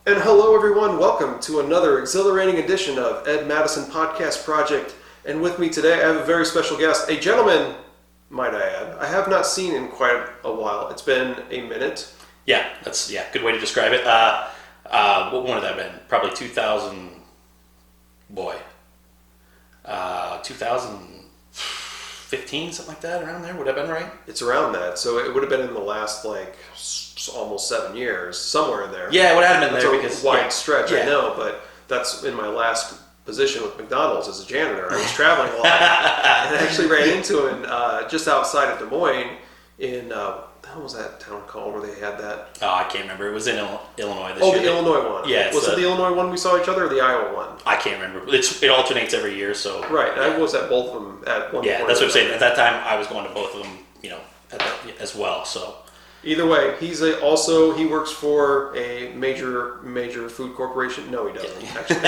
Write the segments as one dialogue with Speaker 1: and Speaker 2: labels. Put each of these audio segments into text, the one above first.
Speaker 1: And hello everyone, welcome to another exhilarating edition of Ed Madison Podcast Project. And with me today I have a very special guest, a gentleman, might I add, I have not seen in quite a while. It's been a minute.
Speaker 2: Yeah, that's good way to describe it. What one would that have been? Probably 2015, something like that, around there. Would have been right?
Speaker 1: It's around that, so it would have been in the last almost 7 years, somewhere in there.
Speaker 2: Yeah, it would have been there
Speaker 1: because wide stretch, I know, but that's in my last position with McDonald's as a janitor. I was traveling a lot, and I actually ran into him just outside of Des Moines in what was that town called where they had that?
Speaker 2: Oh, I can't remember. It was in Illinois this year.
Speaker 1: Oh, the Illinois one.
Speaker 2: Yeah.
Speaker 1: Was it the Illinois one we saw each other, or the Iowa one?
Speaker 2: I can't remember. It alternates every year, so.
Speaker 1: Right, and I was at both of them at one point.
Speaker 2: Yeah, that's what I'm saying. At that time, I was going to both of them, as well, so.
Speaker 1: Either way, he works for a major food corporation. No, he doesn't, actually.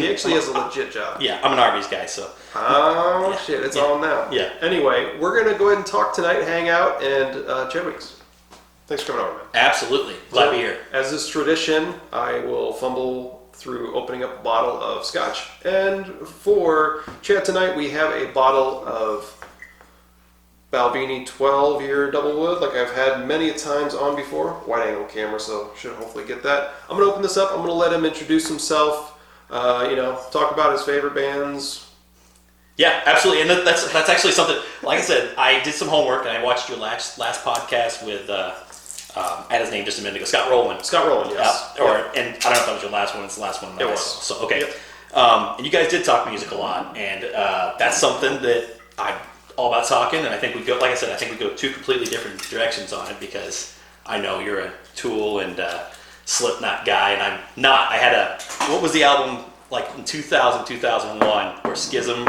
Speaker 1: He actually has a legit job.
Speaker 2: Yeah, I'm an Arby's guy, so.
Speaker 1: Oh, shit, it's on now.
Speaker 2: Yeah.
Speaker 1: Anyway, we're going to go ahead and talk tonight, hang out, and chat weeks. Thanks for coming over, man.
Speaker 2: Absolutely. Glad to be here.
Speaker 1: As is tradition, I will fumble through opening up a bottle of scotch. And for chat tonight, we have a bottle of Balvenie 12-year double wood, like I've had many times on before. Wide angle camera, so should hopefully get that. I'm going to open this up. I'm going to let him introduce himself, talk about his favorite bands.
Speaker 2: Yeah, absolutely, and that's actually something. Like I said, I did some homework and I watched your last podcast with I had his name just a minute ago, Scott Rowland.
Speaker 1: Scott Rowland, yes.
Speaker 2: And I don't know if that was your last one. It's the last one.
Speaker 1: It was.
Speaker 2: So okay.
Speaker 1: Yep.
Speaker 2: And you guys did talk music a lot, and that's something that I'm all about talking. And I think we go, like I said, two completely different directions on it because I know you're a Tool and Slipknot guy, and I'm not. I had what was the album like in 2000, 2001 or Schism?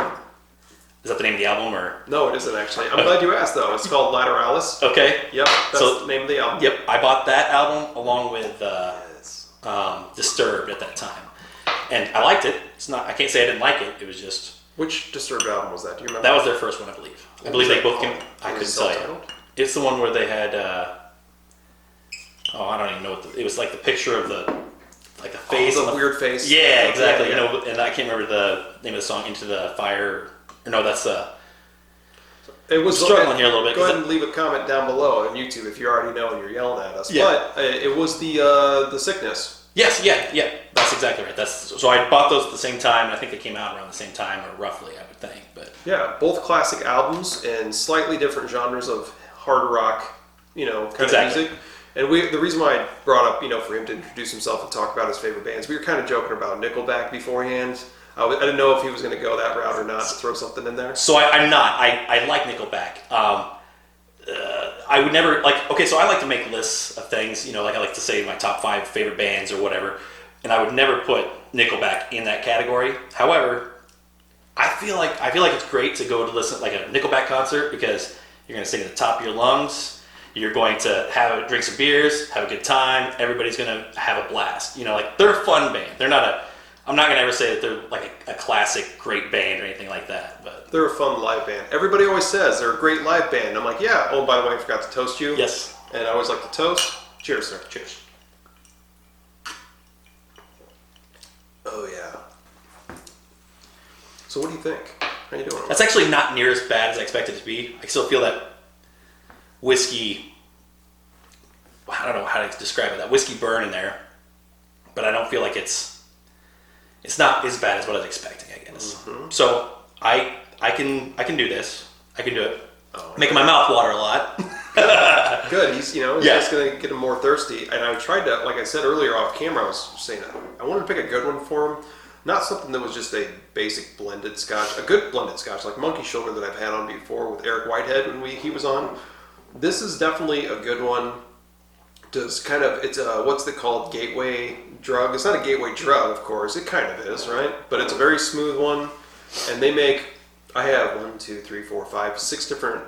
Speaker 2: Is that the name of the album, or?
Speaker 1: No, it isn't actually. I'm glad you asked, though. It's called Lateralis.
Speaker 2: Okay.
Speaker 1: Yep, that's the name of the album.
Speaker 2: Yep, I bought that album along with Disturbed at that time, and I liked it. I can't say I didn't like it. It was just.
Speaker 1: Which Disturbed album was that? Do you remember?
Speaker 2: That was their first one, I believe. I believe they both came. I couldn't tell you. It's the one where they had. I don't even know what it was like. The picture of the face,
Speaker 1: the weird face.
Speaker 2: Yeah, exactly. Yeah. And I can't remember the name of the song. Into the Fire. Or no, that's
Speaker 1: It was
Speaker 2: struggling here a little bit.
Speaker 1: Go ahead and leave a comment down below on YouTube if you already know and you're yelling at us.
Speaker 2: Yeah.
Speaker 1: But it was the Sickness.
Speaker 2: Yes, yeah. That's exactly right. So I bought those at the same time. I think they came out around the same time, or roughly, I would think. But
Speaker 1: yeah, both classic albums and slightly different genres of hard rock, kind of music. And the reason why I brought up, for him to introduce himself and talk about his favorite bands, we were kind of joking about Nickelback beforehand. I didn't know if he was going to go that route or not, to throw something in there.
Speaker 2: So I'm not. I like Nickelback. I would never, so I like to make lists of things, I like to say my top 5 favorite bands or whatever, and I would never put Nickelback in that category. However, I feel like it's great to go to listen like a Nickelback concert because you're going to sing at the top of your lungs. You're going to drink some beers, have a good time. Everybody's going to have a blast. They're a fun band. They're not I'm not going to ever say that they're like a classic great band or anything like that, but
Speaker 1: they're a fun live band. Everybody always says they're a great live band. I'm like, yeah. Oh, by the way, I forgot to toast you.
Speaker 2: Yes.
Speaker 1: And I always like to toast. Cheers, sir.
Speaker 2: Cheers.
Speaker 1: Oh yeah. So what do you think? How you doing?
Speaker 2: That's actually not near as bad as I expected it to be. I still feel that whiskey. I don't know how to describe it. That whiskey burn in there, but I don't feel like it's not as bad as what I was expecting, I guess. Mm-hmm. So I can do this. I can do it. Making my mouth water a lot.
Speaker 1: Good. He's just going to get him more thirsty. And I tried to, like I said earlier off camera, I was saying I wanted to pick a good one for him. Not something that was just a basic blended scotch. A good blended scotch, like Monkey Shoulder that I've had on before with Eric Whitehead when he was on. This is definitely a good one. It's what's it called? Gateway drug. It's not a gateway drug, of course. It kind of is, right? But it's a very smooth one. And I have 6 different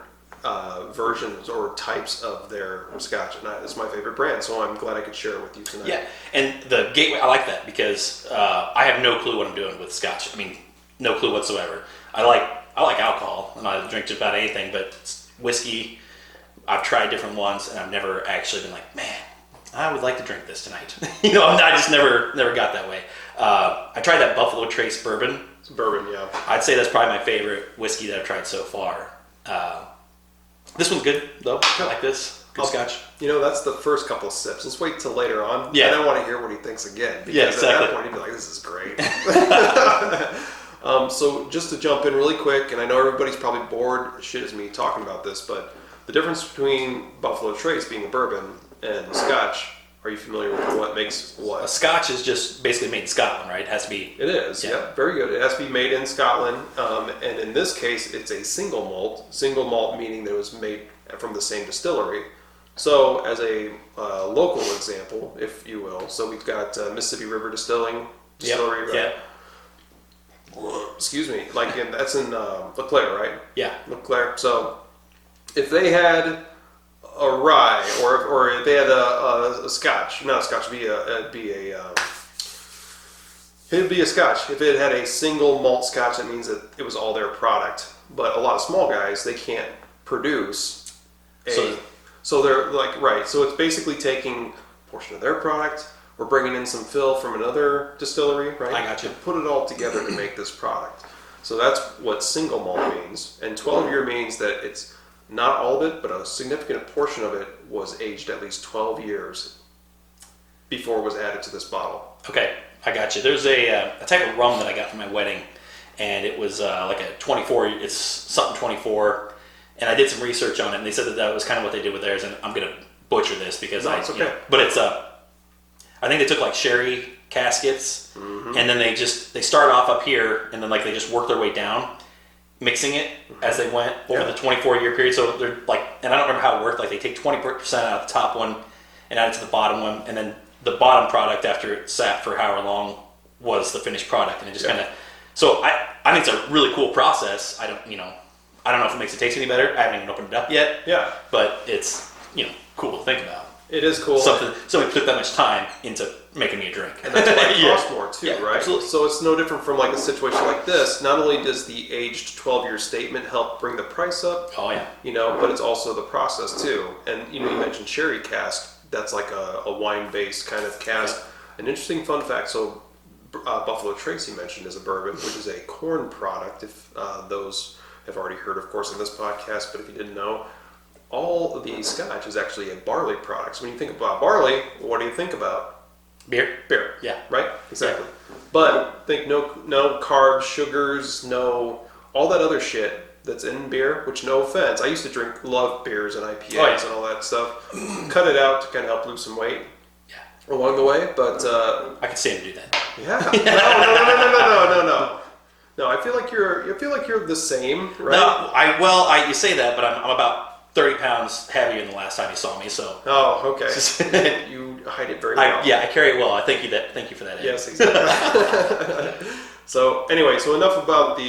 Speaker 1: versions or types of their scotch. And it's my favorite brand, so I'm glad I could share it with you tonight.
Speaker 2: Yeah, and the gateway, I like that because I have no clue what I'm doing with scotch. I mean, no clue whatsoever. I like alcohol, and I drink just about anything, but whiskey, I've tried different ones, and I've never actually been like, man, I would like to drink this tonight. I just never got that way. I tried that Buffalo Trace bourbon.
Speaker 1: It's bourbon, yeah.
Speaker 2: I'd say that's probably my favorite whiskey that I've tried so far. This one's good, though. I like this. Good scotch.
Speaker 1: That's the first couple of sips. Let's wait till later on.
Speaker 2: Yeah.
Speaker 1: I don't want to hear what he thinks again. Because
Speaker 2: yeah, exactly.
Speaker 1: At that point, he'd be like, this is great. So just to jump in really quick, and I know everybody's probably bored as shit as me talking about this, but the difference between Buffalo Trace being a bourbon and scotch, are you familiar with what makes what?
Speaker 2: A scotch is just basically made in Scotland, right? It has to be.
Speaker 1: It is, yeah. Very good. It has to be made in Scotland, and in this case, it's a single malt. Single malt meaning that it was made from the same distillery. So, as a local example, if you will, so we've got Mississippi River Distillery, right?
Speaker 2: Yeah.
Speaker 1: Excuse me, that's in LeClaire, right?
Speaker 2: Yeah.
Speaker 1: LeClaire. So, if they had a rye, or if they had a scotch, not a scotch, it'd be a scotch. If it had a single malt scotch, that means that it was all their product. But a lot of small guys, they can't produce so they're right. So it's basically taking a portion of their product. We're bringing in some fill from another distillery, right?
Speaker 2: I got you.
Speaker 1: To put it all together to make this product. So that's what single malt means. And 12-year means that it's not all of it, but a significant portion of it was aged at least 12 years before it was added to this bottle.
Speaker 2: Okay, I got you. There's a type of rum that I got for my wedding, and it was like a 24. It's something 24, and I did some research on it, and they said that was kind of what they did with theirs. And I'm gonna butcher this because
Speaker 1: it's okay.
Speaker 2: But it's I think they took like sherry caskets, and then they started off up here, and then they just worked their way down, mixing it as they went over the 24-year period. So they're and I don't remember how it worked. They take 20% out of the top one and add it to the bottom one, and then the bottom product after it sat for however long was the finished product, and it just kind of. So I think it's a really cool process. I don't know if it makes it taste any better. I haven't even opened it up yet.
Speaker 1: Yeah.
Speaker 2: But it's cool to think about.
Speaker 1: It is cool.
Speaker 2: Somebody took that much time into making me a drink.
Speaker 1: And that's why it costs more too, right?
Speaker 2: Absolutely.
Speaker 1: So it's no different from a situation like this. Not only does the aged 12-year statement help bring the price up,
Speaker 2: oh yeah,
Speaker 1: but it's also the process too. And you mentioned sherry cask. That's like a wine-based kind of cask. Yeah. An interesting fun fact. So Buffalo Trace, you mentioned, is a bourbon, which is a corn product. If those have already heard, of course, in this podcast, but if you didn't know. All of the scotch is actually a barley product. So when you think about barley, what do you think about?
Speaker 2: Beer.
Speaker 1: Yeah. Right? Exactly. Yeah. But think no carbs, sugars, no all that other shit that's in beer, which no offense. I used to love beers and IPAs and all that stuff. Cut it out to kind of help lose some weight along the way. But
Speaker 2: I could stand to do that.
Speaker 1: Yeah. No. No, I feel like you're the same, right?
Speaker 2: No, you say that, but I'm about 30 pounds heavier than the last time you saw me, so.
Speaker 1: Oh, okay. You hide it very well.
Speaker 2: I carry it well. I thank you for that.
Speaker 1: Yes, exactly. So anyway, enough about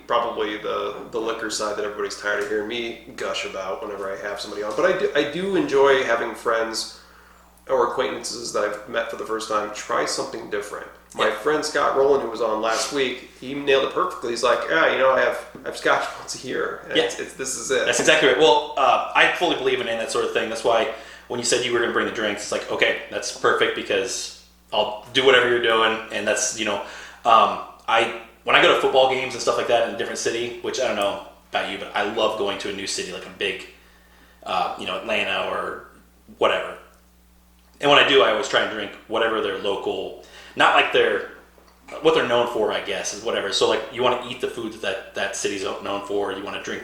Speaker 1: probably the liquor side that everybody's tired of hearing me gush about whenever I have somebody on. But I do enjoy having friends or acquaintances that I've met for the first time try something different. My friend Scott Rowland, who was on last week, he nailed it perfectly. He's like, I have scotch once a year. And this is it.
Speaker 2: That's exactly right. Well, I fully believe in that sort of thing. That's why when you said you were going to bring the drinks, it's like, okay, that's perfect because I'll do whatever you're doing. And that's, when I go to football games and stuff like that in a different city, which I don't know about you, but I love going to a new city, like a big, Atlanta or whatever. And when I do, I always try and drink whatever their local, not like what they're known for, I guess, is whatever. So you want to eat the food that city's known for. You want to drink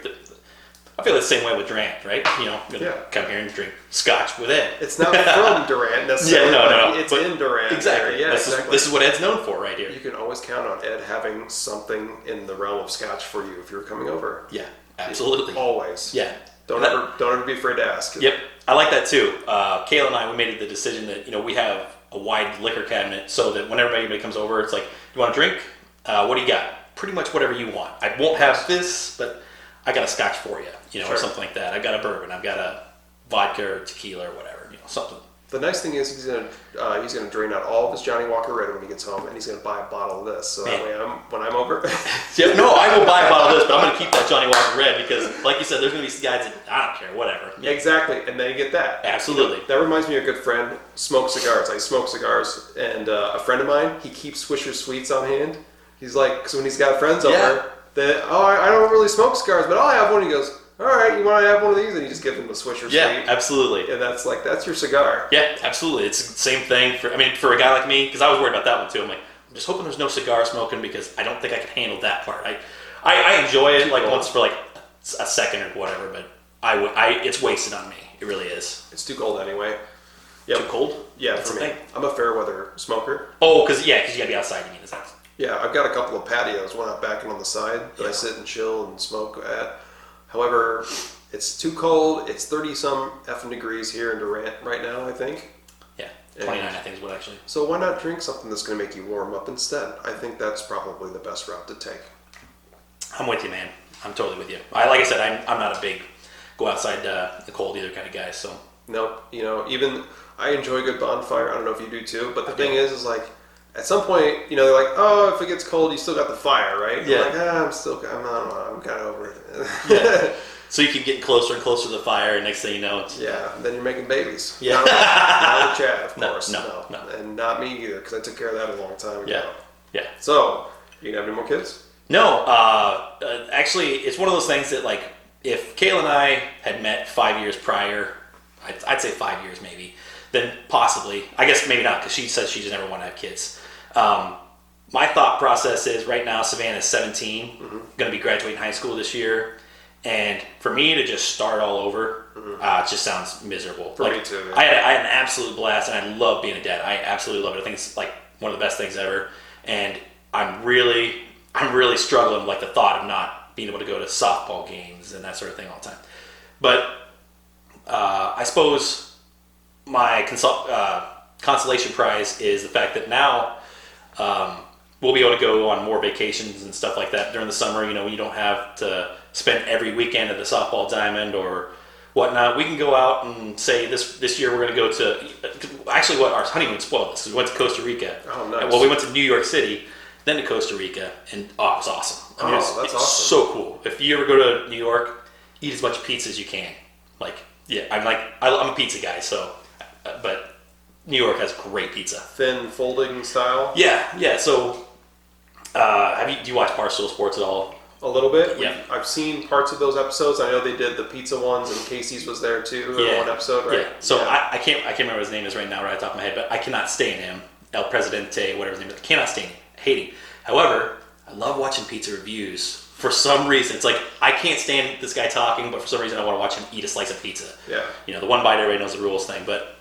Speaker 2: I feel the same way with Durant, right? I'm going to come here and drink scotch with Ed.
Speaker 1: It's not from Durant necessarily.
Speaker 2: No.
Speaker 1: It's in Durant.
Speaker 2: Exactly.
Speaker 1: Yeah,
Speaker 2: this is what Ed's known for right here.
Speaker 1: You can always count on Ed having something in the realm of scotch for you if you're coming over.
Speaker 2: Yeah, absolutely.
Speaker 1: Always.
Speaker 2: Yeah.
Speaker 1: Don't ever be afraid to ask.
Speaker 2: Yep. I like that too. Kayla and I, we made the decision that, we have a wide liquor cabinet so that whenever anybody comes over, it's like, you want a drink? What do you got? Pretty much whatever you want. I won't have this, but I got a scotch for you, or something like that. I've got a bourbon. I've got a vodka or tequila or whatever, something.
Speaker 1: The nice thing is he's gonna drain out all of his Johnny Walker Red when he gets home, and he's gonna buy a bottle of this. So that way, when I'm over.
Speaker 2: Yeah, no, I will buy a bottle of this, but I'm gonna keep that Johnny Walker Red because, like you said, there's gonna be guys that I don't care, whatever.
Speaker 1: Yeah, exactly, and then you get that.
Speaker 2: Absolutely.
Speaker 1: That reminds me of a good friend. Smoke cigars. I smoke cigars, and a friend of mine, he keeps Swisher Sweets on hand. He's like, because when he's got friends over, I don't really smoke cigars, but I'll have one. He goes, all right, you want to have one of these? And you just give them a Swisher Sweet.
Speaker 2: Yeah, absolutely.
Speaker 1: And that's your cigar.
Speaker 2: Yeah, absolutely. It's the same thing for a guy like me, because I was worried about that one too. I'm like, I'm just hoping there's no cigar smoking because I don't think I can handle that part. I enjoy it like once for like a second or whatever, but it's wasted on me. It really is.
Speaker 1: It's too cold anyway. Yep.
Speaker 2: Too cold?
Speaker 1: Yeah,
Speaker 2: That's
Speaker 1: for me. I'm a fair weather smoker.
Speaker 2: Oh, because you gotta be outside. You mean is that?
Speaker 1: Yeah, I've got a couple of patios, one out back and on the side that I sit and chill and smoke at. However, it's too cold. It's 30-some effing degrees here in Durant right now, I think.
Speaker 2: Yeah, 29 I think is what actually.
Speaker 1: So why not drink something that's going to make you warm up instead? I think that's probably the best route to take.
Speaker 2: I'm with you, man. I'm totally with you. Like I said, I'm not a big go outside the cold either kind of guy, so.
Speaker 1: Nope. Even I enjoy a good bonfire. I don't know if you do too, but the thing is like, at some point, they're like, oh, if it gets cold, you still got the fire, right?
Speaker 2: Yeah.
Speaker 1: You're like, I'm kind of over it.
Speaker 2: Yeah. So you keep getting closer and closer to the fire, and next thing you know,
Speaker 1: then you're making babies.
Speaker 2: Yeah.
Speaker 1: Not with Chad, of course.
Speaker 2: No.
Speaker 1: And not me either, because I took care of that a long time ago.
Speaker 2: Yeah.
Speaker 1: So, you gonna have any more kids?
Speaker 2: No. Actually, it's one of those things that, like, if Kayla and I had met 5 years prior, I'd say 5 years maybe, then possibly. I guess maybe not, because she says she just never want to have kids. My thought process is right now Savannah's 17, going to be graduating high school this year, and for me to just start all over, it just sounds miserable.
Speaker 1: For me too. Yeah.
Speaker 2: I had an absolute blast, and I love being a dad. I absolutely love it. I think it's like one of the best things ever, and I'm really struggling with like the thought of not being able to go to softball games and that sort of thing all the time. But I suppose my consolation prize is the fact that now we'll be able to go on more vacations and stuff like that during the summer. When you don't have to spend every weekend at the softball diamond or whatnot. We can go out and say this year we're going to go to. Actually, our honeymoon spoiled us. We went to Costa Rica.
Speaker 1: Oh, nice.
Speaker 2: Well, we went to New York City, then to Costa Rica, and it was awesome.
Speaker 1: That's awesome.
Speaker 2: So cool. If you ever go to New York, eat as much pizza as you can. I'm a pizza guy, so but New York has great pizza.
Speaker 1: Thin folding style?
Speaker 2: Yeah. So, do you watch Barstool Sports at all?
Speaker 1: A little bit.
Speaker 2: Yeah.
Speaker 1: I've seen parts of those episodes. I know they did the pizza ones, and Casey's was there too in one episode, right?
Speaker 2: Yeah. So I can't remember what his name is right now, right off the top of my head, but I cannot stand him. El Presidente, whatever his name is. I cannot stand him. I hate him. However, I love watching pizza reviews. For some reason, it's like I can't stand this guy talking, but for some reason I want to watch him eat a slice of pizza.
Speaker 1: Yeah.
Speaker 2: The one bite, everybody knows the rules thing. But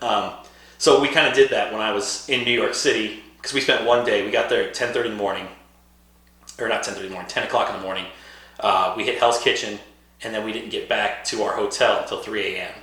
Speaker 2: so we kind of did that when I was in New York City because we spent one day. We got there at 10:30 in the morning, or not 10:30 in the morning, 10 o'clock in the morning. We hit Hell's Kitchen, and then we didn't get back to our hotel until 3 a.m.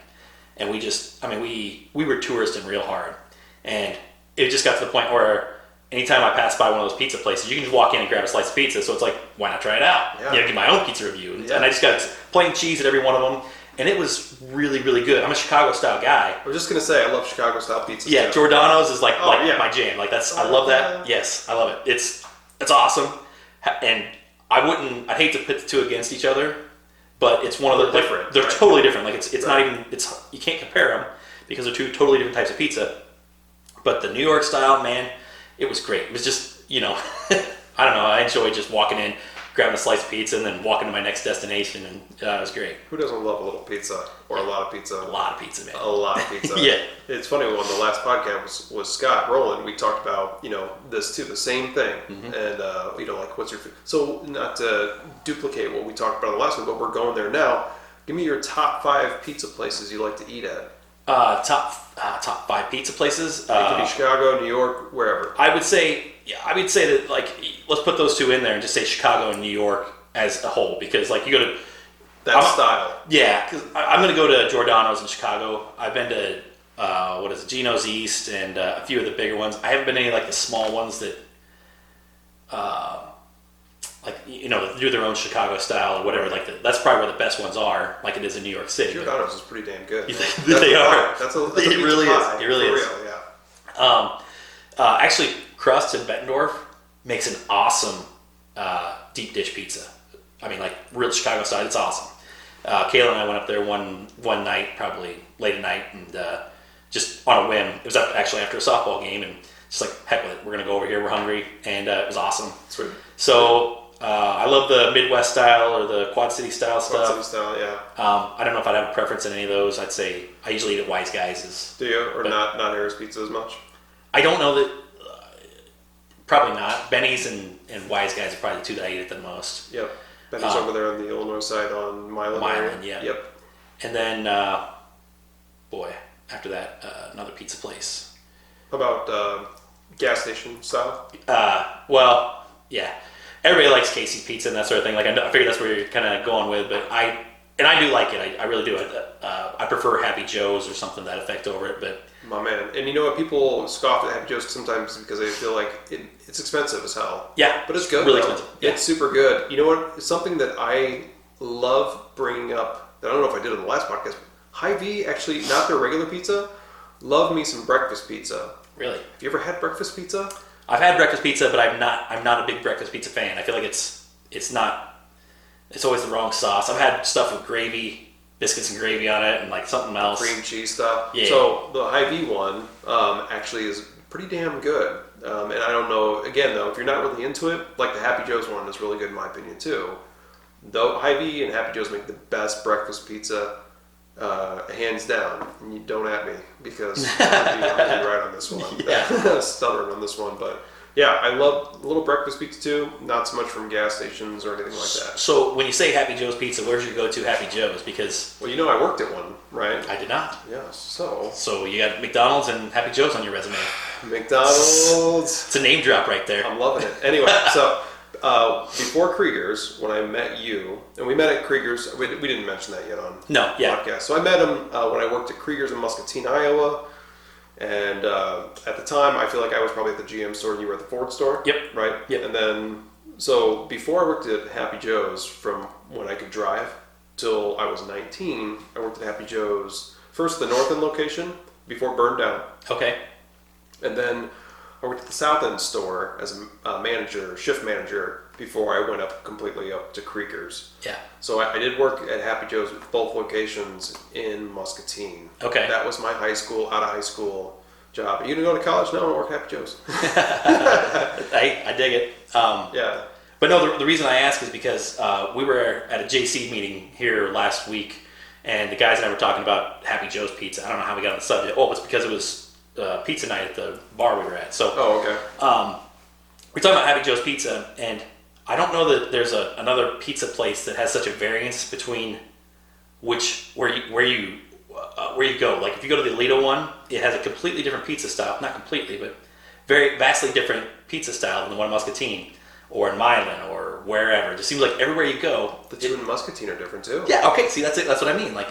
Speaker 2: And we just, we were touristing real hard, and it just got to the point where anytime I pass by one of those pizza places, you can just walk in and grab a slice of pizza. So it's like, why not try it out?
Speaker 1: Yeah.
Speaker 2: Get my own pizza review. And I just got plain cheese at every one of them. And it was really, really good. I'm a Chicago-style guy.
Speaker 1: I was just going to say, I love Chicago-style pizza.
Speaker 2: Yeah, too. Giordano's is like
Speaker 1: my
Speaker 2: jam. I love that. Yeah. Yes, I love it. It's awesome. And I'd hate to put the two against each other, but it's one of the
Speaker 1: different.
Speaker 2: They're totally different. Like it's not even, you can't compare them because they're two totally different types of pizza. But the New York style, man, it was great. It was just, I don't know. I enjoyed just walking in, grabbing a slice of pizza, and then walking to my next destination, and it was great.
Speaker 1: Who doesn't love a little pizza or a lot of pizza?
Speaker 2: A lot of pizza, man.
Speaker 1: A lot of pizza.
Speaker 2: Yeah.
Speaker 1: It's funny, on the last podcast was Scott Rowland, we talked about, this too, the same thing.
Speaker 2: Mm-hmm.
Speaker 1: And, what's your food? So, not to duplicate what we talked about in the last one, but we're going there now. Give me your top 5 pizza places you like to eat at.
Speaker 2: Top 5 pizza places.
Speaker 1: It could be Chicago, New York, wherever.
Speaker 2: I would say that let's put those two in there and just say Chicago and New York as a whole because you go to
Speaker 1: style.
Speaker 2: Yeah, because I'm going to go to Giordano's in Chicago. I've been to Gino's East and a few of the bigger ones. I haven't been to any the small ones that like do their own Chicago style or whatever. Like that's probably where the best ones are, like it is in New York City.
Speaker 1: Giordano's is pretty damn good.
Speaker 2: They are.
Speaker 1: That's a
Speaker 2: it really is. It really is.
Speaker 1: Real, yeah.
Speaker 2: Actually, Crust in Bettendorf makes an awesome deep dish pizza. I mean, like real Chicago style. It's awesome. Kayla and I went up there one night, probably late at night, and just on a whim. It was actually after a softball game, and just like, heck with it. We're going to go over here. We're hungry. And it was awesome.
Speaker 1: Sweet.
Speaker 2: So I love the Midwest style or the Quad City style stuff.
Speaker 1: Quad City style, yeah.
Speaker 2: I don't know if I'd have a preference in any of those. I'd say I usually eat at Wise Guys.
Speaker 1: Do you? Or not Harris Pizza as much?
Speaker 2: I don't know that. Probably not. Benny's and Wise Guys are probably the two that I eat at the most.
Speaker 1: Yep. Benny's over there on the Illinois side on Milan.
Speaker 2: Yeah.
Speaker 1: Yep.
Speaker 2: And then, after that, another pizza place.
Speaker 1: How about gas station style?
Speaker 2: Well, yeah. Everybody likes Casey's Pizza and that sort of thing. Like I figure that's where you're kind of going with, but I do like it. I really do. I prefer Happy Joe's or something to that effect over it, but.
Speaker 1: My man. And you know what? People scoff at Happy Joe's sometimes because they feel like it's expensive as hell.
Speaker 2: Yeah.
Speaker 1: But it's good.
Speaker 2: Really
Speaker 1: though.
Speaker 2: expensive. Yeah.
Speaker 1: It's super good. You know what? It's something that I love bringing up. I don't know if I did it in the last podcast. Hy-Vee, actually, not their regular pizza. Love me some breakfast pizza.
Speaker 2: Really?
Speaker 1: Have you ever had breakfast pizza?
Speaker 2: I've had breakfast pizza, but I'm not a big breakfast pizza fan. I feel like it's always the wrong sauce. I've had stuff with gravy, biscuits and gravy on it, and like something else.
Speaker 1: Cream cheese stuff.
Speaker 2: Yeah.
Speaker 1: So the Hy-Vee one actually is pretty damn good. And I don't know, again though, if you're not really into it, like the Happy Joe's one is really good in my opinion too. Though Hy-Vee and Happy Joe's make the best breakfast pizza, hands down. And you don't at me because I'm gonna be right on this one.
Speaker 2: Yeah.
Speaker 1: Stubborn on this one, but yeah, I love a little breakfast pizza too. Not so much from gas stations or anything like that.
Speaker 2: So when you say Happy Joe's Pizza, where's your go-to Happy Joe's? Because
Speaker 1: well, you know I worked at one, right?
Speaker 2: I did not.
Speaker 1: Yeah. So
Speaker 2: you got McDonald's and Happy Joe's on your resume.
Speaker 1: McDonald's.
Speaker 2: It's a name drop right there.
Speaker 1: I'm loving it. Anyway, so before Krieger's, when I met you, and we met at Krieger's, we didn't mention that yet on
Speaker 2: the
Speaker 1: podcast. So I met him when I worked at Krieger's in Muscatine, Iowa. And at the time, I feel like I was probably at the GM store and you were at the Ford store.
Speaker 2: Yep.
Speaker 1: Right?
Speaker 2: Yep.
Speaker 1: And then, so before I worked at Happy Joe's, from when I could drive till I was 19, I worked at Happy Joe's, first the North End location, before it burned down.
Speaker 2: Okay.
Speaker 1: And then I worked at the South End store as a manager, shift manager, before I went completely up to Krieger's.
Speaker 2: Yeah.
Speaker 1: So I did work at Happy Joe's with both locations in Muscatine.
Speaker 2: Okay.
Speaker 1: That was my out of high school job. You didn't go to college? No, I work at Happy Joe's.
Speaker 2: I dig it.
Speaker 1: Yeah.
Speaker 2: But no, the reason I ask is because we were at a JC meeting here last week, and the guys and I were talking about Happy Joe's Pizza. I don't know how we got on the subject. Oh, it's because it was pizza night at the bar we were at. So.
Speaker 1: Oh, okay.
Speaker 2: We're talking about Happy Joe's Pizza, and I don't know that there's another pizza place that has such a variance between where you go. Like if you go to the Alito one, it has a completely different pizza style. Not completely, but very vastly different pizza style than the one in Muscatine or in Milan or wherever. It just seems like everywhere you go,
Speaker 1: The two in Muscatine are different too.
Speaker 2: Yeah. Okay. See, that's it. That's what I mean. Like.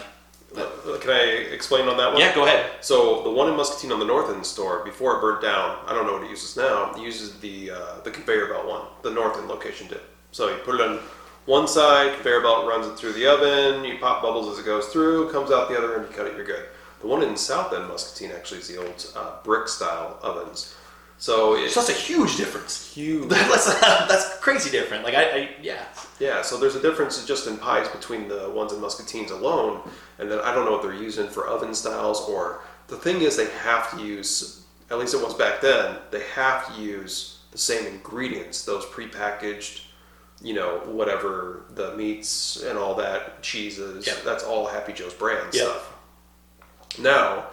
Speaker 1: Can I explain on that one?
Speaker 2: Yeah, go ahead.
Speaker 1: So the one in Muscatine on the North End store, before it burnt down, I don't know what it uses now. It uses the conveyor belt one. The North End location did. So you put it on one side, conveyor belt runs it through the oven. You pop bubbles as it goes through, comes out the other end, you cut it, you're good. The one in South End Muscatine actually is the old brick style ovens. So
Speaker 2: that's a huge difference.
Speaker 1: Huge.
Speaker 2: That's crazy different. Like yeah.
Speaker 1: Yeah, so there's a difference just in pies between the ones in Muscatines alone, and then I don't know what they're using for oven styles, or the thing is they have to use, at least it was back then, they have to use the same ingredients, those prepackaged, whatever, the meats and all that, cheeses,
Speaker 2: Yep.
Speaker 1: That's all Happy Joe's brand
Speaker 2: Yep.
Speaker 1: stuff. Now,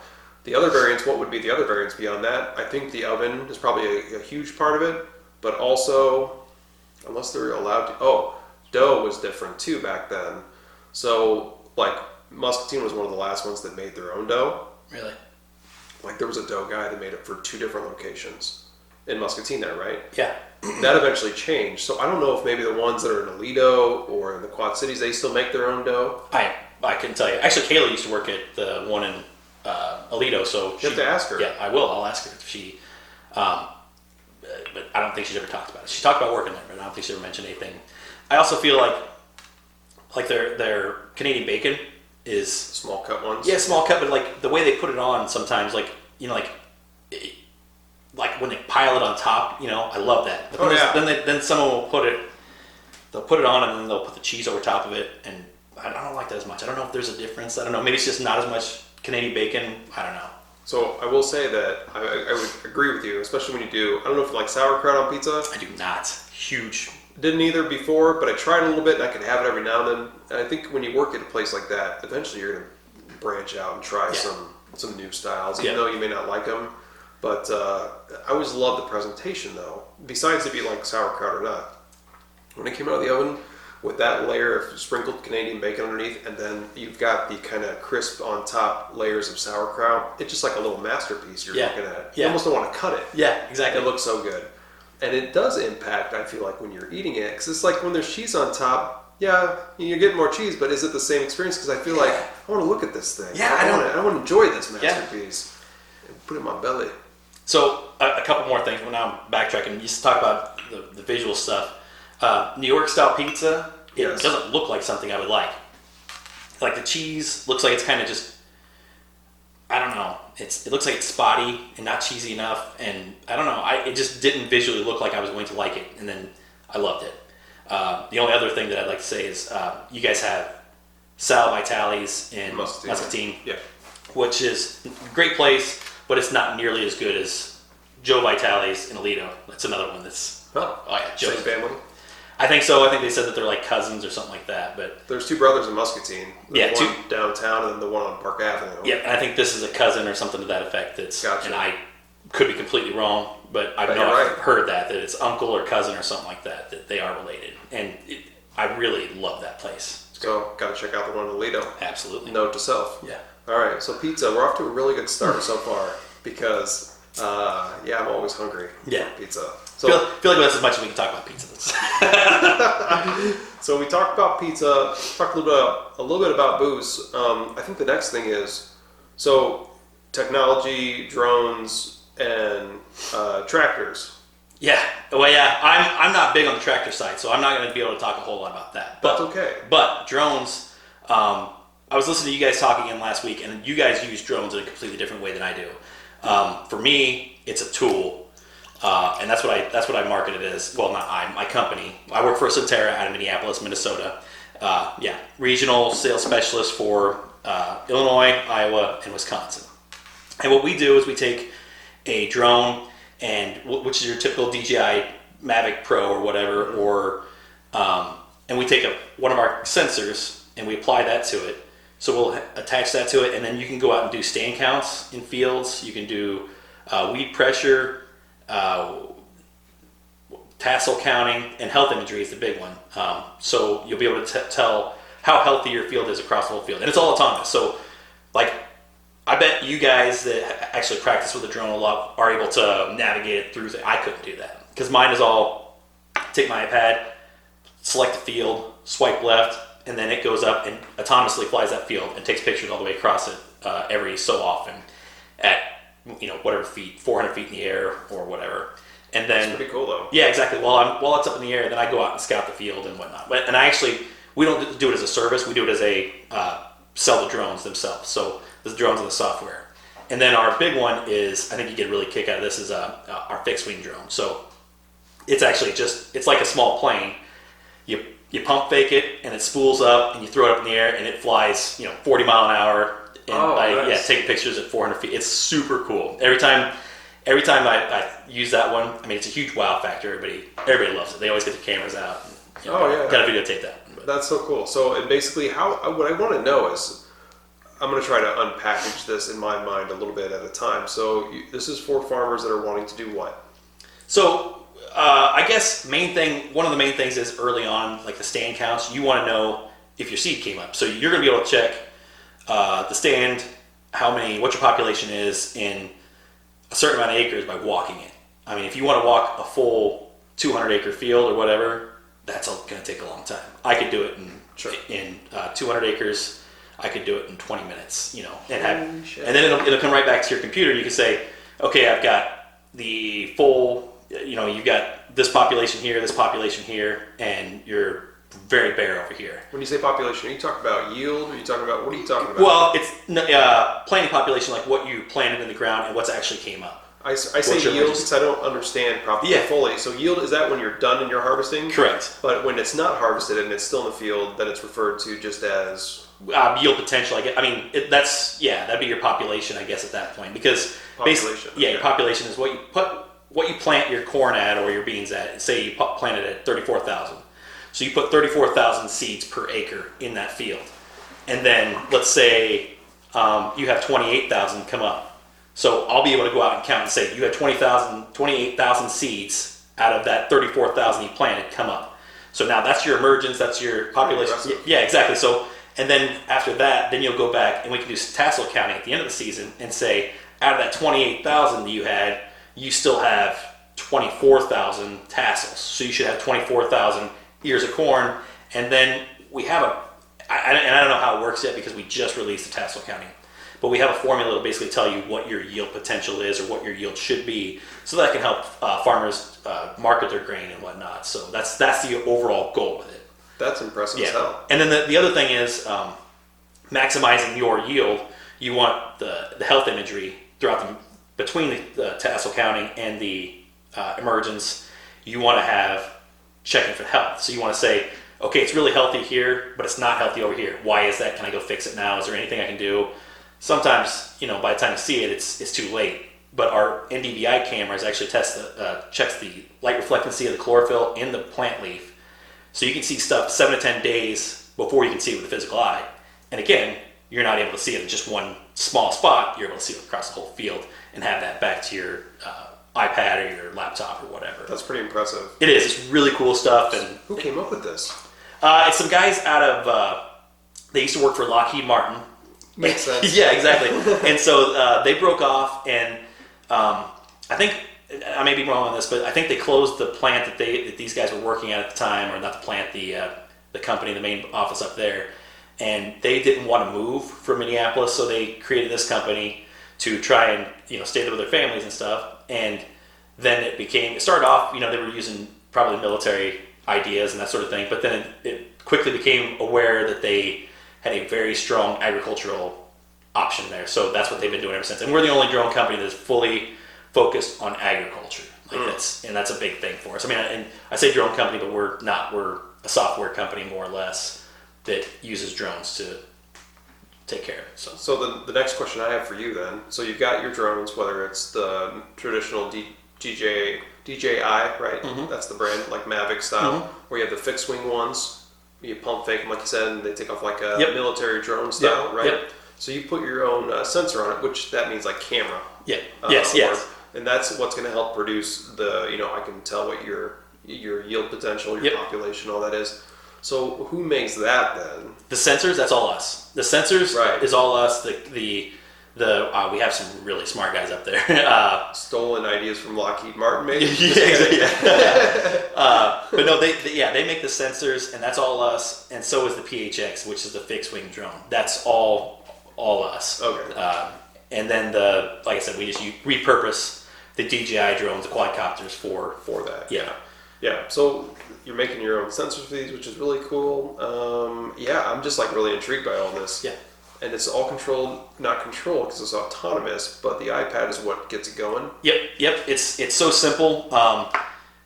Speaker 1: the other variants, what would be the other variants beyond that? I think the oven is probably a huge part of it, but also, unless they're allowed to, dough was different too back then. So, like, Muscatine was one of the last ones that made their own dough.
Speaker 2: Really?
Speaker 1: Like, there was a dough guy that made it for 2 different locations in Muscatine there, right?
Speaker 2: Yeah.
Speaker 1: That eventually changed. So I don't know if maybe the ones that are in Alito or in the Quad Cities, they still make their own dough.
Speaker 2: I couldn't tell you. Actually, Kayla used to work at the one in Alito, so
Speaker 1: You have to ask her.
Speaker 2: Yeah, I will. I'll ask her if she. But I don't don't think she's ever talked about it. She talked about working there, but I don't think she ever mentioned anything. I also feel like their Canadian bacon is
Speaker 1: small cut ones.
Speaker 2: Yeah, small cut, but like the way they put it on sometimes, like like when they pile it on top, I love that. But then someone will they'll put it on and then they'll put the cheese over top of it, and I don't like that as much. I don't know if there's a difference. I don't know. Maybe it's just not as much Canadian bacon. I don't know.
Speaker 1: So I will say that I would agree with you, especially when you do. I don't know if you like sauerkraut on pizza.
Speaker 2: I do not. Huge.
Speaker 1: Didn't either before, but I tried a little bit and I could have it every now and then. And I think when you work at a place like that, eventually you're going to branch out and try some new styles, even though you may not like them. But I always love the presentation though, besides if you like sauerkraut or not. When it came out of the oven with that layer of sprinkled Canadian bacon underneath, and then you've got the kind of crisp on top layers of sauerkraut, it's just like a little masterpiece you're looking at. You almost don't want to cut it.
Speaker 2: Yeah, exactly.
Speaker 1: It looks so good. And it does impact, I feel like, when you're eating it. Because it's like when there's cheese on top, yeah, you're getting more cheese, but is it the same experience? Because I feel like, I want to look at this thing.
Speaker 2: Yeah,
Speaker 1: I want to enjoy this masterpiece. And put it in my belly.
Speaker 2: So, a couple more things. Well, now I'm backtracking. You just talk about the visual stuff. New York style pizza, it doesn't look like something I would like. Like the cheese looks like it's kind of just, I don't know. It looks like it's spotty and not cheesy enough, and I don't know. It just didn't visually look like I was going to like it, and then I loved it. The only other thing that I'd like to say is you guys have Sal Vitale's in Muscatine, which is a great place, but it's not nearly as good as Joe Vitale's in Aledo. That's another one that's
Speaker 1: Same family.
Speaker 2: I think so. I think they said that they're like cousins or something like that. But
Speaker 1: there's two brothers in Muscatine.
Speaker 2: There's
Speaker 1: one downtown and then the one on Park Avenue.
Speaker 2: Yeah, and I think this is a cousin or something to that effect. And I could be completely wrong, but I've heard that it's uncle or cousin or something like that. That they are related, and I really love that place.
Speaker 1: So got to check out the one in Aledo.
Speaker 2: Absolutely.
Speaker 1: Note to self.
Speaker 2: Yeah.
Speaker 1: All right. So pizza, we're off to a really good start so far because I'm always hungry.
Speaker 2: Yeah.
Speaker 1: For pizza.
Speaker 2: So feel like that's as much as we can talk about pizza.
Speaker 1: So we talked about pizza, talked a little bit about booze. I think the next thing is technology, drones, and tractors.
Speaker 2: Yeah. Well, yeah. I'm not big on the tractor side, so I'm not going to be able to talk a whole lot about that.
Speaker 1: But, that's okay.
Speaker 2: But drones. I was listening to you guys talk again last week, and you guys use drones in a completely different way than I do. For me, it's a tool. And that's what I market it as. Well, not my company. I work for Centera out of Minneapolis, Minnesota. Regional sales specialist for Illinois, Iowa, and Wisconsin. And what we do is we take a drone, which is your typical DJI Mavic Pro or whatever, and we take one of our sensors and we apply that to it. So we'll attach that to it, and then you can go out and do stand counts in fields. You can do weed pressure. Tassel counting and health imagery is the big one. So you'll be able to tell how healthy your field is across the whole field. And it's all autonomous. So, I bet you guys that actually practice with a drone a lot are able to navigate it through. I couldn't do that. Because mine is all, take my iPad, select the field, swipe left, and then it goes up and autonomously flies that field and takes pictures all the way across it every so often at whatever feet, 400 feet in the air or whatever. And then
Speaker 1: that's pretty cool though.
Speaker 2: Yeah, exactly. While it's up in the air, then I go out and scout the field and whatnot. And we don't do it as a service. We do it as a sell the drones themselves. So the drones and the software. And then our big one is, I think you get a really kick out of this, is our fixed wing drone. So it's actually it's like a small plane. You pump fake it and it spools up and you throw it up in the air and it flies 40 mile an hour. And
Speaker 1: nice.
Speaker 2: taking pictures at 400 feet. It's super cool. Every time I use that one, I mean, it's a huge wow factor. Everybody loves it. They always get the cameras out. And, got to videotape that. But
Speaker 1: that's so cool. So, and basically, what I want to know is, I'm going to try to unpackage this in my mind a little bit at a time. So, this is for farmers that are wanting to do what?
Speaker 2: So, I guess one of the main things is early on, like the stand counts. You want to know if your seed came up. So, you're going to be able to check the stand, what your population is in a certain amount of acres by walking it. I mean, if you want to walk a full 200 acre field or whatever, that's going to take a long time. I could do it in 200 acres. I could do it in 20 minutes, and then it'll come right back to your computer. You can say, okay, I've got the full, you've got this population here, and you're very bare over here.
Speaker 1: When you say population, are you talking about yield? Are you talking about, what are you talking about?
Speaker 2: Well, it's planting population, like what you planted in the ground and what's actually came up.
Speaker 1: I say yield because I don't understand properly fully. So yield, is that when you're done and you're harvesting?
Speaker 2: Correct.
Speaker 1: But when it's not harvested and it's still in the field, then it's referred to just as
Speaker 2: yield potential. That'd be your population, I guess, at that point, because
Speaker 1: population.
Speaker 2: Your population is what you plant your corn at or your beans at. Say you planted at 34,000, so you put 34,000 seeds per acre in that field, and then let's say you have 28,000 come up. So I'll be able to go out and count and say you had 28,000 seeds out of that 34,000 you planted come up. So now that's your emergence, that's your population. Yeah, exactly. So, and then after that, then you'll go back and we can do tassel counting at the end of the season and say out of that 28,000 that you had, you still have 24,000 tassels. So you should have 24,000 ears of corn. And then we have I don't know how it works yet because we just released the tassel counting. But we have a formula to basically tell you what your yield potential is or what your yield should be, so that can help farmers market their grain and whatnot. So that's the overall goal with it.
Speaker 1: That's impressive as hell.
Speaker 2: And then the other thing is maximizing your yield. You want the health imagery throughout between the tassel counting and the emergence. You want to have checking for health. So you want to say, okay, it's really healthy here, but it's not healthy over here. Why is that? Can I go fix it now? Is there anything I can do? Sometimes, by the time you see it, it's too late. But our NDVI cameras actually checks the light reflectancy of the chlorophyll in the plant leaf. So you can see stuff 7 to 10 days before you can see it with the physical eye. And again, you're not able to see it in just one small spot. You're able to see it across the whole field and have that back to your iPad or your laptop or whatever.
Speaker 1: That's pretty impressive.
Speaker 2: It is. It's really cool stuff. And
Speaker 1: who came up with this?
Speaker 2: It's some guys out of, they used to work for Lockheed Martin.
Speaker 1: Makes sense.
Speaker 2: Yeah, exactly. And so they broke off, and I think, I may be wrong on this, but I think they closed the plant that these guys were working at the time, or not the plant, the company, the main office up there. And they didn't want to move from Minneapolis, so they created this company to try and stay there with their families and stuff. And then it started off, they were using probably military ideas and that sort of thing, but then it quickly became aware that they had a very strong agricultural option there. So that's what they've been doing ever since. And we're the only drone company that's fully focused on agriculture. That's a big thing for us. And I say drone company, but we're not. We're a software company more or less that uses drones to take care of it.
Speaker 1: So the next question I have for you then, so you've got your drones, whether it's the traditional DJI, right? Mm-hmm. That's the brand, like Mavic style, or you have the fixed wing ones. You pump fake them, like you said, and they take off like a military drone style, right? Yep. So you put your own sensor on it, which that means like camera.
Speaker 2: Yeah. Yes.
Speaker 1: And that's what's going to help produce I can tell what your yield potential, your population, all that is. So who makes that then?
Speaker 2: The sensors, that's all us. The sensors is all us. We have some really smart guys up there.
Speaker 1: Stolen ideas from Lockheed Martin, maybe?
Speaker 2: But no, they make the sensors, and that's all us. And so is the PHX, which is the fixed wing drone. That's all us.
Speaker 1: Okay.
Speaker 2: And then like I said, we just repurpose the DJI drones, the quadcopters for that.
Speaker 1: Yeah. So you're making your own sensors for these, which is really cool. I'm just really intrigued by all this. Yeah. And it's all not controlled because it's autonomous, but the iPad is what gets it going.
Speaker 2: Yep. It's so simple.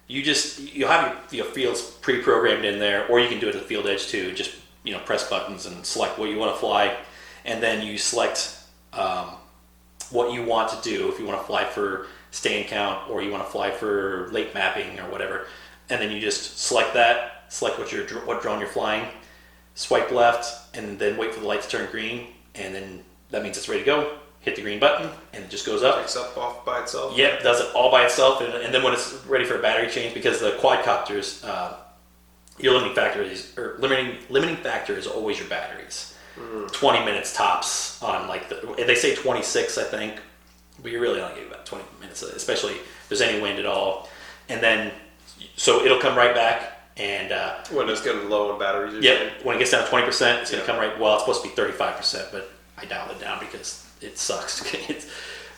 Speaker 2: You'll have your fields pre-programmed in there, or you can do it at the field edge too. Just press buttons and select what you want to fly, and then you select what you want to do. If you want to fly for stand count, or you want to fly for late mapping or whatever, and then you just select what drone you're flying. Swipe left, and then wait for the light to turn green, and then that means it's ready to go. Hit the green button, and it just goes up.
Speaker 1: Takes up off by itself.
Speaker 2: Yep, does it all by itself, and then when it's ready for a battery change, because the quadcopters, your limiting factor is always your batteries. 20 minutes tops on they say 26, I think, but you really only get about 20 minutes, especially if there's any wind at all. And then, so it'll come right back. And
Speaker 1: when it's getting low on batteries,
Speaker 2: when it gets down to 20%, it's going to come right. Well, it's supposed to be 35%, but I dialed it down because it sucks.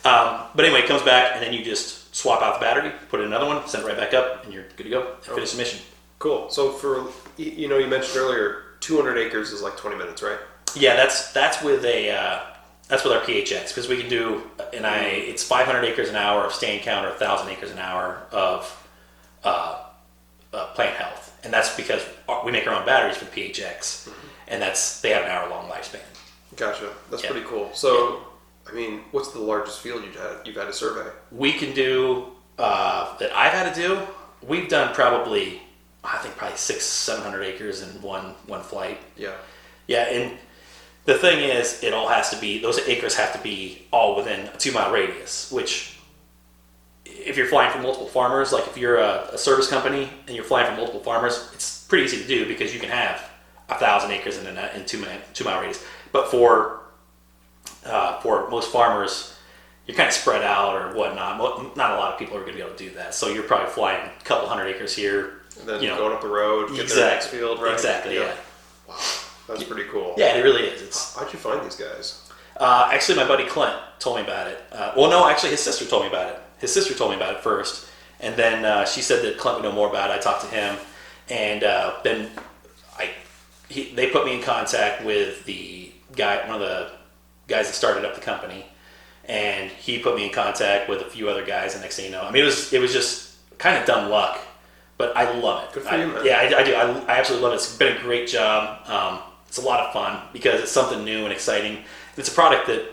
Speaker 2: But anyway, it comes back, and then you just swap out the battery, put in another one, send it right back up, and you're good to go. Finish the mission.
Speaker 1: Cool. So for, you mentioned earlier, 200 acres is like 20 minutes, right?
Speaker 2: Yeah, that's with our PHX, because we can do it's 500 acres an hour of stand count or 1,000 acres an hour of plant health, and that's because we make our own batteries for PHX, and they have an hour-long lifespan.
Speaker 1: Gotcha. That's pretty cool. So, I mean, what's the largest field you've had to survey?
Speaker 2: We can do that I've had to do. We've done probably 600-700 acres in one flight.
Speaker 1: Yeah.
Speaker 2: Yeah, and the thing is, it all has to be, those acres have to be all within a 2-mile radius, which if you're flying for multiple farmers, like if you're a service company and you're flying for multiple farmers, it's pretty easy to do because you can have 1,000 acres in 2-mile radius. But for most farmers, you're kind of spread out or whatnot. Not a lot of people are going to be able to do that. So you're probably flying a couple hundred acres here.
Speaker 1: And then going up the road, get to the next field, right?
Speaker 2: Exactly, yeah.
Speaker 1: Wow, that's pretty cool.
Speaker 2: Yeah, it really is.
Speaker 1: How'd you find these guys?
Speaker 2: Actually, my buddy Clint told me about it. Actually, his sister told me about it. His sister told me about it first. And then she said that Clint would know more about it. I talked to him. And then they put me in contact with one of the guys that started up the company. And he put me in contact with a few other guys. And next thing you know, I mean, it was just kind of dumb luck. But I love it.
Speaker 1: Good for you, man.
Speaker 2: Yeah, I do. I absolutely love it. It's been a great job. It's a lot of fun because it's something new and exciting. And it's a product that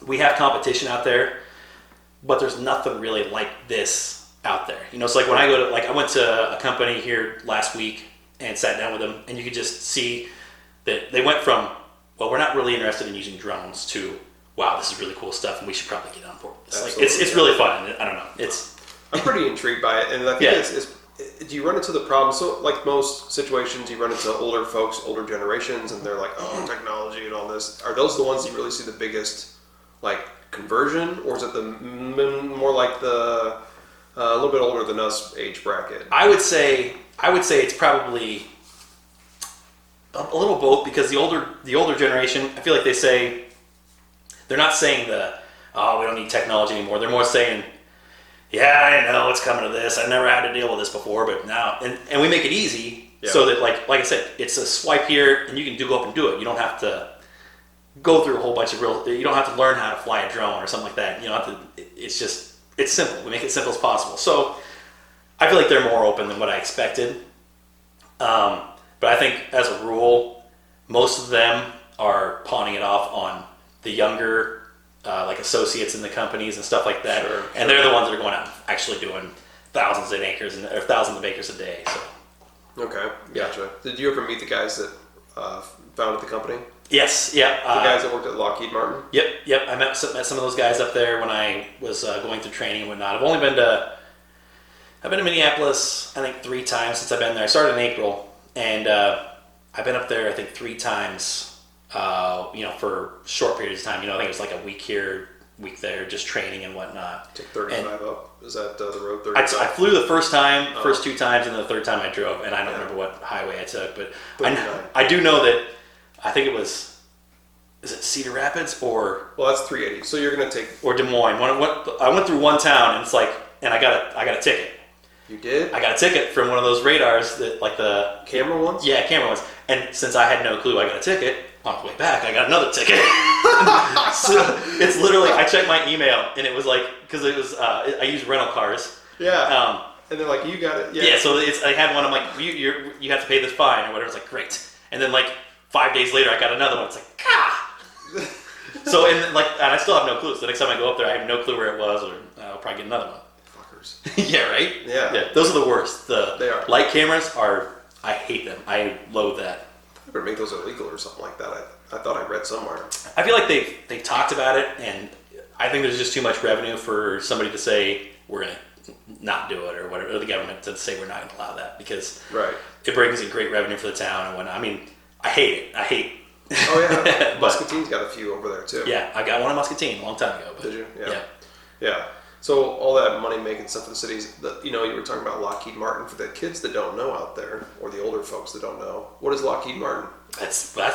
Speaker 2: we have competition out there, but there's nothing really like this out there. It's like when I went to a company here last week and sat down with them, and you could just see that they went from, well, we're not really interested in using drones to, wow, this is really cool stuff, and we should probably get on board. It's really fun. I don't know.
Speaker 1: I'm pretty intrigued by it, and I think do you run into the problem? So, like most situations, you run into older folks, older generations, and they're like, "Oh, technology and all this." Are those the ones you really see the biggest, like, conversion, or is it the more like the a little bit older than us age bracket?
Speaker 2: I would say it's probably a little both, because the older generation, I feel like they're not saying we don't need technology anymore. They're more saying, yeah, I know it's coming to this. I never had to deal with this before, but now, and we make it easy so that, like I said, it's a swipe here and you can go up and do it. You don't have to go through a whole bunch of you don't have to learn how to fly a drone or something like that. You don't have to, it's simple. We make it simple as possible. So I feel like they're more open than what I expected. But I think as a rule, most of them are pawning it off on the younger like associates in the companies and stuff like that, and they're the ones that are going out and actually doing thousands of acres a day. So,
Speaker 1: okay, gotcha. Did you ever meet the guys that founded the company?
Speaker 2: Yes, yeah.
Speaker 1: The guys that worked at Lockheed Martin.
Speaker 2: Yep. I met some of those guys up there when I was going through training and whatnot. I've been to Minneapolis, I think 3 times since I've been there. I started in April, and I've been up there I think 3 times. For short periods of time. I think it was like a week here, week there, just training and whatnot.
Speaker 1: Took 35 up. Is that the road 35?
Speaker 2: I flew the first 2 times, and then the third time I drove, and I don't remember what highway I took, but I do know that I think it was, is it Cedar Rapids or?
Speaker 1: Well, that's 380. So you're going to take.
Speaker 2: Or Des Moines. I went through one town, and it's like, and I got a ticket.
Speaker 1: You did?
Speaker 2: I got a ticket from one of those radars that, like the
Speaker 1: camera ones?
Speaker 2: Yeah, camera ones. And since I had no clue, I got a ticket. On the way back, I got another ticket. So it's literally, I checked my email, and it was like, because it was, I use rental cars.
Speaker 1: Yeah. And they're like, you got it.
Speaker 2: Yeah. So I had one. I'm like, you have to pay this fine or whatever. It's like, great. And then like 5 days later, I got another one. It's like, So and I still have no clue. So the next time I go up there, I have no clue where it was, or I'll probably get another one.
Speaker 1: Fuckers.
Speaker 2: Yeah. Right.
Speaker 1: Yeah.
Speaker 2: Those are the worst.
Speaker 1: They are.
Speaker 2: Light cameras are. I hate them. I loathe that.
Speaker 1: Or make those illegal or something like that. I thought I read somewhere.
Speaker 2: I feel like they talked about it, and I think there's just too much revenue for somebody to say we're going to not do it or whatever, or the government to say we're not going to allow that, because it brings in great revenue for the town and whatnot. I mean, I hate it.
Speaker 1: Oh yeah, Muscatine's got a few over there too.
Speaker 2: Yeah, I got one in Muscatine a long time ago. But
Speaker 1: did you?
Speaker 2: Yeah.
Speaker 1: So all that money making stuff for the cities, you were talking about Lockheed Martin. For the kids that don't know out there, or the older folks that don't know, what is Lockheed Martin?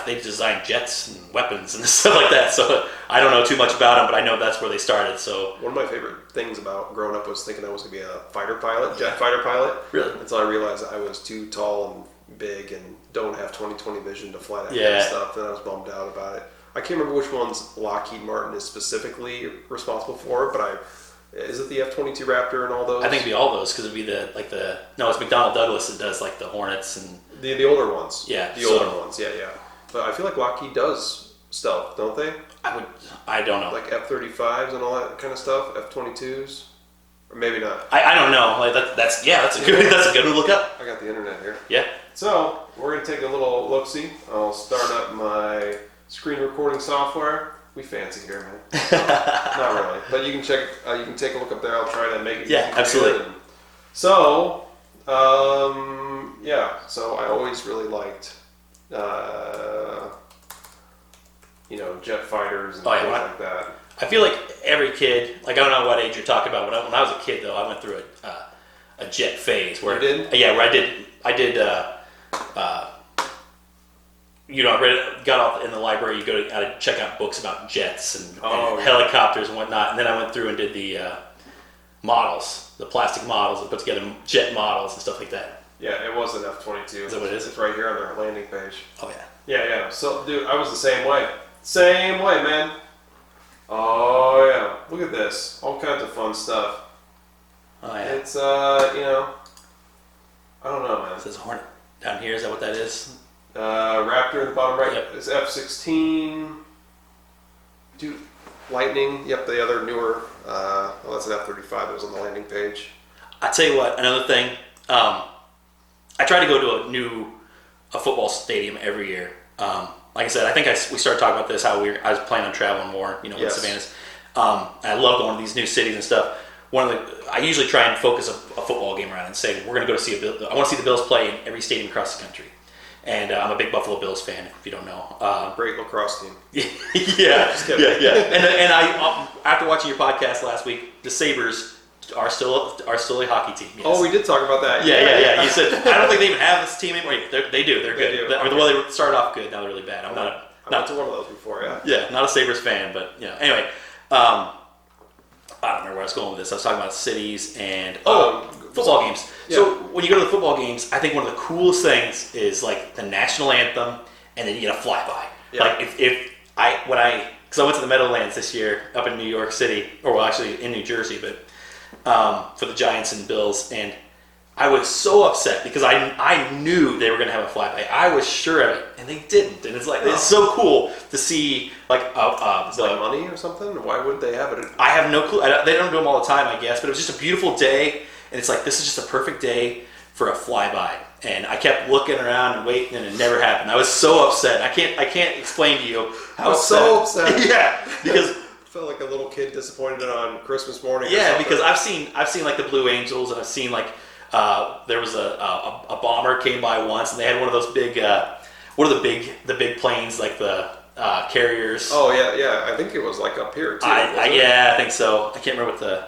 Speaker 2: They design jets and weapons and stuff like that. So I don't know too much about them, but I know that's where they started. So
Speaker 1: one of my favorite things about growing up was thinking I was going to be a fighter pilot, jet fighter pilot.
Speaker 2: Really?
Speaker 1: Until I realized I was too tall and big and don't have 20/20 vision to fly that kind of stuff. Then I was bummed out about it. I can't remember which ones Lockheed Martin is specifically responsible for, but is it the F-22 Raptor and all those?
Speaker 2: I think it'd be all those because it'd be it's McDonnell Douglas that does like the Hornets and
Speaker 1: the older ones.
Speaker 2: Yeah,
Speaker 1: the older ones. Yeah. But I feel like Lockheed does stealth, don't they?
Speaker 2: I don't know.
Speaker 1: Like F-35s and all that kind of stuff, F-22s, or maybe not.
Speaker 2: I don't know. Like that's a good one to look up.
Speaker 1: I got the internet here.
Speaker 2: Yeah.
Speaker 1: So we're gonna take a little look-see. I'll start up my screen recording software. We fancy here, man. Not really, but you can check. You can take a look up there. I'll try to make it.
Speaker 2: Yeah, absolutely.
Speaker 1: So, So I always really liked, jet fighters and things like that.
Speaker 2: I feel like every kid, like I don't know what age you're talking about. When I was a kid, though, I went through a jet phase where
Speaker 1: you did.
Speaker 2: Yeah, where I did. Got off in the library. You go to check out books about jets and helicopters and whatnot. And then I went through and did the models, the plastic models, and put together jet models and stuff like that.
Speaker 1: Yeah, it was an F-22.
Speaker 2: Is that what it is?
Speaker 1: It's right here on their landing page.
Speaker 2: Oh yeah.
Speaker 1: Yeah. So, dude, I was the same way. Same way, man. Oh yeah. Look at this. All kinds of fun stuff.
Speaker 2: Oh yeah.
Speaker 1: It's I don't know, man.
Speaker 2: It says Hornet down here. Is that what that is?
Speaker 1: Raptor in the bottom right.
Speaker 2: Yep.
Speaker 1: It's F-16. Dude, Lightning. Yep, the other newer. That's an F-35 that was on the landing page.
Speaker 2: I tell you what. Another thing. I try to go to a football stadium every year. Like I said, I think we started talking about this. How I was planning on traveling more. With Savannah's. I love going to these new cities and stuff. I usually try and focus a football game around and say we're going to go to see I want to see the Bills play in every stadium across the country. And I'm a big Buffalo Bills fan, if you don't know.
Speaker 1: Great lacrosse team.
Speaker 2: Yeah. And I after watching your podcast last week, the Sabres are still a hockey team. Yes.
Speaker 1: Oh, we did talk about that.
Speaker 2: Yeah. You said I don't think they even have this team anymore. They do. They're good. They started off good. Now they're really bad.
Speaker 1: I went to one of those before. Yeah.
Speaker 2: Yeah. Not a Sabres fan, but anyway. I don't remember where I was going with this. I was talking about cities and football games. Yeah. So when you go to the football games, I think one of the coolest things is like the national anthem, and then you get a flyby. Yeah. Like because I went to the Meadowlands this year up in New York City, actually in New Jersey, but for the Giants and Bills, and I was so upset because I knew they were going to have a flyby. I was sure of it, and they didn't. And it's so cool to see like
Speaker 1: is it like money or something? Why would they have it?
Speaker 2: I have no clue. They don't do them all the time, I guess. But it was just a beautiful day, and it's like this is just a perfect day for a flyby. And I kept looking around and waiting, and it never happened. I was so upset. I can't explain to you how
Speaker 1: I was so upset.
Speaker 2: Yeah, because.
Speaker 1: Felt like a little kid disappointed on Christmas morning.
Speaker 2: Yeah, because I've seen like the Blue Angels, and I've seen like there was a bomber came by once, and they had one of those big what are the big planes like the carriers.
Speaker 1: Oh yeah. I think it was like up here too.
Speaker 2: I think so. I can't remember what the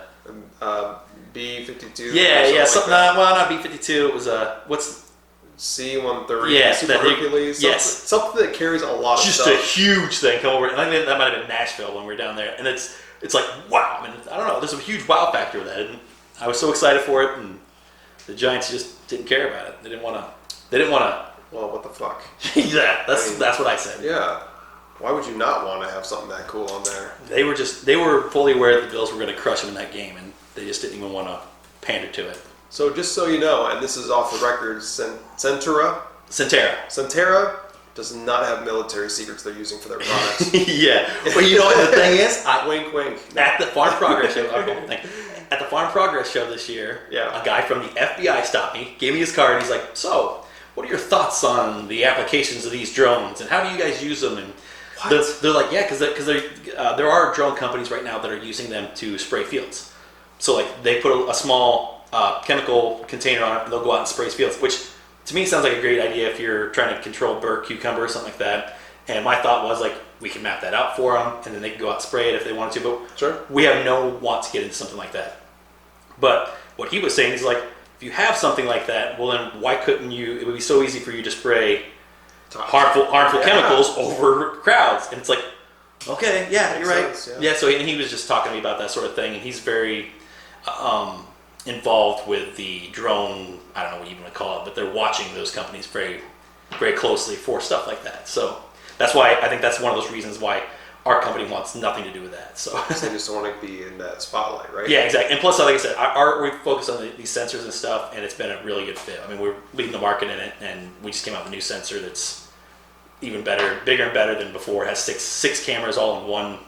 Speaker 1: B-52.
Speaker 2: Yeah, something. Well, not B-52. It was what's
Speaker 1: C-130.
Speaker 2: Yeah,
Speaker 1: Super Hercules. Something that carries a lot of
Speaker 2: just
Speaker 1: stuff.
Speaker 2: Just a huge thing come over. And I think that might have been Nashville when we were down there. And it's like, wow. I mean, I don't know. There's a huge wow factor with that. And I was so excited for it, and the Giants just didn't care about it. They didn't want to.
Speaker 1: Well, what the fuck?
Speaker 2: Yeah, that's what I said.
Speaker 1: Yeah. Why would you not want to have something that cool on there?
Speaker 2: They were fully aware that the Bills were going to crush them in that game, and they just didn't even want to pander to it.
Speaker 1: So just so you know, and this is off the record, Centera does not have military secrets they're using for their products.
Speaker 2: Yeah. But you know what the thing is?
Speaker 1: Wink, wink.
Speaker 2: At the Farm Progress Show, at the Farm Progress Show this year, a guy from the FBI stopped me, gave me his card, and he's like, so, what are your thoughts on the applications of these drones, and how do you guys use them? And they're like, yeah, because there are drone companies right now that are using them to spray fields. So like they put a small chemical container on it, and they'll go out and spray fields, which to me sounds like a great idea if you're trying to control burr, cucumber, or something like that. And my thought was like, we can map that out for them, and then they can go out and spray it if they wanted to. But
Speaker 1: Sure.
Speaker 2: we have no want to get into something like that. But what he was saying is like, if you have something like that, well then why couldn't you? It would be so easy for you to spray harmful chemicals over crowds, and it's like, okay, yeah, you're right.
Speaker 1: Sense,
Speaker 2: yeah. So he was just talking to me about that sort of thing, and he's very involved with the drone. I don't know what you want to call it, but they're watching those companies very, very closely for stuff like that. So that's why I think that's one of those reasons why our company wants nothing to do with that. So
Speaker 1: they just don't want to be in that spotlight, right?
Speaker 2: yeah, exactly. And plus, like I said, we focus on these sensors and stuff, and it's been a really good fit. I mean, we're leading the market in it, and we just came out with a new sensor that's even better, bigger and better than before. It has six cameras all in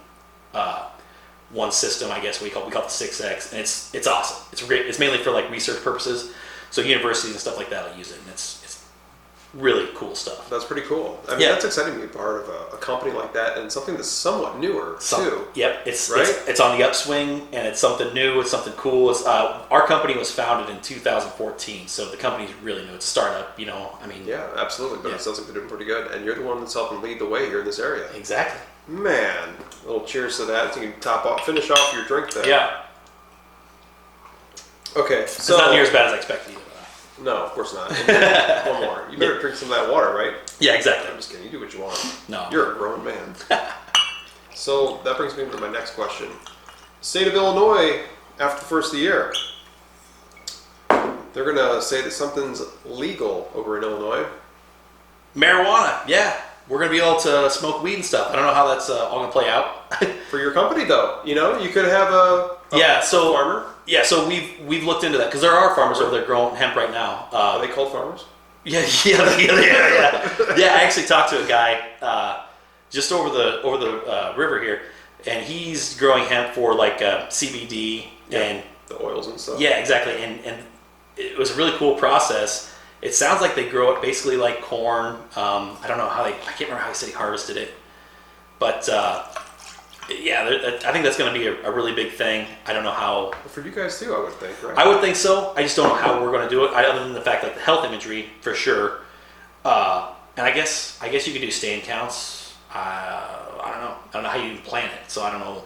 Speaker 2: one system, I guess we call it the 6X, and it's awesome. It's great. It's mainly for like research purposes, so universities and stuff like that will use it, and it's really cool stuff.
Speaker 1: That's pretty cool. I mean, that's exciting to be part of a company like that, and something that's somewhat newer too.
Speaker 2: Yep, it's
Speaker 1: right.
Speaker 2: It's on the upswing, and it's something new. It's something cool. Our company was founded in 2014, so the company's really new. It's a startup, you know. I mean,
Speaker 1: yeah, absolutely. But it sounds like they're doing pretty good, and you're the one that's helping lead the way here in this area.
Speaker 2: Exactly.
Speaker 1: Man, a little cheers to that. So you can finish off your drink there.
Speaker 2: Yeah.
Speaker 1: Okay,
Speaker 2: So
Speaker 1: so
Speaker 2: it's not near as bad as I expected either.
Speaker 1: no, of course not. One more. You better drink some of that water, right?
Speaker 2: Yeah, exactly.
Speaker 1: I'm just kidding. You do what you want.
Speaker 2: No.
Speaker 1: You're a grown man. So that brings me to my next question. State of Illinois, after the first of the year, they're going to say that something's legal over in Illinois.
Speaker 2: Marijuana, yeah. We're going to be able to smoke weed and stuff. I don't know how that's all going to play out.
Speaker 1: For your company, though, you know, you could have a farmer.
Speaker 2: Yeah, so we've looked into that because there are farmers over there growing hemp right now.
Speaker 1: Are they called farmers?
Speaker 2: Yeah. Yeah, I actually talked to a guy just over the river here, and he's growing hemp for like CBD and
Speaker 1: the oils and stuff.
Speaker 2: Yeah, exactly. And it was a really cool process. It sounds like they grow it basically like corn. I don't know how I can't remember how he said he harvested it, but yeah, I think that's going to be a really big thing. I don't know how.
Speaker 1: Well, for you guys too, I would think, right?
Speaker 2: I would think so. I just don't know how we're going to do it, other than the fact that the health imagery for sure. And I guess you could do stand counts. I don't know how you plant it, so I don't know.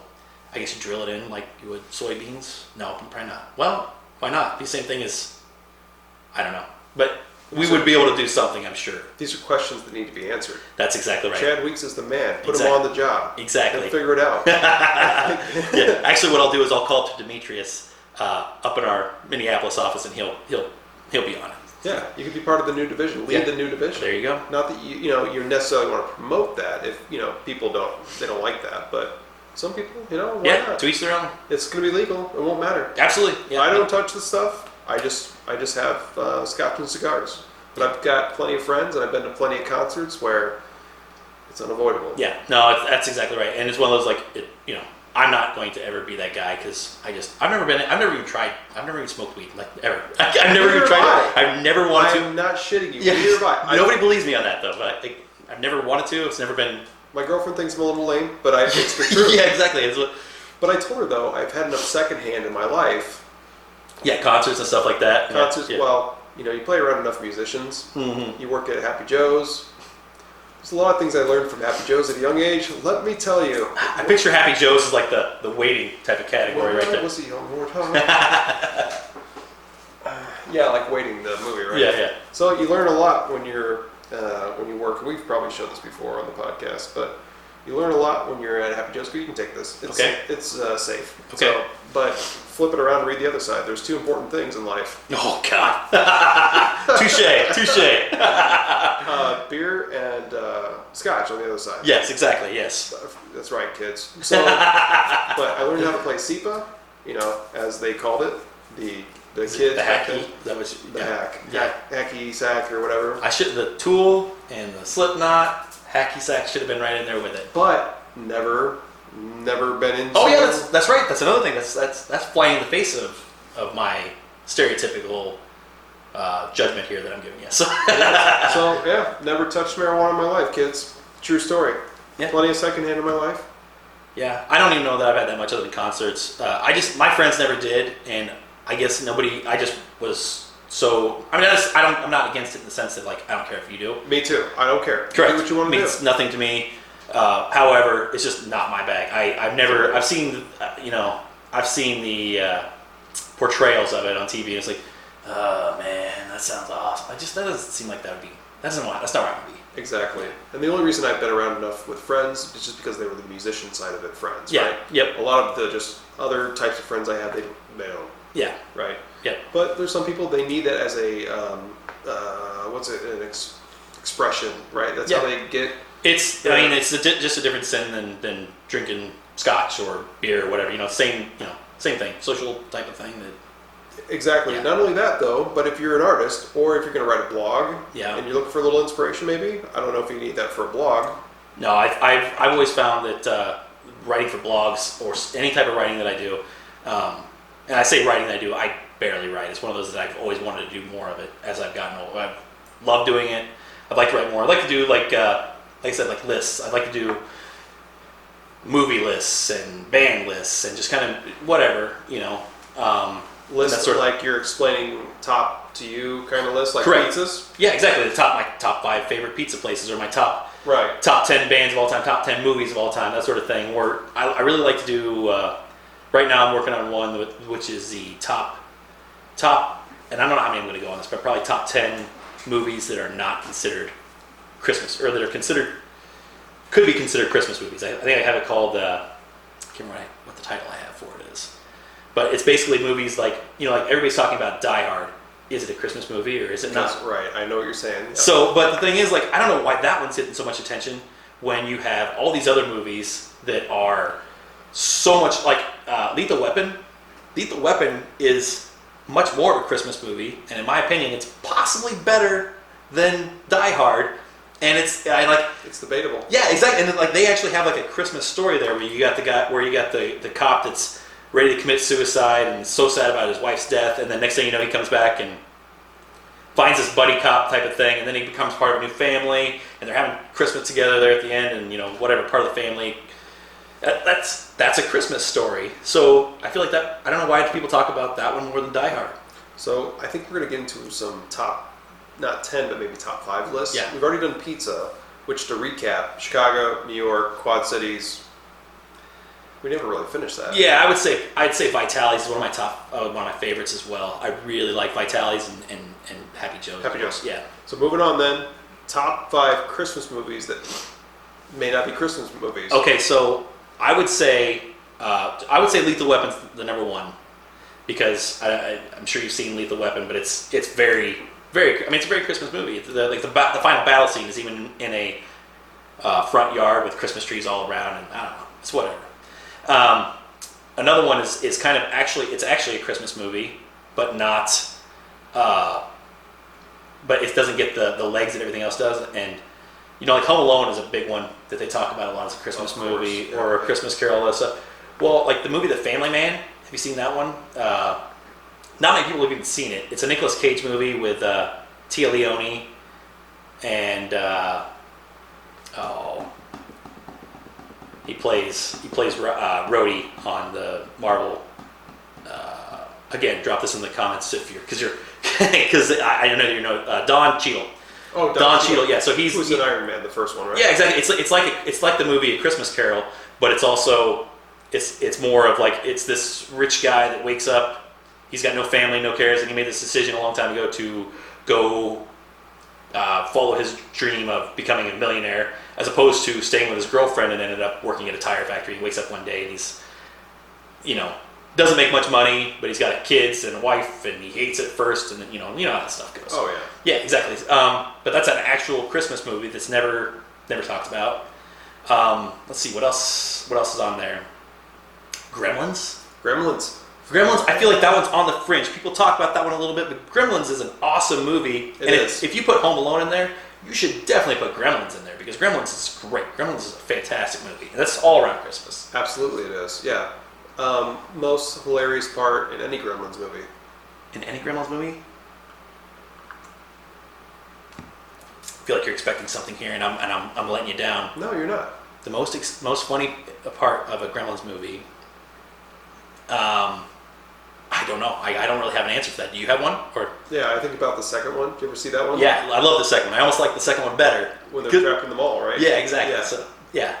Speaker 2: I guess you drill it in like you would soybeans. No, probably not. Well, why not? The same thing as, I don't know, but we would be able to do something, I'm sure.
Speaker 1: These are questions that need to be answered.
Speaker 2: That's exactly right.
Speaker 1: Chad Weeks is the man. Put him on the job.
Speaker 2: Exactly.
Speaker 1: And figure it out.
Speaker 2: Yeah. Actually, what I'll do is I'll call to Demetrius up in our Minneapolis office, and he'll be on it.
Speaker 1: Yeah, you could be part of the new division. Lead the new division.
Speaker 2: There you go.
Speaker 1: Not that you necessarily want to promote that if people don't like that, but some people why not?
Speaker 2: To each their own.
Speaker 1: It's going to be legal. It won't matter.
Speaker 2: Absolutely. Yeah.
Speaker 1: I don't touch the stuff. I just have scotch and cigars. But I've got plenty of friends, and I've been to plenty of concerts where it's unavoidable.
Speaker 2: Yeah, no, that's exactly right. And it's one of those I'm not going to ever be that guy because I've never even smoked weed ever. I've never even tried it. I've never wanted to.
Speaker 1: I'm not shitting you.
Speaker 2: Yeah. Nobody believes me on that though. But I've never wanted to. It's never been.
Speaker 1: My girlfriend thinks I'm a little lame, but it's the truth.
Speaker 2: Yeah, exactly.
Speaker 1: But I told her though I've had enough secondhand in my life.
Speaker 2: Yeah, concerts and stuff like that.
Speaker 1: Concerts.
Speaker 2: Yeah.
Speaker 1: Well, you play around enough musicians.
Speaker 2: Mm-hmm.
Speaker 1: You work at Happy Joe's. There's a lot of things I learned from Happy Joe's at a young age. Let me tell you.
Speaker 2: I picture Happy Joe's as like the waiting type of category right there.
Speaker 1: We'll see on more time. Yeah, like Waiting, the movie, right?
Speaker 2: Yeah.
Speaker 1: So you learn a lot when you work. We've probably showed this before on the podcast, but you learn a lot when you're at Happy Joe's. You can take this. It's safe.
Speaker 2: Okay.
Speaker 1: So, but flip it around and read the other side. There's two important things in life.
Speaker 2: Oh God. Touche.
Speaker 1: Beer and scotch on the other side.
Speaker 2: Yes, exactly. Yes.
Speaker 1: That's right, kids. So, but I learned how to play SEPA, as they called it. The kids.
Speaker 2: The hacky. That was
Speaker 1: the hack.
Speaker 2: Yeah.
Speaker 1: Hacky sack or whatever.
Speaker 2: The Tool and the Slipknot hacky sack should have been right in there with it.
Speaker 1: But never been into.
Speaker 2: Oh yeah, that's right. That's another thing. That's flying in the face of my stereotypical judgment here that I'm giving you. So
Speaker 1: yeah, never touched marijuana in my life, kids. True story.
Speaker 2: Yeah.
Speaker 1: Plenty of secondhand in my life.
Speaker 2: Yeah, I don't even know that I've had that much other than concerts. My friends never did, and I guess nobody. I just was So I mean, I'm not against it in the sense that like I don't care if you do.
Speaker 1: Me too. I don't care.
Speaker 2: Correct.
Speaker 1: Do what you want to do.
Speaker 2: It's nothing to me. However, it's just not my bag. I've seen I've seen the portrayals of it on TV. And it's like, oh man, that sounds awesome. That doesn't seem like that would be. That's not where I would be.
Speaker 1: Exactly. And the only reason I've been around enough with friends is just because they were the musician side of it, friends.
Speaker 2: Yeah.
Speaker 1: Right?
Speaker 2: Yep.
Speaker 1: A lot of the just other types of friends I have, they don't.
Speaker 2: Yeah.
Speaker 1: Right.
Speaker 2: Yeah.
Speaker 1: But there's some people they need that as a expression, right? That's how they get.
Speaker 2: It's just a different sin than drinking scotch or beer or whatever. Same thing, social type of thing.
Speaker 1: Exactly.
Speaker 2: Yeah.
Speaker 1: Not only that though, but if you're an artist or if you're going to write a blog,
Speaker 2: Yeah.
Speaker 1: and you're looking for a little inspiration, maybe I don't know if you need that for a blog.
Speaker 2: No, I've always found that writing for blogs or any type of writing that I do, and I say writing that I do, I barely write. It's one of those that I've always wanted to do more of it as I've gotten older. I love doing it. I'd like to write more. I'd like to do like I said, like lists. I'd like to do movie lists and band lists and just kind of whatever,
Speaker 1: Lists like you're explaining top to you kind of list, like
Speaker 2: Correct.
Speaker 1: pizzas.
Speaker 2: Yeah, exactly. My top 5 favorite pizza places, or my top 10 bands of all time, top 10 movies of all time, that sort of thing. Where I really like to do. Right now, I'm working on one which is the top, and I don't know how many I'm going to go on this, but probably top 10 movies that are not considered Christmas, or that are could be considered Christmas movies. I think I have it called. I can't remember what the title I have for it is. But it's basically movies like everybody's talking about Die Hard. Is it a Christmas movie or is it not?
Speaker 1: That's right. I know what you're saying. Yep.
Speaker 2: So, but the thing is, like, I don't know why that one's getting so much attention when you have all these other movies that are so much like Lethal Weapon. Lethal Weapon is much more of a Christmas movie, and in my opinion, it's possibly better than Die Hard. And it's
Speaker 1: debatable.
Speaker 2: Yeah, exactly. And like they actually have like a Christmas story there where you got the cop that's ready to commit suicide and so sad about his wife's death, and then next thing you know, he comes back and finds this buddy cop type of thing, and then he becomes part of a new family, and they're having Christmas together there at the end, and whatever part of the family. That's a Christmas story. So I feel like that. I don't know why people talk about that one more than Die Hard.
Speaker 1: So I think we're going to get into some top, not 10, but maybe top 5 lists.
Speaker 2: Yeah.
Speaker 1: We've already done pizza, which to recap, Chicago, New York, Quad Cities. We never really finished that.
Speaker 2: Yeah, I'd say Vitali's is one of my favorites as well. I really like Vitali's and Happy Joe's.
Speaker 1: Happy Joe's.
Speaker 2: Yeah.
Speaker 1: So moving on then, top 5 Christmas movies that may not be Christmas movies.
Speaker 2: Okay, so I would say Lethal Weapon's the number one because I'm sure you've seen Lethal Weapon, but it's very very. I mean, it's a very Christmas movie. The final battle scene is even in a front yard with Christmas trees all around, and I don't know, it's whatever. Another one is kind of it's actually a Christmas movie, but not, but it doesn't get the legs that everything else does. And like Home Alone is a big one that they talk about a lot as a Christmas movie or a Christmas Carol, all that stuff. Well, like the movie The Family Man, have you seen that one? Not many people have even seen it. It's a Nicolas Cage movie with Tia Leone and He plays Rhodey on the Marvel. Again, drop this in the comments because I know you know Don Cheadle.
Speaker 1: Oh,
Speaker 2: Don Cheadle. Yeah, so
Speaker 1: who's in Iron Man, the first one, right?
Speaker 2: Yeah, exactly. It's like the movie A Christmas Carol, but it's also it's more of like it's this rich guy that wakes up. He's got no family, no cares, and he made this decision a long time ago to go follow his dream of becoming a millionaire, as opposed to staying with his girlfriend and ended up working at a tire factory. He wakes up one day and he's, doesn't make much money, but he's got kids and a wife, and he hates it at first, and then, you know how that stuff goes.
Speaker 1: Oh yeah.
Speaker 2: Yeah, exactly. But that's an actual Christmas movie that's never talked about. Let's see what else is on there. Gremlins. I feel like that one's on the fringe. People talk about that one a little bit, but Gremlins is an awesome movie. If you put Home Alone in there, you should definitely put Gremlins in there because Gremlins is great. Gremlins is a fantastic movie. And that's all around Christmas.
Speaker 1: Absolutely it is, yeah. Most hilarious part in any Gremlins movie.
Speaker 2: In any Gremlins movie? I feel like you're expecting something here, and I'm letting you down.
Speaker 1: No, you're not.
Speaker 2: The most funny part of a Gremlins movie. I don't know. I don't really have an answer for that. Do you have one? Or
Speaker 1: Yeah, I think about the second one. Did you ever see that one?
Speaker 2: yeah, I love the second one. I almost like the second one better.
Speaker 1: When they're trapped in the mall, right?
Speaker 2: Yeah, exactly.
Speaker 1: Yeah.
Speaker 2: So, yeah.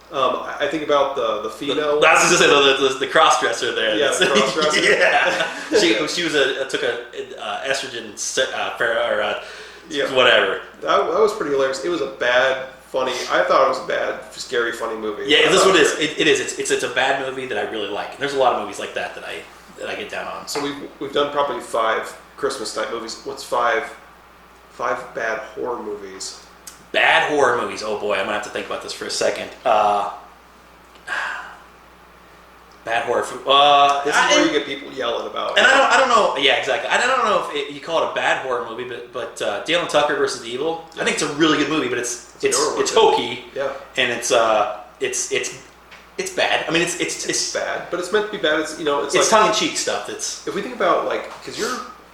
Speaker 1: I think about the female.
Speaker 2: I was just say the cross dresser there.
Speaker 1: Yeah, the cross-dresser.
Speaker 2: Yeah, she was took a estrogen whatever.
Speaker 1: That was pretty hilarious. It was a bad, funny. I thought it was a bad, scary, funny movie.
Speaker 2: Yeah, this is what it is. It is. It's a bad movie that I really like. And there's a lot of movies like that I get down on.
Speaker 1: So we've done probably 5 Christmas type movies. What's 5 bad horror movies?
Speaker 2: Bad horror movies. Oh boy, I'm gonna have to think about this for a second. Bad horror.
Speaker 1: This is where you get people yelling about.
Speaker 2: And I don't know. Yeah, exactly. I don't know if you call it a bad horror movie, but Dale and Tucker versus the Evil. I think it's a really good movie, but it's hokey.
Speaker 1: Yeah.
Speaker 2: And it's bad. I mean, it's
Speaker 1: bad, but it's meant to be bad. It's
Speaker 2: it's
Speaker 1: like
Speaker 2: tongue in cheek stuff. It's
Speaker 1: if we think about because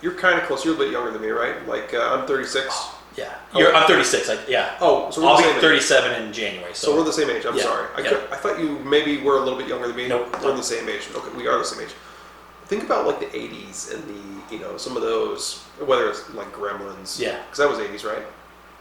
Speaker 1: you're kind of close. You're a bit younger than me, right? Like I'm 36.
Speaker 2: yeah. I'm 36. Yeah.
Speaker 1: Oh, so we're
Speaker 2: I'll
Speaker 1: the
Speaker 2: be
Speaker 1: same
Speaker 2: 37 in January.
Speaker 1: So we're the same age. I'm sorry. I thought you maybe were a little bit younger than me.
Speaker 2: Nope.
Speaker 1: We're the same age. Okay, we are the same age. Think about like the 80s and some of those, whether it's like Gremlins.
Speaker 2: Yeah.
Speaker 1: Because that was 80s, right?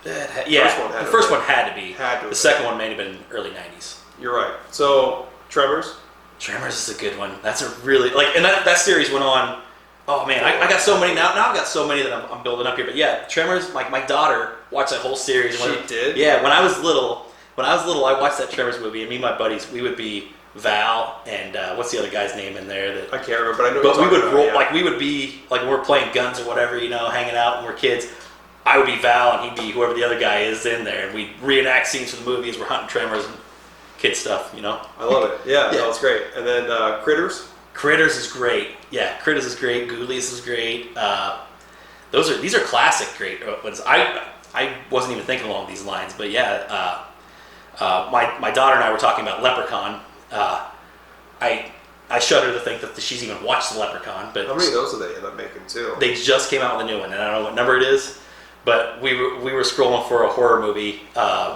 Speaker 2: The first one had to be.
Speaker 1: Had to.
Speaker 2: The second one may have been early 90s.
Speaker 1: You're right. So Tremors.
Speaker 2: Tremors is a good one. That's a really and that series went on. Oh man, I got so many now. Now I've got so many that I'm building up here. But yeah, Tremors. Like my daughter watched that whole series.
Speaker 1: She did.
Speaker 2: Yeah, when I was little, I watched that Tremors movie, and me and my buddies, we would be Val and what's the other guy's name in there?
Speaker 1: I can't remember, but I know.
Speaker 2: But we would roll
Speaker 1: about,
Speaker 2: we would be like when we're playing guns or whatever, hanging out when we're kids. I would be Val, and he'd be whoever the other guy is in there, and we'd reenact scenes from the movie as we're hunting Tremors and kid stuff.
Speaker 1: I love it. Yeah, no, it's great. And then Critters.
Speaker 2: Critters is great. Yeah, Critters is great. Ghoulies is great. These are classic great ones. I wasn't even thinking along these lines, but yeah, my daughter and I were talking about Leprechaun. I shudder to think that she's even watched the Leprechaun. But
Speaker 1: how many of those did they end up making too?
Speaker 2: They just came out with a new one, and I don't know what number it is. But we were scrolling for a horror movie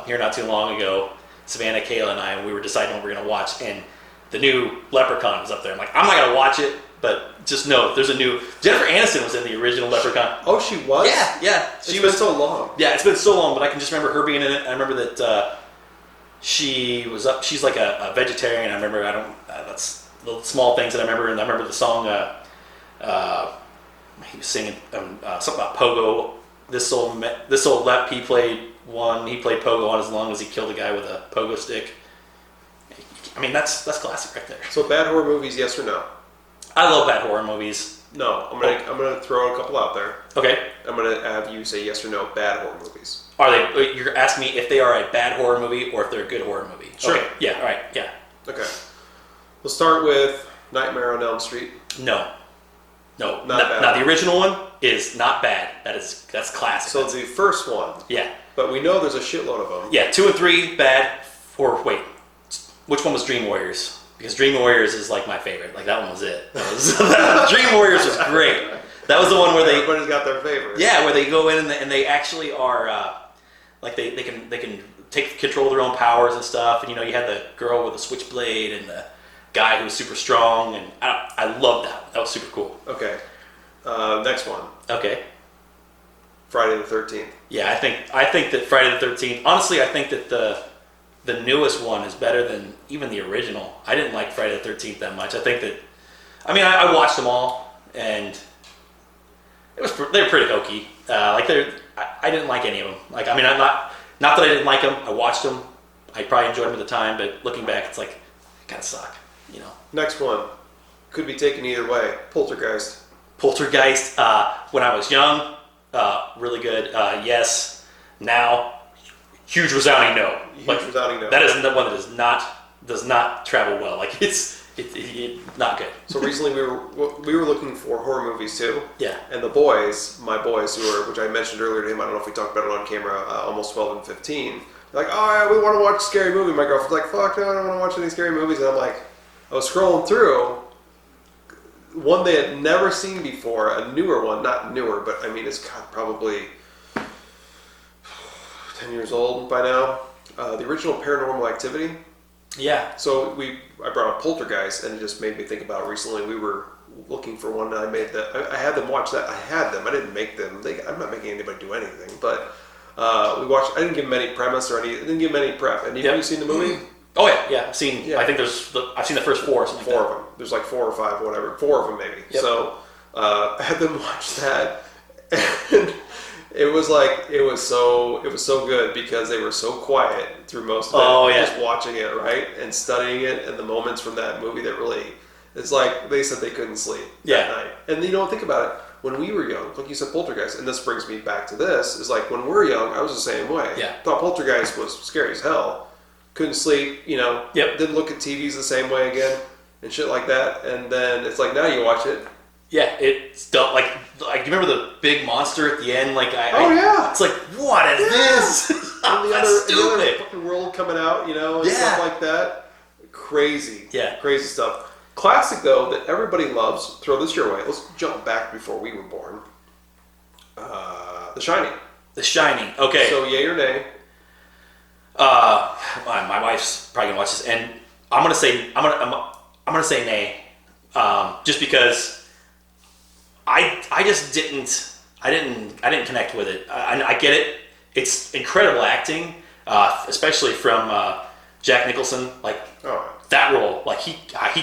Speaker 2: here not too long ago. Savannah, Kayla, and I, and we were deciding what we were going to watch, and the new Leprechaun was up there. I'm like, I'm not going to watch it, but just know there's a new... Jennifer Aniston was in the original Leprechaun.
Speaker 1: Oh, she was?
Speaker 2: Yeah.
Speaker 1: It's been so long.
Speaker 2: Yeah, it's been so long, but I can just remember her being in it. I remember that she was up... She's like a vegetarian. I remember, that's little small things that I remember, and I remember the song, he was singing something about Pogo. This old Lep, he played Pogo on as long as he killed a guy with a pogo stick. I mean, that's classic right there.
Speaker 1: So bad horror movies, yes or no?
Speaker 2: I love bad horror movies.
Speaker 1: No, I'm gonna throw a couple out there.
Speaker 2: Okay.
Speaker 1: I'm gonna have you say yes or no. Bad horror movies.
Speaker 2: Are they? You're asking me if they are a bad horror movie or if they're a good horror movie.
Speaker 1: Sure.
Speaker 2: Okay. Yeah. All right. Yeah.
Speaker 1: Okay. We'll start with Nightmare on Elm Street.
Speaker 2: No.
Speaker 1: Not bad.
Speaker 2: Now the original one is not bad. That's classic.
Speaker 1: So the first one.
Speaker 2: Yeah.
Speaker 1: But we know there's a shitload of them.
Speaker 2: Yeah. 2 and 3 bad. Or wait, which one was Dream Warriors? Because Dream Warriors is like my favorite. Like that one was it. Dream Warriors was great. That was the one where
Speaker 1: everybody's got their favorite.
Speaker 2: Yeah, where they go in and they actually are like they can take control of their own powers and stuff. And you had the girl with the switchblade and the guy who was super strong, and I loved that. That was super cool.
Speaker 1: Okay. Next one.
Speaker 2: Okay.
Speaker 1: Friday the 13th.
Speaker 2: Yeah, I think that Friday the 13th. Honestly, I think that the newest one is better than even the original. I didn't like Friday the 13th that much. I think that, I watched them all, and they're pretty hokey. I didn't like any of them. I'm not that I didn't like them. I watched them. I probably enjoyed them at the time, but looking back, it's like, they kind of suck,
Speaker 1: Next one. Could be taken either way. Poltergeist.
Speaker 2: Poltergeist, when I was young, really good. Yes. Now, huge resounding no.
Speaker 1: Resounding no.
Speaker 2: That is the one that does not travel well. It's not good.
Speaker 1: So recently we were looking for horror movies too.
Speaker 2: Yeah.
Speaker 1: And my boys, which I mentioned earlier to him, I don't know if we talked about it on camera, almost 12 and 15. They're like, oh yeah, we want to watch a scary movie. My girlfriend's like, fuck no, I don't want to watch any scary movies. And I'm like, I was scrolling through one they had never seen before, a newer one, not newer, but it's probably 10 years old by now. The original Paranormal Activity.
Speaker 2: Yeah.
Speaker 1: So I brought up Poltergeist, and it just made me think about recently we were looking for one, and I made that. I had them watch that. I had them. I didn't make them. I'm not making anybody do anything. But we watched. I didn't give them any premise or any. I didn't give them any prep. And have you seen the movie?
Speaker 2: Oh yeah. I've seen. Yeah. I think I've seen the first 4 or something.
Speaker 1: 4 of them. There's like 4 or 5, whatever. 4 of them maybe. Yep. So I had them watch that, and it was so good because they were so quiet through most of it. Just watching it, right, and studying it, and the moments from that movie that really. It's like they said they couldn't sleep that night. And think about it. When we were young, like you said, Poltergeist, and this brings me back to this, is like when we were young, I was the same way.
Speaker 2: Yeah.
Speaker 1: Thought Poltergeist was scary as hell. Couldn't sleep, Didn't look at TVs the same way again and shit like that. And then it's like now you watch it.
Speaker 2: Yeah, it's dumb. Like you remember the big monster at the end?
Speaker 1: Yeah.
Speaker 2: It's like, what is this?
Speaker 1: And
Speaker 2: That's stupid.
Speaker 1: the other fucking world coming out, and stuff like that. Crazy.
Speaker 2: Yeah.
Speaker 1: Crazy stuff. Classic, though, that everybody loves. Throw this your way. Let's jump back before we were born. The Shining.
Speaker 2: The Shining. Okay.
Speaker 1: So, yay or nay?
Speaker 2: My wife's probably gonna watch this, and I'm gonna say nay, just because I just didn't connect with it. I get it. It's incredible acting, especially from Jack Nicholson. That role, he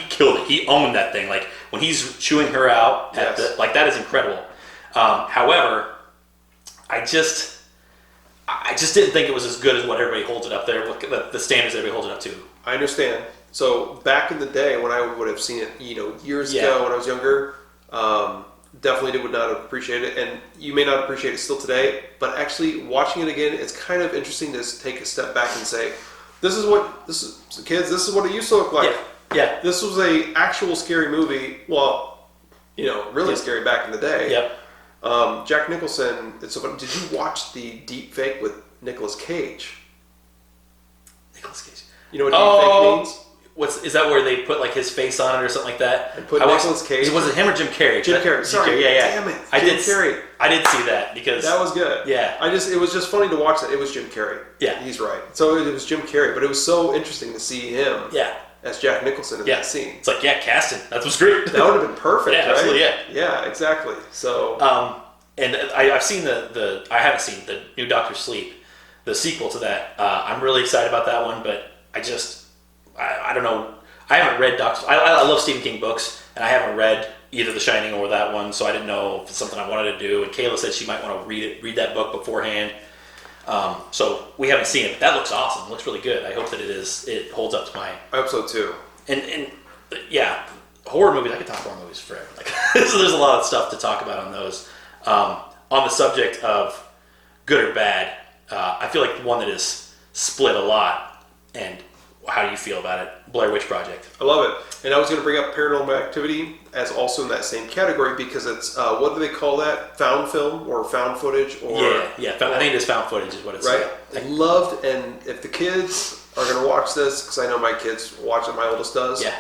Speaker 2: killed it. He owned that thing. Like when he's chewing her out, that is incredible. However, I just didn't think it was as good as what everybody holds it up there. The standards everybody holds it up to.
Speaker 1: I understand. So back in the day when I would have seen it, years ago when I was younger, definitely would not have appreciated it, and you may not appreciate it still today. But actually, watching it again, it's kind of interesting to take a step back and say. This is what it used to look like.
Speaker 2: Yeah.
Speaker 1: This was a actual scary movie. Well, really scary back in the day.
Speaker 2: Yep.
Speaker 1: Jack Nicholson. It's so funny. Did you watch the deep fake with Nicolas Cage?
Speaker 2: Nicolas Cage.
Speaker 1: You know what deep fake means?
Speaker 2: Is that where they put his face on it or something like that?
Speaker 1: And put Nicolas Cage.
Speaker 2: Was it him or Jim Carrey?
Speaker 1: Jim Carrey. Sorry.
Speaker 2: Yeah.
Speaker 1: Damn it.
Speaker 2: Jim
Speaker 1: Carrey.
Speaker 2: I did see that because
Speaker 1: that was good.
Speaker 2: Yeah.
Speaker 1: It was just funny to watch that. It was Jim Carrey.
Speaker 2: Yeah.
Speaker 1: He's right. So it was Jim Carrey, but it was so interesting to see him.
Speaker 2: Yeah.
Speaker 1: As Jack Nicholson in that scene.
Speaker 2: It's casting. That was great.
Speaker 1: That would have been perfect.
Speaker 2: Yeah,
Speaker 1: right?
Speaker 2: absolutely.
Speaker 1: Yeah, exactly. So.
Speaker 2: And I've seen I haven't seen the new Doctor Sleep, the sequel to that. I'm really excited about that one, but I don't know. I haven't read Doctor. I love Stephen King books, and I haven't read either The Shining or that one, so I didn't know if it's something I wanted to do. And Kayla said she might want to read that book beforehand. So we haven't seen it, but that looks awesome. It looks really good. I hope that it holds up to my.
Speaker 1: I hope so too.
Speaker 2: And horror movies. I could talk horror movies forever. So there's a lot of stuff to talk about on those. On the subject of good or bad, I feel like one that is split a lot. And how do you feel about it? Blair Witch Project.
Speaker 1: I love it. And I was going to bring up Paranormal Activity as also in that same category because it's, what do they call that? Found film or found footage? Or
Speaker 2: Yeah. I think it is found footage is what it's
Speaker 1: right. Loved, and if the kids are going to watch this, because I know my kids watch it, my oldest does.
Speaker 2: Yeah.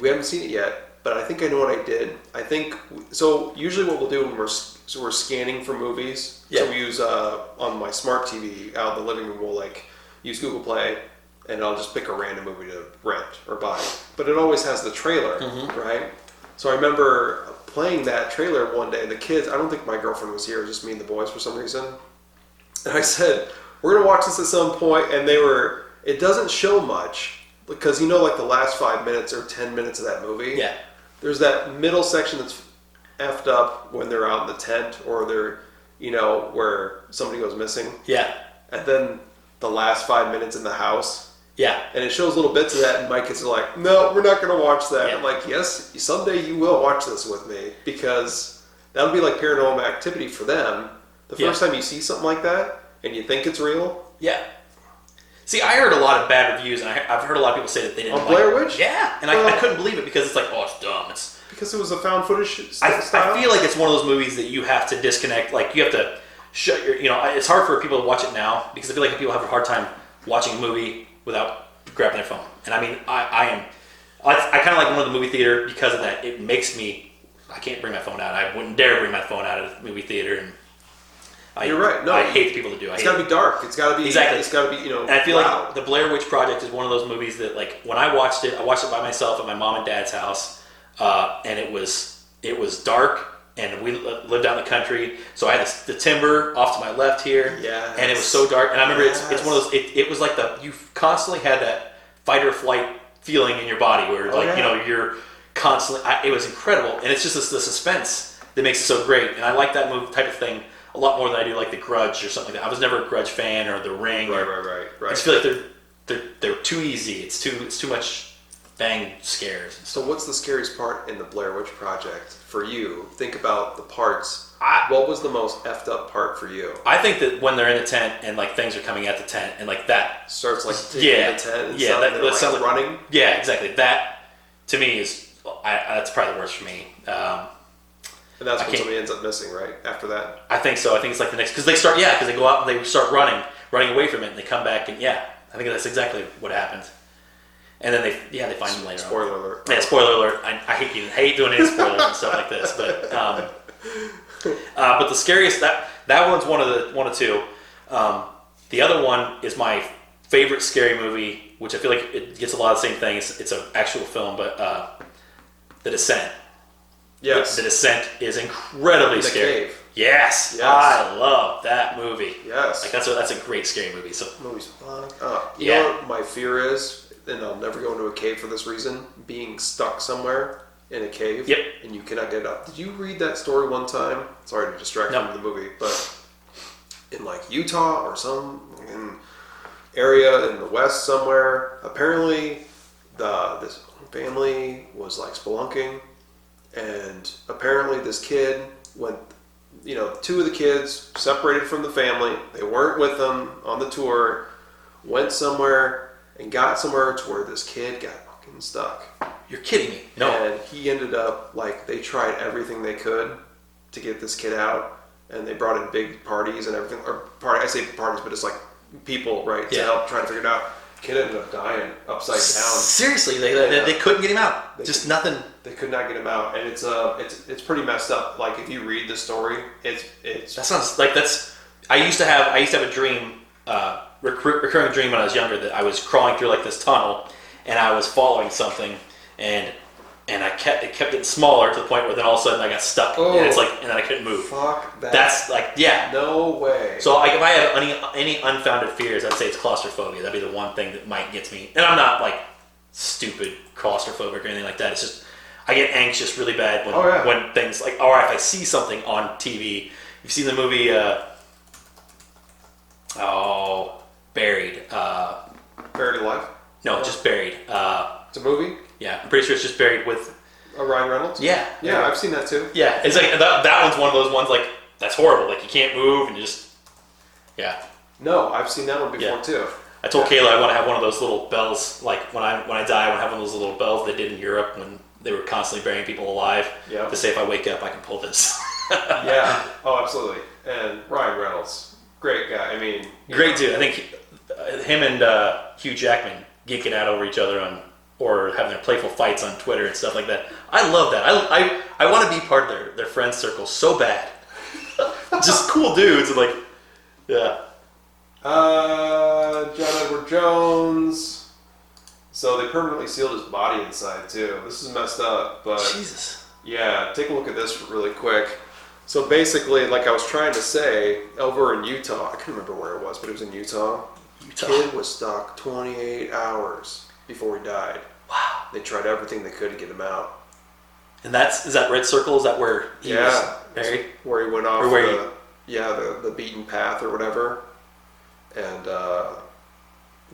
Speaker 1: We haven't seen it yet, but I think I know what I did. So usually what we'll do when we're scanning for movies, so we use, on my smart TV out in the living room, we'll use Google Play, and I'll just pick a random movie to rent or buy. But it always has the trailer, right? So I remember playing that trailer one day, and the kids, I don't think my girlfriend was here, it was just me and the boys for some reason. And I said, we're going to watch this at some point, and it doesn't show much, because the last 5 minutes or 10 minutes of that movie, there's that middle section that's effed up when they're out in the tent, or they're, where somebody goes missing.
Speaker 2: Yeah.
Speaker 1: And then the last 5 minutes in the house.
Speaker 2: Yeah.
Speaker 1: And it shows little bits of that, and my kids are like, no, we're not going to watch that.
Speaker 2: Yeah.
Speaker 1: I'm like, yes, someday you will watch this with me, because that'll be like Paranormal Activity for them. The first time you see something like that, and you think it's real.
Speaker 2: Yeah. See, I heard a lot of bad reviews, and I've heard a lot of people say that they didn't like
Speaker 1: Blair Witch?
Speaker 2: Yeah. And I couldn't believe it, because it's like, oh, it's dumb.
Speaker 1: Because it was a found footage style?
Speaker 2: I feel like it's one of those movies that you have to disconnect. You have to shut your, it's hard for people to watch it now, because I feel like people have a hard time watching a movie without grabbing their phone. And I mean, I kind of like going to the movie theater because of that. It makes me, I can't bring my phone out. I wouldn't dare bring my phone out of the movie theater. And
Speaker 1: you're right. No,
Speaker 2: I hate the people that do.
Speaker 1: It's got to be dark. It's got to be
Speaker 2: exactly.
Speaker 1: It's got to be
Speaker 2: And I feel
Speaker 1: loud.
Speaker 2: like the Blair Witch Project is one of those movies that when I watched it by myself at my mom and dad's house, and it was it was dark, and we lived out in the country, so I had the timber off to my left here, and it was so dark. And I remember it's one of those. It was like you constantly had that fight or flight feeling in your body, where you're constantly. It was incredible, and it's just the suspense that makes it so great. And I like that type of thing a lot more than I do like The Grudge or something like that. I was never a Grudge fan or The Ring.
Speaker 1: Right.
Speaker 2: I just feel like they're too easy. It's too much bang scares.
Speaker 1: So what's the scariest part in the Blair Witch Project for you? Think about the parts. What was the most effed up part for you?
Speaker 2: I think that when they're in the tent and like things are coming at the tent and like that
Speaker 1: starts like taking the tent and stuff,
Speaker 2: that sounds like
Speaker 1: running.
Speaker 2: Yeah, exactly. That to me is that's probably the worst for me.
Speaker 1: And that's when somebody ends up missing, right? After that,
Speaker 2: I think so. I think it's like the next because they go out and they start running away from it, and they come back and I think that's exactly what happens. And then they find him later.
Speaker 1: Spoiler alert.
Speaker 2: Yeah, spoiler alert. I hate doing any spoilers and stuff like this, but the scariest that one's one of two. The other one is my favorite scary movie, which I feel like it gets a lot of the same things. It's an actual film, but The Descent.
Speaker 1: Yes.
Speaker 2: The Descent is incredibly scary.
Speaker 1: Cave.
Speaker 2: Yes. I love that movie.
Speaker 1: Yes.
Speaker 2: Like that's a great scary movie. So
Speaker 1: movie's fun. You know what my fear is, and I'll never go into a cave for this reason, being stuck somewhere in a cave.
Speaker 2: Yep.
Speaker 1: And you cannot get up. Did you read that story one time? Sorry to distract you from the movie, but in like Utah or some area in the West somewhere, apparently this family was like spelunking, and apparently this kid went, two of the kids separated from the family. They weren't with them on the tour, went somewhere and got somewhere to where this kid got fucking stuck.
Speaker 2: You're kidding me. No.
Speaker 1: And he ended up, they tried everything they could to get this kid out, and they brought in big parties and everything. I say parties, but it's like people, right, to help try to figure it out. Kid ended up dying upside down.
Speaker 2: Seriously, they couldn't get him out. Nothing.
Speaker 1: They could not get him out, and it's pretty messed up. Like if you read the story, it's
Speaker 2: that sounds like that's. I used to have a dream, recurring dream when I was younger, that I was crawling through like this tunnel, and I was following something, and it kept getting smaller to the point where then all of a sudden I got stuck, and then I couldn't move.
Speaker 1: Fuck that.
Speaker 2: That's
Speaker 1: no way.
Speaker 2: So if I have any unfounded fears, I'd say it's claustrophobia. That'd be the one thing that might get to me. And I'm not like stupid claustrophobic or anything like that. It's just I get anxious really bad when things like, or if I see something on TV. You've seen the movie Buried.
Speaker 1: Buried Alive?
Speaker 2: No, just Buried.
Speaker 1: It's a movie?
Speaker 2: Yeah, I'm pretty sure it's just Buried with
Speaker 1: Ryan Reynolds?
Speaker 2: Yeah,
Speaker 1: I've seen that too.
Speaker 2: Yeah, it's like that one's one of those ones like that's horrible. Like you can't move and you just
Speaker 1: No, I've seen that one before too.
Speaker 2: I told Kayla I want to have one of those little bells. Like when I die, I want to have one of those little bells they did in Europe when they were constantly burying people alive. Yeah. To say if I wake up, I can pull this.
Speaker 1: Yeah. Oh, absolutely. And Ryan Reynolds, great guy. I mean,
Speaker 2: great dude. I think him and Hugh Jackman geeking out over each other or having their playful fights on Twitter and stuff like that. I love that. I want to be part of their friend circle so bad. Just cool dudes and
Speaker 1: John Edward Jones. So they permanently sealed his body inside too. This is messed up, but
Speaker 2: Jesus.
Speaker 1: Yeah, take a look at this really quick. So basically, like I was trying to say, over in Utah, I can't remember where it was, but it was in Utah. Kid was stuck 28 hours before he died.
Speaker 2: Wow.
Speaker 1: They tried everything they could to get him out.
Speaker 2: And is that red circle? Is that where he was buried?
Speaker 1: Where he went off the beaten path or whatever. And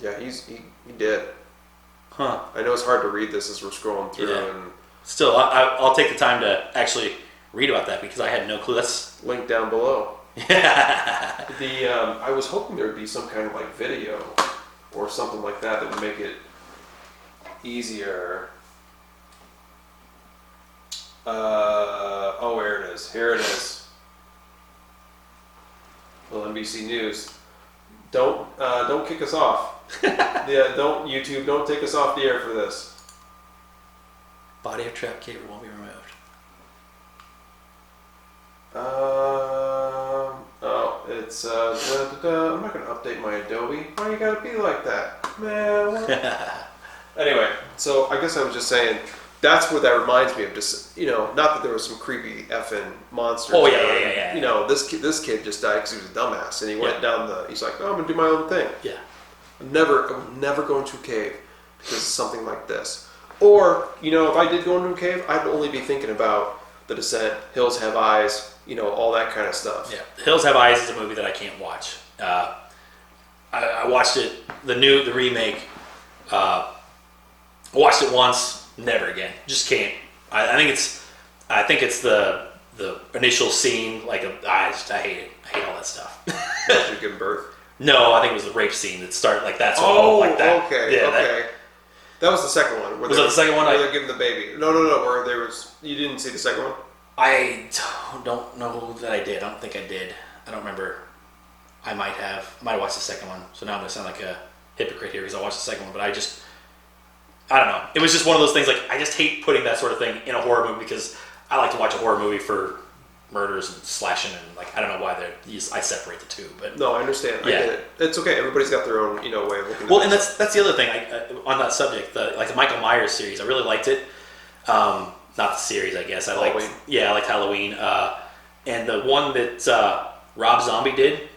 Speaker 1: he did.
Speaker 2: Huh.
Speaker 1: I know it's hard to read this as we're scrolling through.
Speaker 2: Yeah.
Speaker 1: And
Speaker 2: still, I'll take the time to actually read about that because I had no clue. That's
Speaker 1: link down below.
Speaker 2: Yeah.
Speaker 1: I was hoping there would be some kind of video or something like that would make it easier. Where it is. Here it is. Well, NBC News. Don't kick us off. Don't YouTube. Don't take us off the air for this.
Speaker 2: Body of trapped cable won't be removed.
Speaker 1: It's I'm not going to update my Adobe. Why you got to be like that, man? Anyway, so I guess I was just saying, that's what that reminds me of. Just not that there was some creepy effing monsters.
Speaker 2: Oh yeah.
Speaker 1: This kid just died because he was a dumbass, and he went down he's like, oh, I'm gonna do my own thing.
Speaker 2: Yeah.
Speaker 1: I would never go into a cave because of something like this. Or if I did go into a cave, I'd only be thinking about The Descent, Hills Have Eyes, all that kind of stuff.
Speaker 2: Yeah, Hills Have Eyes is a movie that I can't watch. I watched it, the remake. I watched it once, never again. Just can't. I think it's the initial scene. Like I hate it. I hate all that stuff.
Speaker 1: Did you give birth?
Speaker 2: No, I think it was the rape scene that started like that. So like that.
Speaker 1: Okay,
Speaker 2: yeah,
Speaker 1: okay. That was the second one.
Speaker 2: Was that the second one?
Speaker 1: Where they're giving the baby. No. Where there was. You didn't see the second one?
Speaker 2: I don't know that I did. I don't think I did. I don't remember. I might have. I might have watched the second one. So now I'm going to sound like a hypocrite here because I watched the second one. But I don't know. It was just one of those things. Like I just hate putting that sort of thing in a horror movie because I like to watch a horror movie for murders and slashing and like I don't know why I separate the two. But
Speaker 1: no, I understand. I get it. It's okay. Everybody's got their own way of looking.
Speaker 2: Well, and that's the other thing on that subject. The Michael Myers series. I really liked it. Not the series, I guess. I liked Halloween. And the one that Rob Zombie did,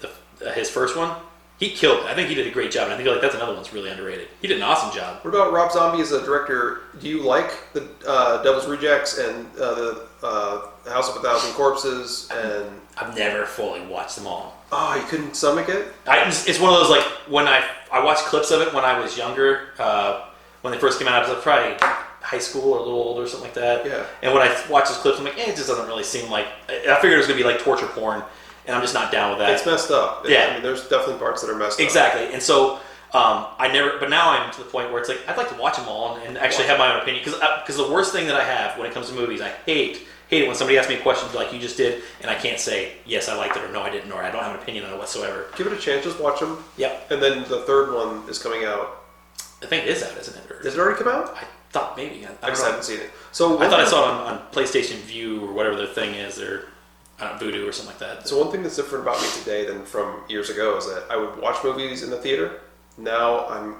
Speaker 2: his first one, he killed it. I think he did a great job. And I think that's another one that's really underrated. He did an awesome job.
Speaker 1: What about Rob Zombie as a director? Do you like the Devil's Rejects and the House of a Thousand Corpses? And
Speaker 2: I've never fully watched them all.
Speaker 1: Oh, you couldn't stomach it?
Speaker 2: It's one of those, like, when I watched clips of it when I was younger, when they first came out, I was probably high school or a little older or something like that.
Speaker 1: Yeah.
Speaker 2: And when I watched those clips, I'm like, it just doesn't really seem like... I figured it was going to be like torture porn, and I'm just not down with that.
Speaker 1: It's messed up.
Speaker 2: Yeah.
Speaker 1: I mean, there's definitely parts that are messed up.
Speaker 2: Exactly. And so, but now I'm to the point where it's like, I'd like to watch them all and actually have my own opinion. Because the worst thing that I have when it comes to movies, I hate it when somebody asks me a question like you just did, and I can't say, yes, I liked it, or no, I didn't, or I don't have an opinion on it whatsoever.
Speaker 1: Give it a chance. Just watch them.
Speaker 2: Yep.
Speaker 1: And then the third one is coming out.
Speaker 2: I think it is out, isn't it? Or
Speaker 1: Does it already come out?
Speaker 2: I thought maybe.
Speaker 1: I just haven't seen it. So
Speaker 2: I thought I saw it on PlayStation View or whatever the thing is, or Voodoo or something like that.
Speaker 1: So one thing that's different about me today than from years ago is that I would watch movies in the theater. Now I'm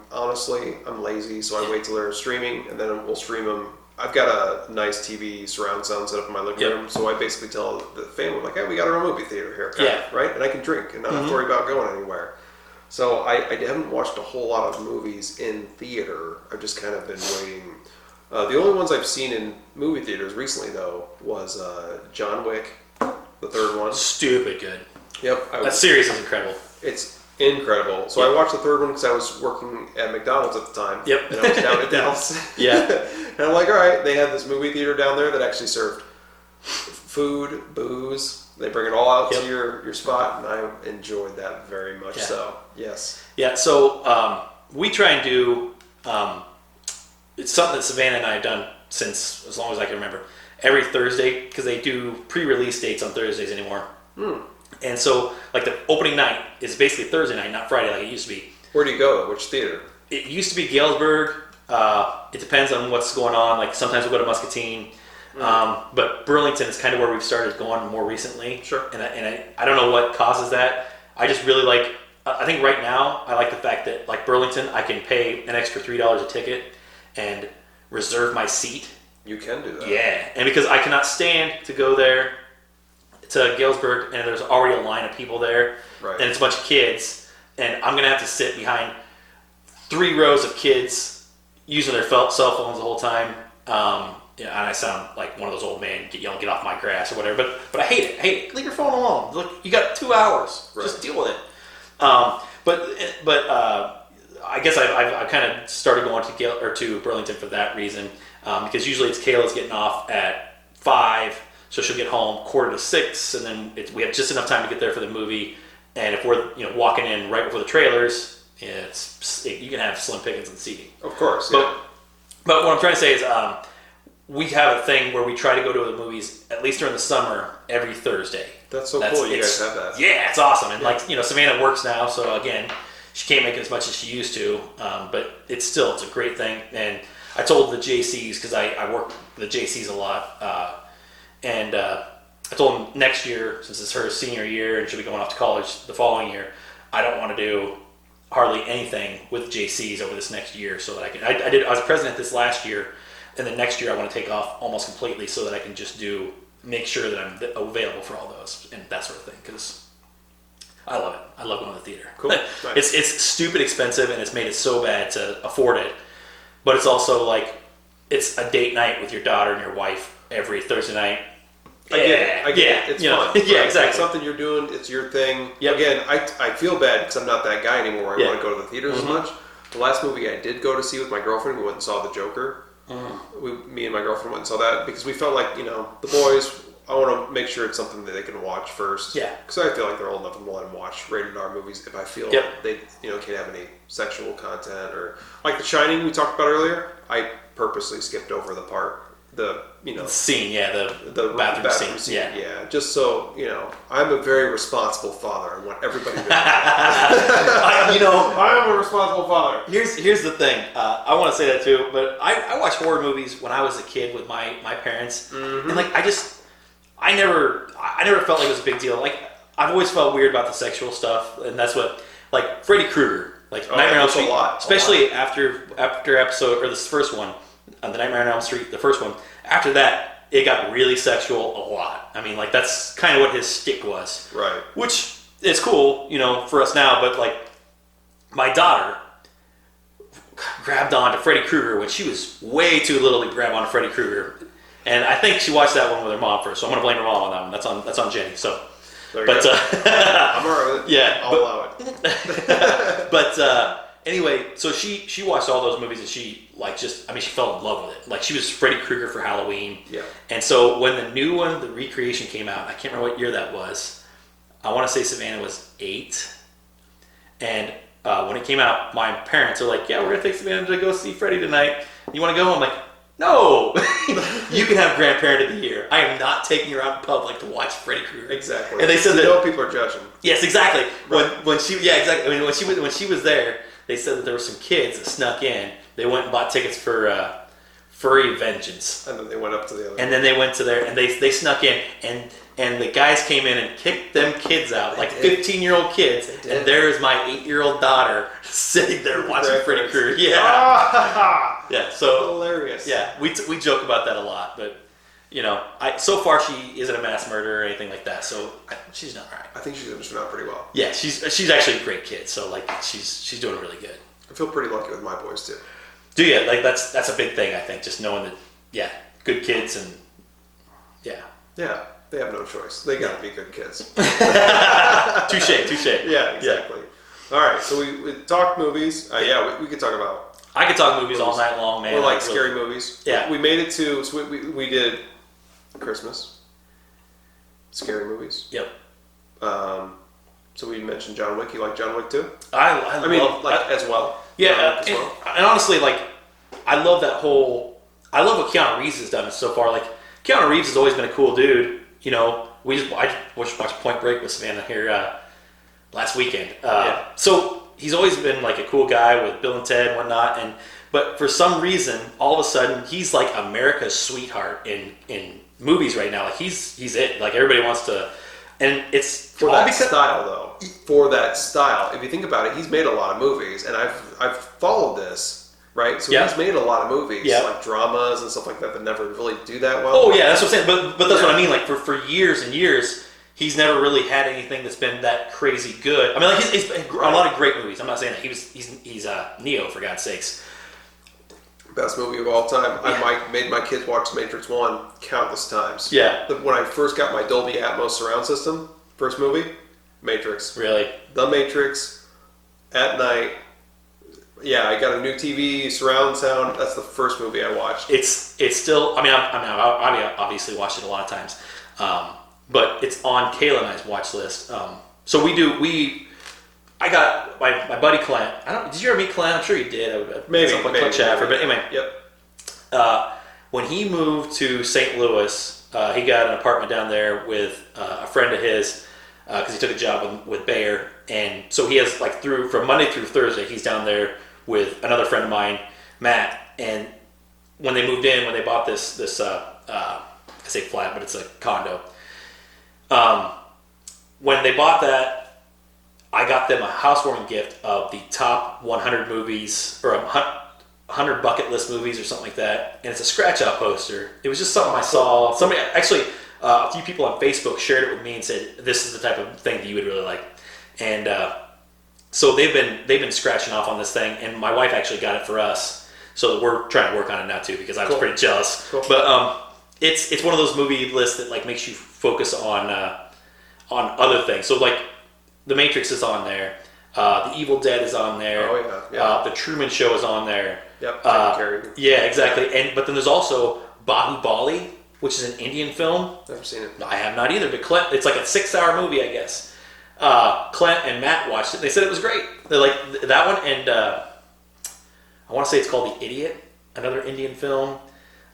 Speaker 1: lazy, so I wait till they're streaming, and then we'll stream them. I've got a nice TV surround sound set up in my living room, so I basically tell the family, like, hey, we got our own movie theater here, right? And I can drink and not have to worry about going anywhere. So I haven't watched a whole lot of movies in theater. I've just kind of been waiting. The only ones I've seen in movie theaters recently, though, was John Wick, the third one.
Speaker 2: Stupid good.
Speaker 1: Yep.
Speaker 2: That series is incredible.
Speaker 1: It's incredible. So I watched the third one because I was working at McDonald's at the time.
Speaker 2: Yep.
Speaker 1: And I was down at Dallas.
Speaker 2: Yeah.
Speaker 1: And I'm like, all right, they had this movie theater down there that actually served food, booze. They bring it all out to your spot, and I enjoyed that very much. So, yes.
Speaker 2: Yeah, so we try and do, it's something that Savannah and I have done since as long as I can remember. Every Thursday, because they do pre-release dates on Thursdays anymore. And so, like, the opening night is basically Thursday night, not Friday like it used to be.
Speaker 1: Where do you go? Which theater?
Speaker 2: It used to be Galesburg. It depends on what's going on. Like, sometimes we'll go to Muscatine. But Burlington is kind of where we've started going more recently.
Speaker 1: Sure.
Speaker 2: And I don't know what causes that. I just really like, I think right now, I like the fact that, like Burlington, I can pay an extra $3 a ticket and reserve my seat.
Speaker 1: You can do that.
Speaker 2: Yeah. And because I cannot stand to go there to Galesburg and there's already a line of people there.
Speaker 1: Right.
Speaker 2: And it's a bunch of kids. And I'm going to have to sit behind 3 rows of kids using their cell phones the whole time. And I sound like one of those old men get off my grass or whatever. But I hate it. I hate it. Leave your phone alone. Look, you got 2 hours.
Speaker 1: Right.
Speaker 2: Just deal with it. But I guess I kind of started going to Burlington for that reason. Because usually it's Kayla's getting off at 5, so she'll get home 5:45, and then we have just enough time to get there for the movie. And if we're walking in right before the trailers, you can have slim pickings and seating.
Speaker 1: Of course.
Speaker 2: But what I'm trying to say is we have a thing where we try to go to the movies at least during the summer every Thursday.
Speaker 1: That's so cool. You guys have that.
Speaker 2: Yeah, it's awesome. And Savannah works now, so again, she can't make it as much as she used to. But it's a great thing. And I told the JCs, because I work with the JCs a lot, and I told them next year, since it's her senior year and she'll be going off to college the following year, I don't want to do hardly anything with JCs over this next year, so that I was president this last year, and then next year I want to take off almost completely so that I can just make sure that I'm available for all those and that sort of thing, because I love it. I love going to the theater.
Speaker 1: Cool. Nice.
Speaker 2: It's stupid expensive, and it's made it so bad to afford it, but it's also like it's a date night with your daughter and your wife every Thursday night.
Speaker 1: I get it. It's fun.
Speaker 2: Yeah, exactly.
Speaker 1: It's something you're doing. It's your thing.
Speaker 2: Yep.
Speaker 1: Again, I feel bad because I'm not that guy anymore. I want to go to the theaters as much. The last movie I did go to see with my girlfriend, we went and saw The Joker. Me and my girlfriend went and saw that because we felt like, the boys, I want to make sure it's something that they can watch first.
Speaker 2: Yeah.
Speaker 1: Because I feel like they're old enough to let them watch rated R movies if I feel they can't have any sexual content, or like The Shining we talked about earlier. I purposely skipped over the part, the
Speaker 2: scene, the bathroom scene.
Speaker 1: Yeah, just so I'm a very responsible father. I want everybody to know. I am a responsible father.
Speaker 2: Here's the thing. I want to say that too, but I watched horror movies when I was a kid with my parents, and like I never felt like it was a big deal. Like I've always felt weird about the sexual stuff, and that's what like Freddy Krueger, like Nightmare on Elm Street, especially after episode or this first one, the Nightmare on Elm Street, the first one. After that, it got really sexual a lot. I mean, like that's kind of what his shtick was,
Speaker 1: right?
Speaker 2: Which is cool, for us now. But like, my daughter grabbed onto Freddy Krueger when she was way too little to grab onto Freddy Krueger, and I think she watched that one with her mom first. So I'm gonna blame her mom on that one. That's on Jenny. So,
Speaker 1: I'm alright with it.
Speaker 2: Yeah,
Speaker 1: I'll allow it.
Speaker 2: But anyway, so she watched all those movies and she she fell in love with it. Like she was Freddy Krueger for Halloween.
Speaker 1: Yeah.
Speaker 2: And so when the new one, the recreation came out, I can't remember what year that was. I want to say Savannah was 8. And when it came out, my parents are like, "Yeah, we're gonna take Savannah to go see Freddy tonight. You want to go?" I'm like, "No, you can have Grandparent of the Year. I am not taking her out in public to watch Freddy Krueger."
Speaker 1: Exactly.
Speaker 2: And they said that
Speaker 1: people are judging.
Speaker 2: Yes, exactly.
Speaker 1: Right.
Speaker 2: When she exactly. I mean, when she was there, they said that there were some kids that snuck in. They went and bought tickets for Furry Vengeance.
Speaker 1: And then they went up to the other.
Speaker 2: And then they went to there, and they snuck in, and the guys came in and kicked them kids out, like 15-year-old kids. And there is my 8-year-old daughter sitting there watching Freddy Krueger. Yeah. Yeah. So
Speaker 1: hilarious.
Speaker 2: Yeah, we joke about that a lot, but so far she isn't a mass murderer or anything like that. So she's not right.
Speaker 1: I think she's going to turn out pretty well.
Speaker 2: Yeah, she's actually a great kid. So like she's doing really good.
Speaker 1: I feel pretty lucky with my boys too.
Speaker 2: Do you? Like that's a big thing, I think. Just knowing that, good kids and
Speaker 1: yeah, they have no choice. They got to be good kids.
Speaker 2: Touche.
Speaker 1: Yeah, exactly. Yeah. All right, so we talked movies. We could talk about.
Speaker 2: I could talk movies all night long, man.
Speaker 1: Or like scary movies.
Speaker 2: Yeah,
Speaker 1: we made it to. So we did Christmas. Scary movies.
Speaker 2: Yep.
Speaker 1: So we mentioned John Wick. You like John Wick too?
Speaker 2: I mean,
Speaker 1: as well.
Speaker 2: Yeah, and honestly, like, I love what Keanu Reeves has done so far. Like, Keanu Reeves has always been a cool dude. I watched Point Break with Savannah here last weekend. So he's always been like a cool guy with Bill and Ted and whatnot. But for some reason, all of a sudden, he's like America's sweetheart in movies right now. Like he's it. Like everybody wants to. And it's
Speaker 1: for that style, though. For that style, if you think about it, he's made a lot of movies, and I've followed this, right? So he's made a lot of movies, like dramas and stuff like that never really do that well.
Speaker 2: Oh yeah, that's what I'm saying. But that's what I mean. Like for years and years, he's never really had anything that's been that crazy good. I mean, like he's a lot of great movies. I'm not saying that he's Neo, for God's sakes.
Speaker 1: Best movie of all time. Yeah. I made my kids watch Matrix 1 countless times.
Speaker 2: Yeah.
Speaker 1: When I first got my Dolby Atmos surround system, first movie, Matrix.
Speaker 2: Really?
Speaker 1: The Matrix, at night. Yeah, I got a new TV, surround sound. That's the first movie I watched.
Speaker 2: It's still, I obviously watched it a lot of times. But it's on Kayla and I's watch list. So I got my buddy Clint. Did you ever meet Clint? I'm sure you did.
Speaker 1: Maybe.
Speaker 2: Clint Schaffer. But anyway.
Speaker 1: Yep.
Speaker 2: When he moved to St. Louis, he got an apartment down there with a friend of his because he took a job with Bayer. And so he has from Monday through Thursday, he's down there with another friend of mine, Matt. And when they moved in, when they bought this I say flat, but it's a condo. When they bought that, I got them a housewarming gift of the top 100 movies, or 100 bucket list movies or something like that, and it's a scratch out poster. It was just something I saw. Somebody actually, a few people on Facebook shared it with me and said this is the type of thing that you would really like, and so they've been scratching off on this thing, and my wife actually got it for us, so we're trying to work on it now too because I was pretty jealous. Cool. But it's one of those movie lists that like makes you focus on other things. So like The Matrix is on there. The Evil Dead is on there.
Speaker 1: Oh yeah.
Speaker 2: The Truman Show is on there.
Speaker 1: Yep.
Speaker 2: Yeah, exactly. Yeah. But then there's also Bahubali, which is an Indian film.
Speaker 1: Never seen it.
Speaker 2: I have not either. But Clint, it's like a 6-hour movie, I guess. Clint and Matt watched it. They said it was great. They're like that one, and I want to say it's called The Idiot, another Indian film.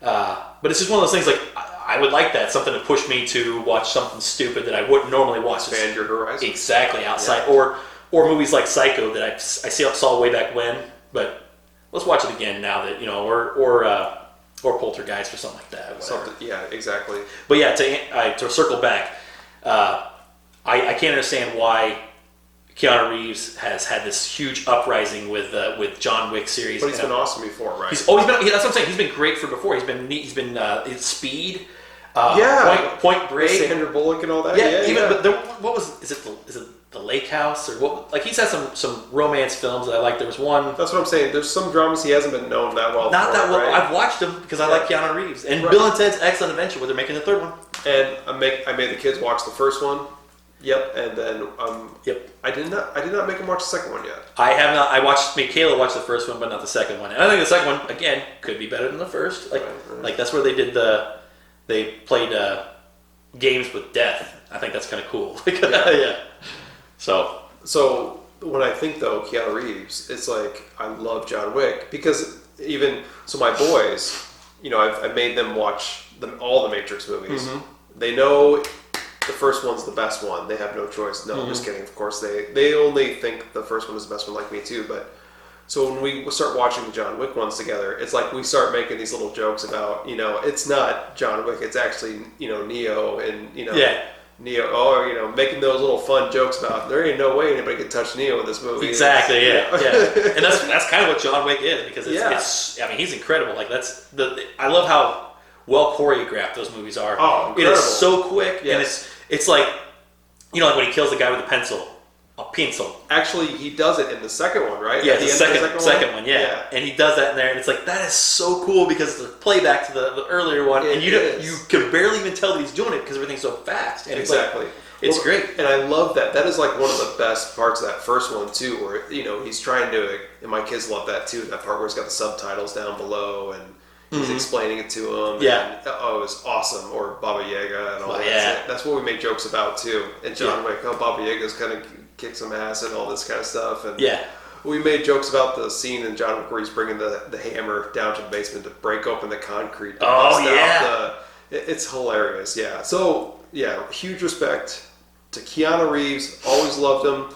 Speaker 2: But it's just one of those things. Like I would like that, something to push me to watch something stupid that I wouldn't normally watch.
Speaker 1: Expand your horizon.
Speaker 2: Exactly, outside or movies like Psycho that I saw way back when, but let's watch it again now that or Poltergeist or something like that.
Speaker 1: Yeah, exactly.
Speaker 2: But yeah, to circle back, I can't understand why Keanu Reeves has had this huge uprising with John Wick series.
Speaker 1: But he's been awesome before, right?
Speaker 2: That's what I'm saying. He's been great for before. He's been Speed. Point Break,
Speaker 1: Sandra Bullock and all that.
Speaker 2: But is it the Lake House or what? Like he's had some romance films that I like. There was one.
Speaker 1: That's what I'm saying. There's some dramas he hasn't been known that well.
Speaker 2: Not that well.
Speaker 1: Right?
Speaker 2: I've watched them because I like Keanu Reeves and Bill and Ted's Excellent Adventure, where they're making the third one.
Speaker 1: And I made the kids watch the first one. Yep, and then
Speaker 2: Yep.
Speaker 1: I did not make them watch the second one yet.
Speaker 2: I have not. I made Kayla watch the first one, but not the second one. And I think the second one again could be better than the first. Like that's where they played games with death. I think that's kind of cool. Yeah. So
Speaker 1: when I think though Keanu Reeves, it's like I love John Wick because my boys, I've made them watch all the Matrix movies. Mm-hmm. They know the first one's the best one. They have no choice. No, I'm just kidding. Of course, they only think the first one is the best one, like me too. But so when we start watching the John Wick ones together, it's like we start making these little jokes about, it's not John Wick. It's actually, Neo and, Neo. Or, making those little fun jokes about there ain't no way anybody could touch Neo in this movie.
Speaker 2: Exactly. Yeah. And that's kind of what John Wick is because it's I mean, he's incredible. Like I love how well choreographed those movies are.
Speaker 1: Oh, incredible.
Speaker 2: It is so quick,
Speaker 1: yes.
Speaker 2: And it's like, like when he kills the guy with a pencil. A pencil.
Speaker 1: Actually, he does it in the second one, right?
Speaker 2: Yeah, the second one. Yeah. And he does that in there, and it's like that is so cool because it's a playback to the earlier one, and you can barely even tell that he's doing it because everything's so fast. And
Speaker 1: exactly.
Speaker 2: It's great,
Speaker 1: and I love that. That is like one of the best parts of that first one too, where he's trying to, and my kids love that too. That part where he's got the subtitles down below and. He's explaining it to him.
Speaker 2: Yeah.
Speaker 1: And, it was awesome. Or Baba Yaga and all that.
Speaker 2: Yeah.
Speaker 1: That's what we make jokes about too. And John Wick, Baba Yaga's kind of kick some ass and all this kind of stuff. And we made jokes about the scene in John Wick where he's bringing the hammer down to the basement to break open the concrete. It's hilarious. Yeah. So huge respect to Keanu Reeves. Always loved him.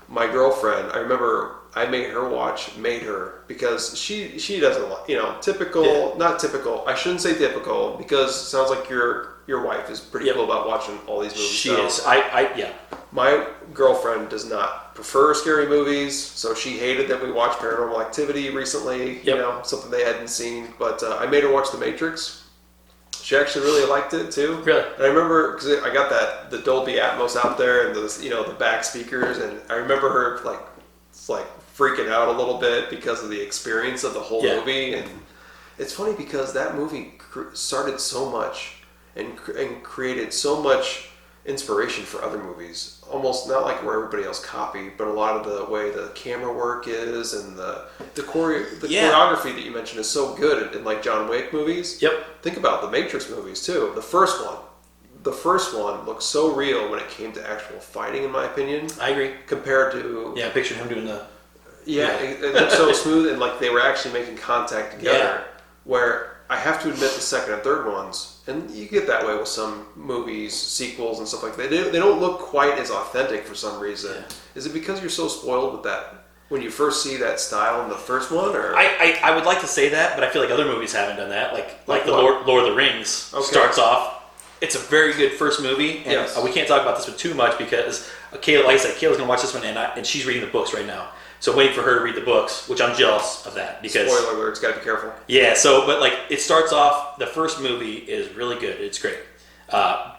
Speaker 1: My girlfriend, I remember. I made her because she doesn't like, typical, not typical. I shouldn't say typical because it sounds like your wife is pretty cool about watching all these movies.
Speaker 2: She is. Yeah.
Speaker 1: My girlfriend does not prefer scary movies, so she hated that we watched Paranormal Activity recently, something they hadn't seen. But I made her watch The Matrix. She actually really liked it too.
Speaker 2: Really?
Speaker 1: And I remember because I got the Dolby Atmos out there and the back speakers, and I remember her like freaking out a little bit because of the experience of the whole movie. And it's funny because that movie started so much and created so much inspiration for other movies. Almost not like where everybody else copied, but a lot of the way the camera work is and the choreography that you mentioned is so good in like John Wick movies.
Speaker 2: Yep.
Speaker 1: Think about the Matrix movies too. The first one looks so real when it came to actual fighting, in my opinion.
Speaker 2: I agree.
Speaker 1: Compared to
Speaker 2: I picture him doing the.
Speaker 1: It looked so smooth and like they were actually making contact together.
Speaker 2: Yeah.
Speaker 1: Where I have to admit the second and third ones, and you get that way with some movies, sequels, and stuff like that. They don't look quite as authentic for some reason. Yeah. Is it because you're so spoiled with that when you first see that style in the first one? Or
Speaker 2: I would like to say that, but I feel like other movies haven't done that. Like the Lord of the Rings starts off it's a very good first movie, and
Speaker 1: Yes.
Speaker 2: we can't talk about this one too much because Kayla, like I said, Kayla's gonna watch this one, and she's reading the books right now. So I'm waiting for her to read the books, which I'm jealous of that because
Speaker 1: Spoiler alerts, gotta be careful.
Speaker 2: yeah. So, but like it starts off, the first movie is really good. It's great.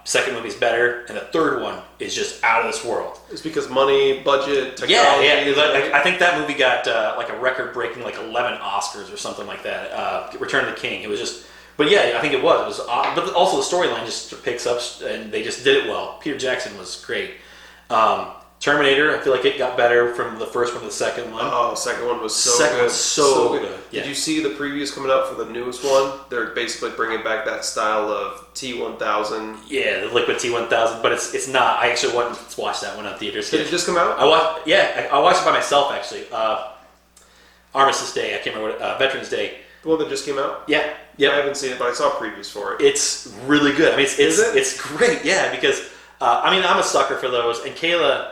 Speaker 2: Second movie is better, and the third one is just out of this world.
Speaker 1: It's because money, budget, technology.
Speaker 2: Yeah. I think that movie got like a record-breaking 11 Oscars or something like that. Return of the King. It was just, but yeah, I think it was. But also the storyline just picks up, and they just did it well. Peter Jackson was great. Terminator, I feel like it got better from the first one to the second one.
Speaker 1: Oh, second one was so
Speaker 2: Second
Speaker 1: good.
Speaker 2: was so good. Yeah.
Speaker 1: Did you see the previews coming out for the newest one? They're basically bringing back that style of T-1000.
Speaker 2: Yeah, the Liquid T-1000, but it's not. I actually went to watch that one on theaters.
Speaker 1: Did it just come out?
Speaker 2: I watched it by myself actually. Armistice Day, I can't remember what, Veterans Day.
Speaker 1: The one that just came out?
Speaker 2: Yeah.
Speaker 1: I haven't seen it, but I saw previews for it.
Speaker 2: It's really good. I mean,
Speaker 1: it's
Speaker 2: great. Yeah, because I'm a sucker for those, and Kayla,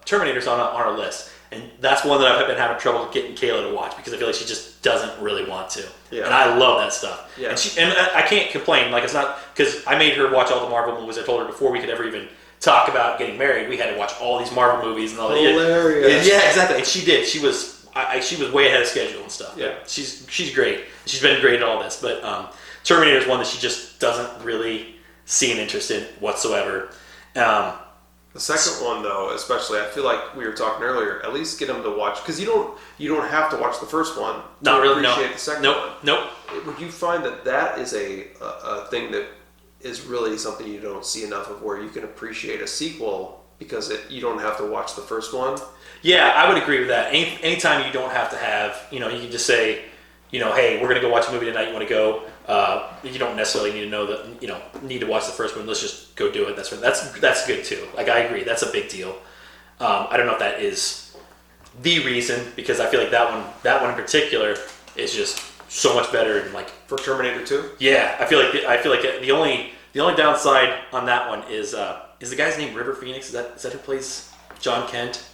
Speaker 2: Terminator's on our list, and that's one that I've been having trouble getting Kayla to watch because I feel like she just doesn't really want to.
Speaker 1: Yeah.
Speaker 2: And I love that stuff.
Speaker 1: Yeah.
Speaker 2: And I can't complain. Like it's not because I made her watch all the Marvel movies. I told her before we could ever even talk about getting married, we had to watch all these Marvel movies and all that.
Speaker 1: Hilarious.
Speaker 2: Yeah, exactly. And she did. She was way ahead of schedule and stuff.
Speaker 1: Yeah.
Speaker 2: She's great. She's been great at all this. But Terminator is one that she just doesn't really see an interest in whatsoever.
Speaker 1: The second one, though, especially, I feel like we were talking earlier. At least get them to watch because you don't have to watch the first one.
Speaker 2: Not really.
Speaker 1: Appreciate the second one.
Speaker 2: Nope.
Speaker 1: Would you find that is a thing that is really something you don't see enough of, where you can appreciate a sequel because you don't have to watch the first one?
Speaker 2: Yeah, I would agree with that. Anytime you don't have to have, you can just say, hey, we're going to go watch a movie tonight. You want to go? You don't necessarily need to know that, need to watch the first one. Let's just go do it. That's good too. Like, I agree. That's a big deal. I don't know if that is the reason, because I feel like that one in particular is just so much better. And like
Speaker 1: For Terminator 2?
Speaker 2: Yeah, I feel like the only downside on that one is the guy's name River Phoenix? Is that who plays John Kent?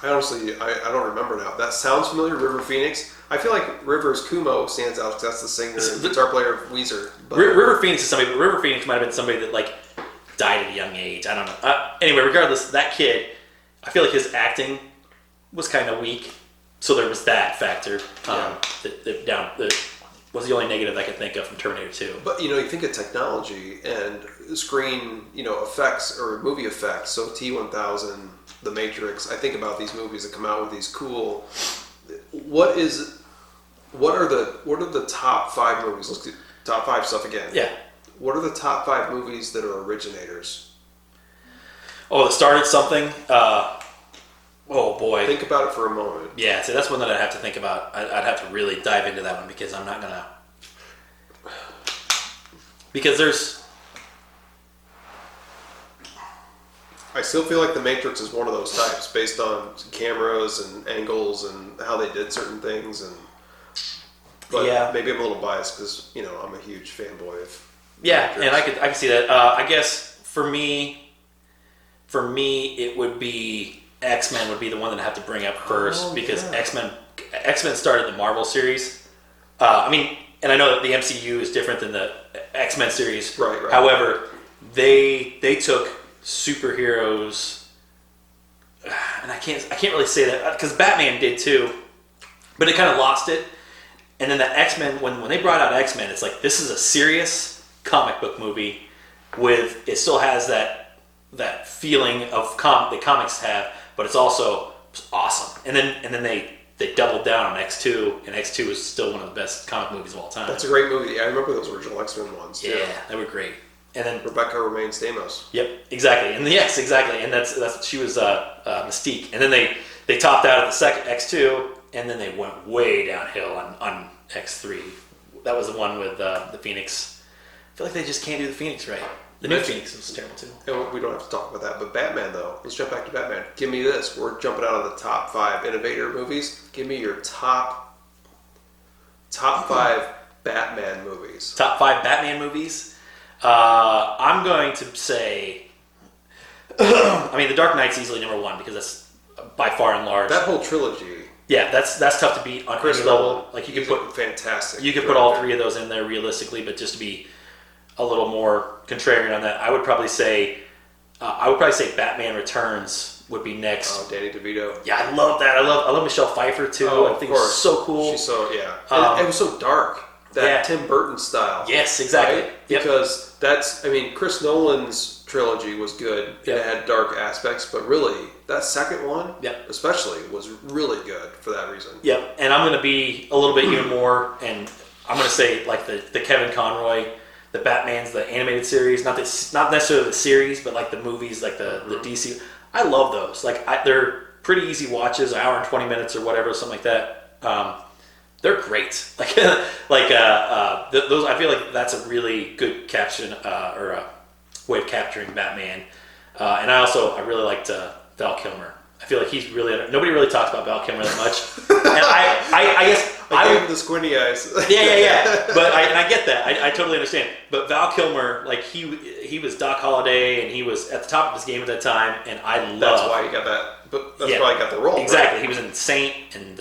Speaker 1: I honestly, I don't remember now. That sounds familiar, River Phoenix. I feel like Rivers Kumo stands out because that's the singer and guitar player of Weezer. But
Speaker 2: River Phoenix is somebody, but River Phoenix might have been somebody that like died at a young age. I don't know. Anyway, regardless, that kid, I feel like his acting was kind of weak, so there was that factor. That was the only negative I could think of from Terminator 2.
Speaker 1: But you think of technology and screen, effects or movie effects. So T-1000, The Matrix. I think about these movies that come out with these cool. What are the top 5 movies? Let's do top 5 stuff again.
Speaker 2: Yeah.
Speaker 1: What are the top 5 movies that are originators?
Speaker 2: Oh, that started something. Oh boy.
Speaker 1: Think about it for a moment.
Speaker 2: Yeah, so that's one that I'd have to think about. I'd have to really dive into that one because I'm not gonna. Because there's.
Speaker 1: I still feel like The Matrix is one of those types, based on cameras and angles and how they did certain things, but
Speaker 2: yeah,
Speaker 1: maybe I'm a little biased because I'm a huge fanboy of.
Speaker 2: Yeah,
Speaker 1: Matrix.
Speaker 2: and I can see that. I guess for me, it would be X-Men would be the one that I have to bring up first because X-Men started the Marvel series. And I know that the MCU is different than the X-Men series.
Speaker 1: Right.
Speaker 2: However, they took superheroes, and I can't really say that because Batman did too, but it kind of lost it. And then the X-Men, when they brought out X-Men, it's like this is a serious comic book movie with it still has that feeling of the comics have, but it's also awesome. And then they doubled down on X2, and X2 is still one of the best comic movies of all time.
Speaker 1: That's a great movie. I remember those original X-Men ones too.
Speaker 2: Yeah, they were great. And then
Speaker 1: Rebecca Romaine Stamos.
Speaker 2: Yep, exactly. And yes, exactly. And that's she was Mystique. And then they topped out at the second X2, and then they went way downhill on X3. That was the one with the Phoenix. I feel like they just can't do the Phoenix right. The new Phoenix was terrible too.
Speaker 1: And we don't have to talk about that, but Batman though. Let's jump back to Batman. Give me this. We're jumping out of the top 5 innovator movies. Give me your top 5 Batman movies.
Speaker 2: Top 5 Batman movies. I'm going to say. The Dark Knight's easily number 1 because that's by far and large.
Speaker 1: That whole trilogy.
Speaker 2: Yeah, that's tough to beat on any level. Like you could put
Speaker 1: fantastic.
Speaker 2: You could put all 3 of those in there realistically, but just to be a little more contrarian on that, I would probably say Batman Returns would be next.
Speaker 1: Oh, Danny DeVito.
Speaker 2: Yeah, I love that. I love Michelle Pfeiffer too.
Speaker 1: Oh,
Speaker 2: I think it's so cool.
Speaker 1: She's so it was so dark. That Tim Burton style.
Speaker 2: Yes, exactly.
Speaker 1: Right? Because Chris Nolan's trilogy was good.
Speaker 2: Yep.
Speaker 1: It had dark aspects, but really, that second one,
Speaker 2: yep.
Speaker 1: especially, was really good for that reason.
Speaker 2: Yep. And I'm going to be a little bit even more, and I'm going to say like the Kevin Conroy, the Batman's, the animated series, not necessarily the series, but like the movies, like the DC. I love those. Like they're pretty easy watches, an hour and 20 minutes or whatever, something like that. They're great. Those. I feel like that's a really good caption or a way of capturing Batman. And I really liked Val Kilmer. I feel like he's really nobody really talks about Val Kilmer that much. And I guess
Speaker 1: I gave him the squinty eyes.
Speaker 2: Yeah. But I get that. I totally understand. But Val Kilmer, like he was Doc Holliday, and he was at the top of his game at that time. And I love.
Speaker 1: That's why he got that. But that's why he got the role.
Speaker 2: Exactly.
Speaker 1: Right?
Speaker 2: He was in Saint and.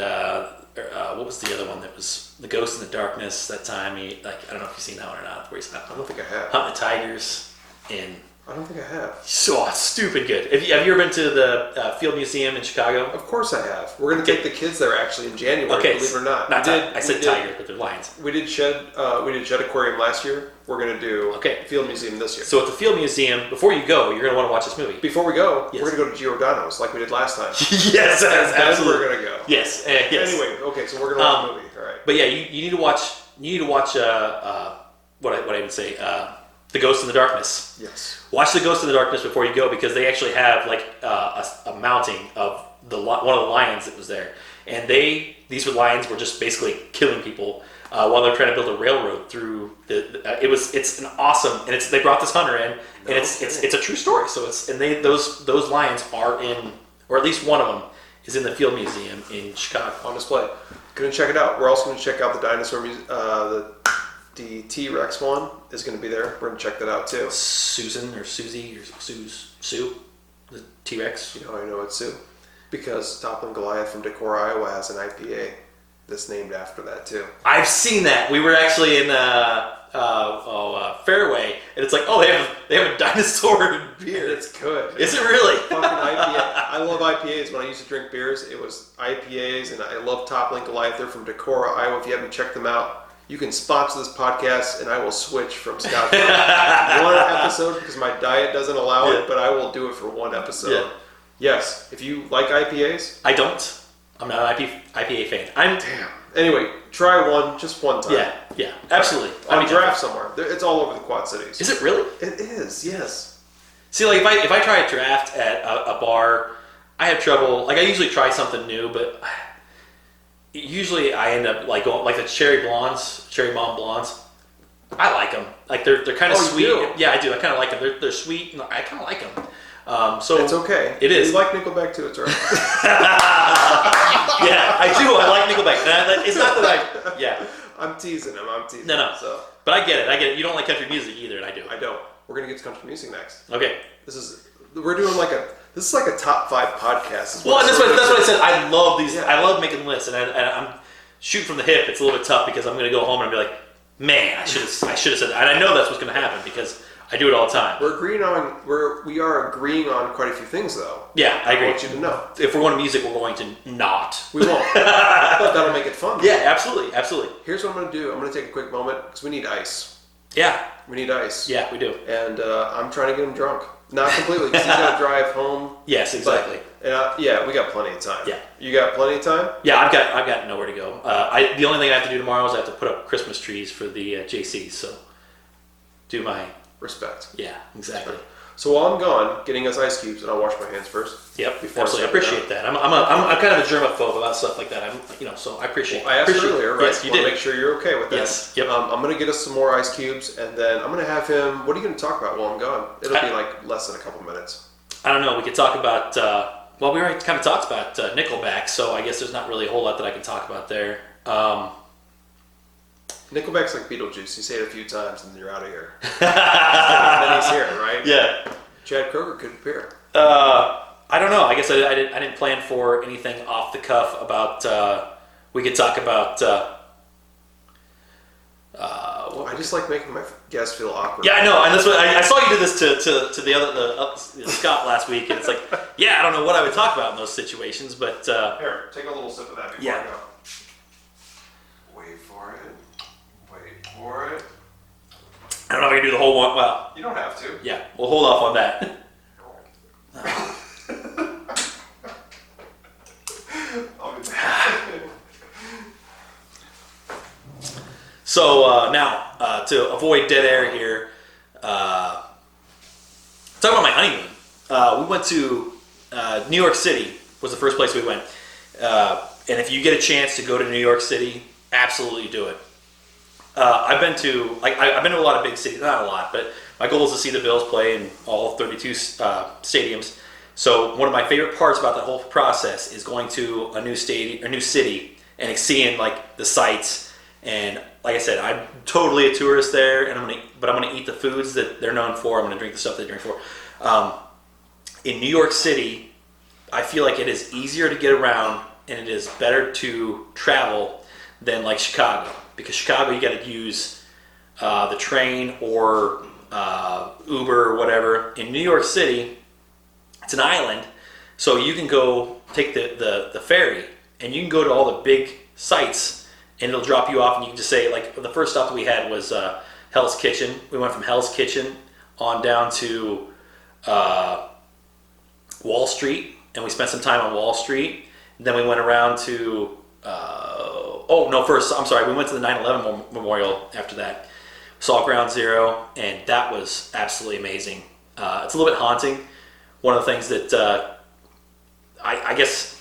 Speaker 2: What was the other one that was The Ghost in the Darkness that time? I don't know if you've seen that one or not. Where he's
Speaker 1: I don't think I have.
Speaker 2: hunting the tigers in.
Speaker 1: I don't think I have.
Speaker 2: So stupid good. Have you ever been to the Field Museum in Chicago?
Speaker 1: Of course I have. We're going to take the kids there actually in January.
Speaker 2: Okay,
Speaker 1: believe it or not.
Speaker 2: I said tigers, but they're lions.
Speaker 1: We did Shed Aquarium last year. We're going to do Field Museum this year.
Speaker 2: So at the Field Museum, before you go, you're going to want to watch this movie.
Speaker 1: Before we go, we're going to go to Giordano's like we did last time.
Speaker 2: Yes, absolutely.
Speaker 1: We're going to go.
Speaker 2: Yes.
Speaker 1: Anyway, okay, so we're going to watch the movie. All right.
Speaker 2: But yeah, you need to watch. You need to watch. What I would say. The Ghost in the Darkness.
Speaker 1: Yes.
Speaker 2: Watch The Ghost in the Darkness before you go, because they actually have like a mounting of one of the lions that was there, and these lions were just basically killing people while they're trying to build a railroad through it's an awesome, and they brought this hunter in, and it's a true story. So those lions are in, or at least one of them is in the Field Museum in Chicago
Speaker 1: on display. Gonna check it out. We're also gonna check out the dinosaur museum. The T-Rex one is going to be there. We're going to check that out too.
Speaker 2: Susan or Susie or Sue, the T-Rex.
Speaker 1: You know how I know it's Sue? Because Toppling Goliath from Decorah, Iowa has an IPA that's named after that too.
Speaker 2: I've seen that. We were actually in Fairway, and it's like, they have a dinosaur beer.
Speaker 1: It's good.
Speaker 2: Is it really?
Speaker 1: Fucking IPA. I love IPAs. When I used to drink beers, it was IPAs, and I love Toppling Goliath. They're from Decorah, Iowa. If you haven't checked them out, you can sponsor this podcast, and I will switch from Scott one episode because my diet doesn't allow it, but I will do it for one episode. Yeah. Yes, if you like IPAs.
Speaker 2: I don't. I'm not an IPA fan.
Speaker 1: Damn. Anyway, try one, just one time.
Speaker 2: Yeah, absolutely.
Speaker 1: On draft somewhere. It's all over the Quad Cities.
Speaker 2: Is it really?
Speaker 1: It is, yes.
Speaker 2: See, like if I try a draft at a bar, I have trouble. Like I usually try something new, but usually I end up like going like the cherry bomb blondes. I like them. Like they're kind of sweet.
Speaker 1: You do?
Speaker 2: Yeah, I do. I kind of like them. They're sweet, and I kind of like them. So
Speaker 1: it's okay.
Speaker 2: It is.
Speaker 1: You like Nickelback too? It's alright.
Speaker 2: Yeah, I do. I like Nickelback. It's not that
Speaker 1: Yeah. I'm teasing him.
Speaker 2: No.
Speaker 1: So.
Speaker 2: But I get it. You don't like country music either, and I do.
Speaker 1: I don't. We're gonna get to country music next.
Speaker 2: Okay.
Speaker 1: We're doing this is like a top 5 podcast.
Speaker 2: Well, and that's what I said. I love these. Yeah. I love making lists, and I'm shooting from the hip. It's a little bit tough because I'm going to go home and be like, man, I should have said that. And I know that's what's going to happen because I do it all the time.
Speaker 1: We are agreeing on quite a few things, though.
Speaker 2: Yeah, I agree.
Speaker 1: I want you to know.
Speaker 2: If we're going to music, we're going to not.
Speaker 1: We won't. But that'll make it fun.
Speaker 2: Yeah, absolutely.
Speaker 1: Here's what I'm going to do. I'm going to take a quick moment because we need ice.
Speaker 2: Yeah.
Speaker 1: We need ice.
Speaker 2: Yeah, we do.
Speaker 1: And I'm trying to get him drunk. Not completely, because he's got to drive home.
Speaker 2: Yes, exactly.
Speaker 1: But, we got plenty of time.
Speaker 2: Yeah.
Speaker 1: You got plenty of time?
Speaker 2: Yeah, I've got nowhere to go. The only thing I have to do tomorrow is I have to put up Christmas trees for the JCs. So, do my
Speaker 1: respect.
Speaker 2: Yeah, exactly.
Speaker 1: Respect. So while I'm gone, getting us ice cubes, and I'll wash my hands first.
Speaker 2: Yep, absolutely. I appreciate that. I'm kind of a germaphobe about stuff like that. So I appreciate.
Speaker 1: I asked earlier, right?
Speaker 2: Yes, you did.
Speaker 1: Make sure you're okay with that.
Speaker 2: Yes. Yep.
Speaker 1: I'm going to get us some more ice cubes, and then I'm going to have him. What are you going to talk about while I'm gone? It'll be like less than a couple minutes.
Speaker 2: I don't know. We could talk about. We already kind of talked about Nickelback, so I guess there's not really a whole lot that I can talk about there.
Speaker 1: Nickelback's like Beetlejuice. You say it a few times, and then you're out of here. Then he's here, right?
Speaker 2: Yeah. Chad
Speaker 1: Kroeger could appear.
Speaker 2: I don't know. I guess I didn't plan for anything off the cuff about. We could talk about.
Speaker 1: I just like making my guests feel awkward.
Speaker 2: Yeah, I know, and that's what I saw you do this to the Scott last week, and it's like, yeah, I don't know what I would talk about in those situations, but
Speaker 1: Here, take a little sip of that before I go. Wait for it. Wait for it.
Speaker 2: I don't know if I can do the whole one. Well,
Speaker 1: You don't have to.
Speaker 2: yeah, we'll hold off on that.
Speaker 1: I'll be back.
Speaker 2: So now, to avoid dead air here, talk about my honeymoon. We went to New York City was the first place we went. And if you get a chance to go to New York City, absolutely do it. I've been to a lot of big cities, not a lot, but my goal is to see the Bills play in all 32 stadiums. So one of my favorite parts about the whole process is going to a new city, and seeing like the sights. And like I said, I'm totally a tourist there, and I'm gonna eat the foods that they're known for. I'm gonna drink the stuff they drink for. In New York City, I feel like it is easier to get around, and it is better to travel than like Chicago. Because Chicago, you got to use the train or Uber or whatever. In New York City, it's an island, so you can go take the ferry, and you can go to all the big sites. And it'll drop you off, and you can just say, like, the first stop that we had was Hell's Kitchen. We went from Hell's Kitchen on down to Wall Street, and we spent some time on Wall Street. And then we went around to, we went to the 9/11 Memorial after that. Saw Ground Zero, and that was absolutely amazing. It's a little bit haunting. One of the things that I guess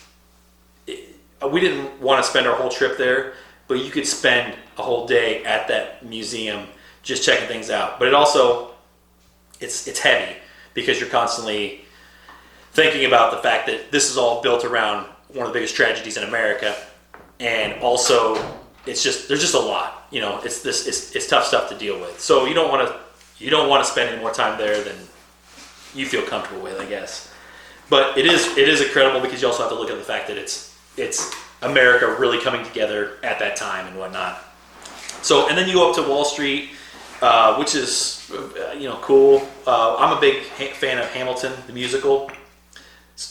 Speaker 2: we didn't want to spend our whole trip there, but you could spend a whole day at that museum just checking things out. But it also, it's heavy because you're constantly thinking about the fact that this is all built around one of the biggest tragedies in America, and also there's just a lot. You know, it's tough stuff to deal with. So you don't want to spend any more time there than you feel comfortable with, I guess. But it is incredible because you also have to look at the fact that it's America really coming together at that time and whatnot. So, and then you go up to Wall Street, which is, cool. I'm a big fan of Hamilton, the musical.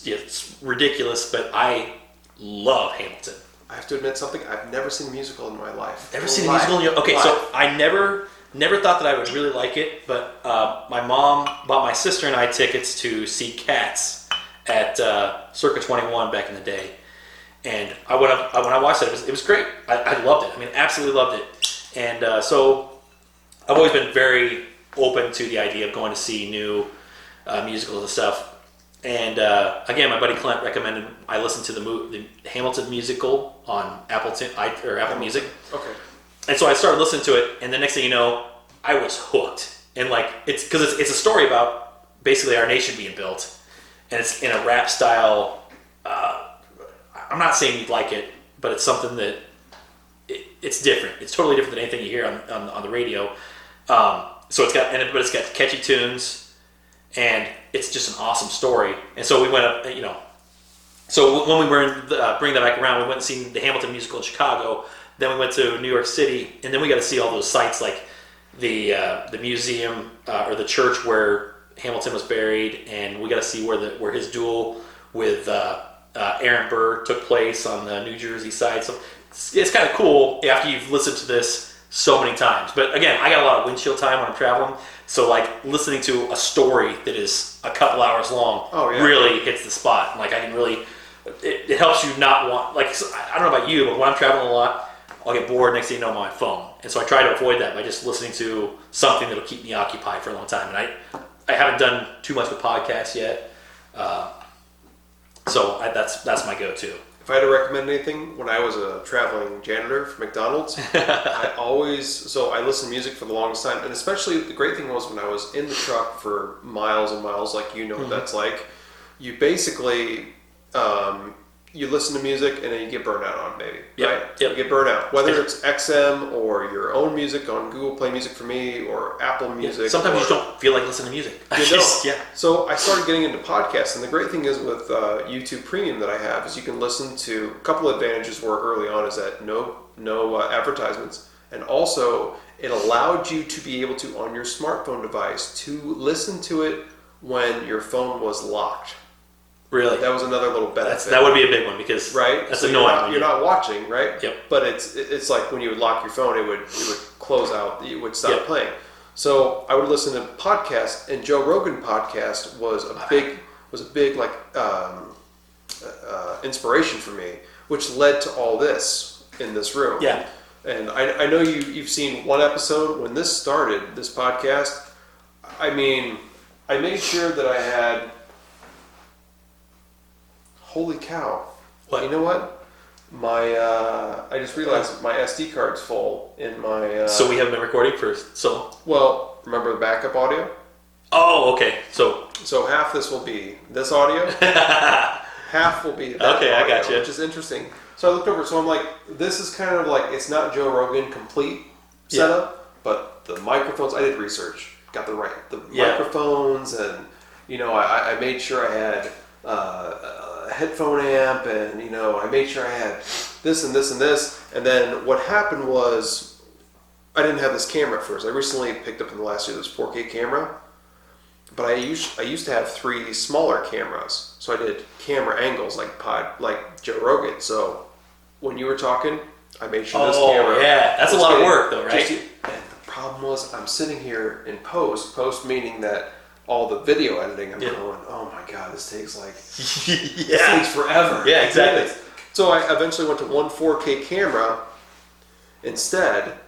Speaker 2: It's ridiculous, but I love Hamilton.
Speaker 1: I have to admit something. I've never seen a musical in my life.
Speaker 2: Never seen a musical in your... Okay, so I never thought that I would really like it, but my mom bought my sister and I tickets to see Cats at Circa 21 back in the day. And when I watched it, it was great. I loved it. I mean, absolutely loved it. And so I've always been very open to the idea of going to see new musicals and stuff. And again, my buddy Clint recommended I listen to the Hamilton musical on Apple Music.
Speaker 1: Okay.
Speaker 2: And so I started listening to it, and the next thing you know, I was hooked. And like it's a story about basically our nation being built, and it's in a rap style. I'm not saying you'd like it, but it's something that it's different. It's totally different than anything you hear on the radio. So it's got catchy tunes, and it's just an awesome story. And so we went up, So when we were bringing that back around, we went and seen the Hamilton musical in Chicago. Then we went to New York City, and then we got to see all those sites like the museum or the church where Hamilton was buried, and we got to see where his duel with Aaron Burr took place on the New Jersey side. So it's kind of cool after you've listened to this so many times. But again, I got a lot of windshield time when I'm traveling, so like listening to a story that is a couple hours long really hits the spot. Like I can really, it helps you not want, like, I don't know about you, but when I'm traveling a lot, I'll get bored. Next thing you know, I'm on my phone, and so I try to avoid that by just listening to something that'll keep me occupied for a long time. And I haven't done too much with podcasts yet. So that's my go-to.
Speaker 1: If I had to recommend anything, when I was a traveling janitor for McDonald's, I listened to music for the longest time. And especially the great thing was when I was in the truck for miles and miles, like what that's like, you basically, you listen to music and then you get burnt out on it, maybe. Right? Yep. You get burnt out. Whether it's XM or your own music on Google Play Music for me or Apple Music.
Speaker 2: Yeah. Sometimes you just don't feel like listening to music.
Speaker 1: So I started getting into podcasts, and the great thing is with YouTube Premium that I have is you can listen to a couple of advantages were early on is that no advertisements, and also it allowed you to be able to, on your smartphone device, to listen to it when your phone was locked.
Speaker 2: Really?
Speaker 1: That was another little benefit.
Speaker 2: That would be a big one because
Speaker 1: that's
Speaker 2: so annoying.
Speaker 1: You're not watching, right?
Speaker 2: Yep.
Speaker 1: But it's like when you would lock your phone, it would close out. It would stop
Speaker 2: Yep.
Speaker 1: playing. So I would listen to podcasts, and Joe Rogan podcast was a big like inspiration for me, which led to all this in this room.
Speaker 2: Yeah.
Speaker 1: And I know you've seen one episode when this started, this podcast. I mean, I made sure that I had. Holy cow!
Speaker 2: What?
Speaker 1: You know what? I just realized my SD card's full in my.
Speaker 2: So we haven't been recording for so long?
Speaker 1: Well, remember the backup audio?
Speaker 2: Oh, okay. So
Speaker 1: half this will be this audio, half will be that
Speaker 2: okay,
Speaker 1: audio,
Speaker 2: I got you.
Speaker 1: which is interesting. So I looked over. So I'm like, this is kind of like it's not Joe Rogan complete setup, but the microphones. I did research, got the microphones, and I made sure I had. A headphone amp, and I made sure I had this and this and this. And then what happened was I didn't have this camera at first. I recently picked up in the last year this 4K camera, but I used to have 3 smaller cameras. So I did camera angles like Joe Rogan. So when you were talking, I made sure this camera.
Speaker 2: Oh yeah, that's a lot of work though, right?
Speaker 1: And the problem was I'm sitting here in post meaning that all the video editing, I'm going, oh my God, this takes this takes forever.
Speaker 2: Yeah, exactly.
Speaker 1: So I eventually went to one 4K camera instead,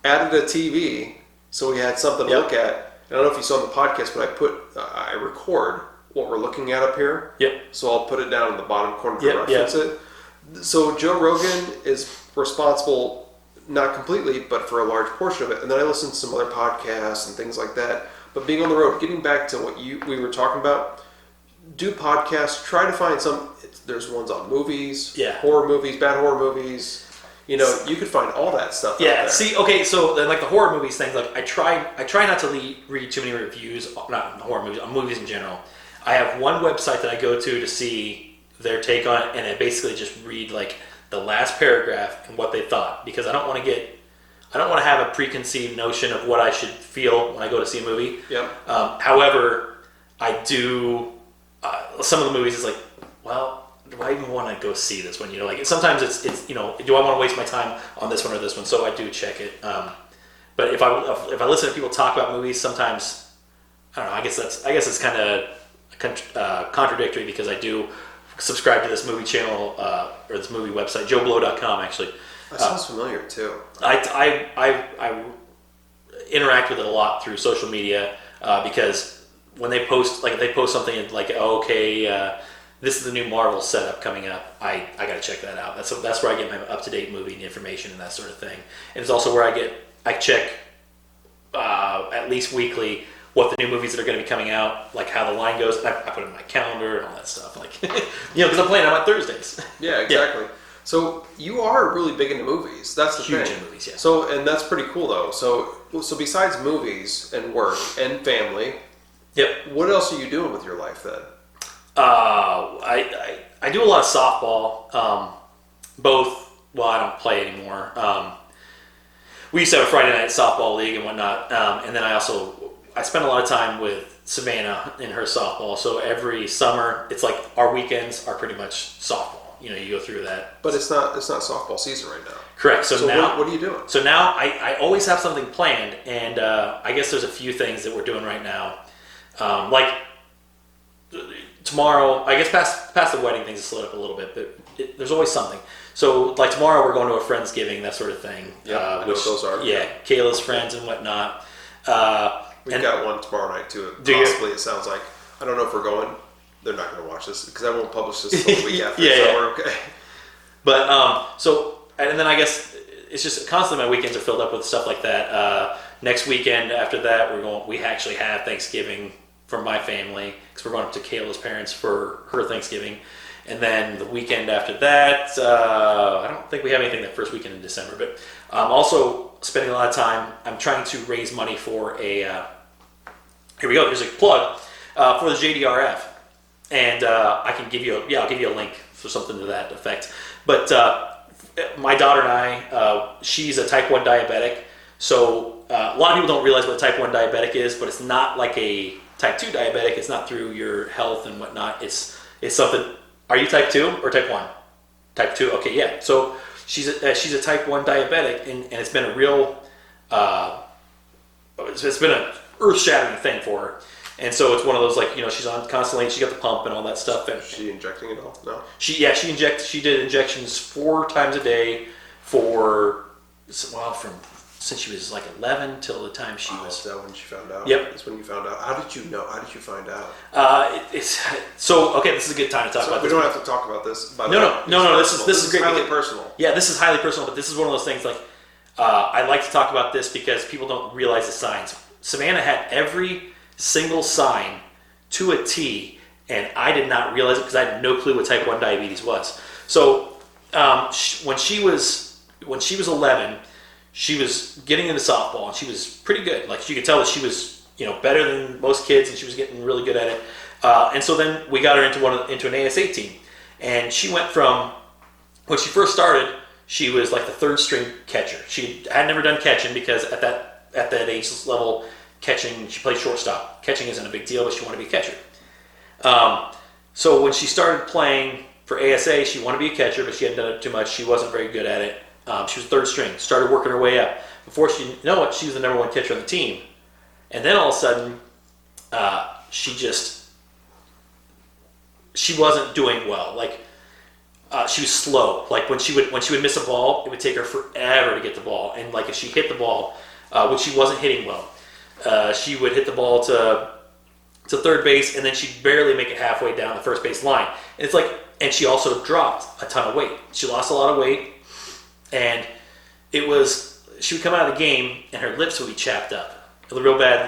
Speaker 1: added a TV, so we had something to look at. I don't know if you saw in the podcast, but I record what we're looking at up here.
Speaker 2: Yep.
Speaker 1: So I'll put it down in the bottom corner to reference it. So Joe Rogan is responsible, not completely, but for a large portion of it. And then I listen to some other podcasts and things like that. But being on the road, getting back to what we were talking about, do podcasts, try to find there's ones on movies, horror movies, bad horror movies. You could find all that stuff out there.
Speaker 2: See, okay, so then like the horror movies things, like I try not to read too many reviews, not horror movies, on movies in general. I have one website that I go to see their take on it, and I basically just read like the last paragraph and what they thought, because I don't want to have a preconceived notion of what I should feel when I go to see a movie.
Speaker 1: Yep.
Speaker 2: However, I do. Some of the movies is like, well, do I even want to go see this one? Like sometimes it's do I want to waste my time on this one or this one? So I do check it. But if I listen to people talk about movies, sometimes I don't know. I guess it's kind of contradictory, because I do subscribe to this movie channel or this movie website, JoeBlow.com actually.
Speaker 1: That sounds familiar too.
Speaker 2: I interact with it a lot through social media because when they post, like if they post something like, this is the new Marvel setup coming up, I got to check that out. That's where I get my up-to-date movie information and that sort of thing. And it's also where I check at least weekly what the new movies that are going to be coming out, like how the line goes. And I put it in my calendar and all that stuff, like because I'm playing them on Thursdays.
Speaker 1: Yeah, exactly. Yeah. So you are really big into movies. That's the
Speaker 2: huge
Speaker 1: thing.
Speaker 2: In movies, yeah.
Speaker 1: So, and that's pretty cool though. So besides movies and work and family, what else are you doing with your life then?
Speaker 2: I do a lot of softball. Well, I don't play anymore. We used to have a Friday night softball league and whatnot, and then I spend a lot of time with Savannah in her softball. So every summer, it's like our weekends are pretty much softball. You go through that.
Speaker 1: But it's not softball season right now.
Speaker 2: Correct. So now,
Speaker 1: what are you doing?
Speaker 2: So now I always have something planned, and I guess there's a few things that we're doing right now. Like tomorrow, I guess past the wedding things have slowed up a little bit, but there's always something. So like tomorrow we're going to a Friendsgiving, that sort of thing.
Speaker 1: Yeah, I know what those are.
Speaker 2: Yeah, Kayla's friends and whatnot.
Speaker 1: We've got one tomorrow night too. Possibly, it sounds like. I don't know if we're going. They're not going to watch this because I won't publish this until the week after. So we're okay.
Speaker 2: But and then I guess it's just constantly my weekends are filled up with stuff like that. Next weekend after that, we actually have Thanksgiving for my family because we're going up to Kayla's parents for her Thanksgiving. And then the weekend after that, I don't think we have anything that first weekend in December, but I'm also spending a lot of time. I'm trying to raise money for here we go. Here's a plug for the JDRF, and I'll give you a link for something to that effect. But my daughter and I, she's a type 1 diabetic, So a lot of people don't realize what a type 1 diabetic is, but it's not like a type 2 diabetic. It's not through your health and whatnot. It's something. Are you type 2 or type 1? Type 2. Okay, yeah. So she's a type 1 diabetic, and it's been a real it's been an earth-shattering thing for her. And so it's one of those, like, she's on constantly. She got the pump and all that stuff. And
Speaker 1: is she injecting it all? No.
Speaker 2: She did injections 4 times a day from since she was like 11 till the time she was.
Speaker 1: Is that when she found out?
Speaker 2: Yep.
Speaker 1: That's when you found out. How did you know? How did you find out?
Speaker 2: This is a good time to talk about
Speaker 1: We
Speaker 2: this.
Speaker 1: don't have to talk about this.
Speaker 2: No. This is great.
Speaker 1: Highly personal.
Speaker 2: Yeah, this is highly personal, but this is one of those things like I like to talk about this because people don't realize the signs. Savannah had every single sign to a T, and I did not realize it because I had no clue what type 1 diabetes was. So when she was 11, she was getting into softball, and she was pretty good. Like, you could tell that she was better than most kids, and she was getting really good at it. And so then we got her into an ASA team, and she went from when she first started, she was like the 3rd string catcher. She had never done catching because at that age level, catching, she played shortstop. Catching isn't a big deal, but she wanted to be a catcher. So when she started playing for ASA, she wanted to be a catcher, but she hadn't done it too much. She wasn't very good at it. She was 3rd string. Started working her way up. Before she knew it, she was the number 1 catcher on the team. And then all of a sudden, she wasn't doing well. Like, she was slow. Like, when she would miss a ball, it would take her forever to get the ball. And like, if she hit the ball, which she wasn't hitting well, she would hit the ball to 3rd base, and then she'd barely make it halfway down the 1st base line. And it's like, and she also dropped a ton of weight. She lost a lot of weight, and she would come out of the game, and her lips would be chapped up, real bad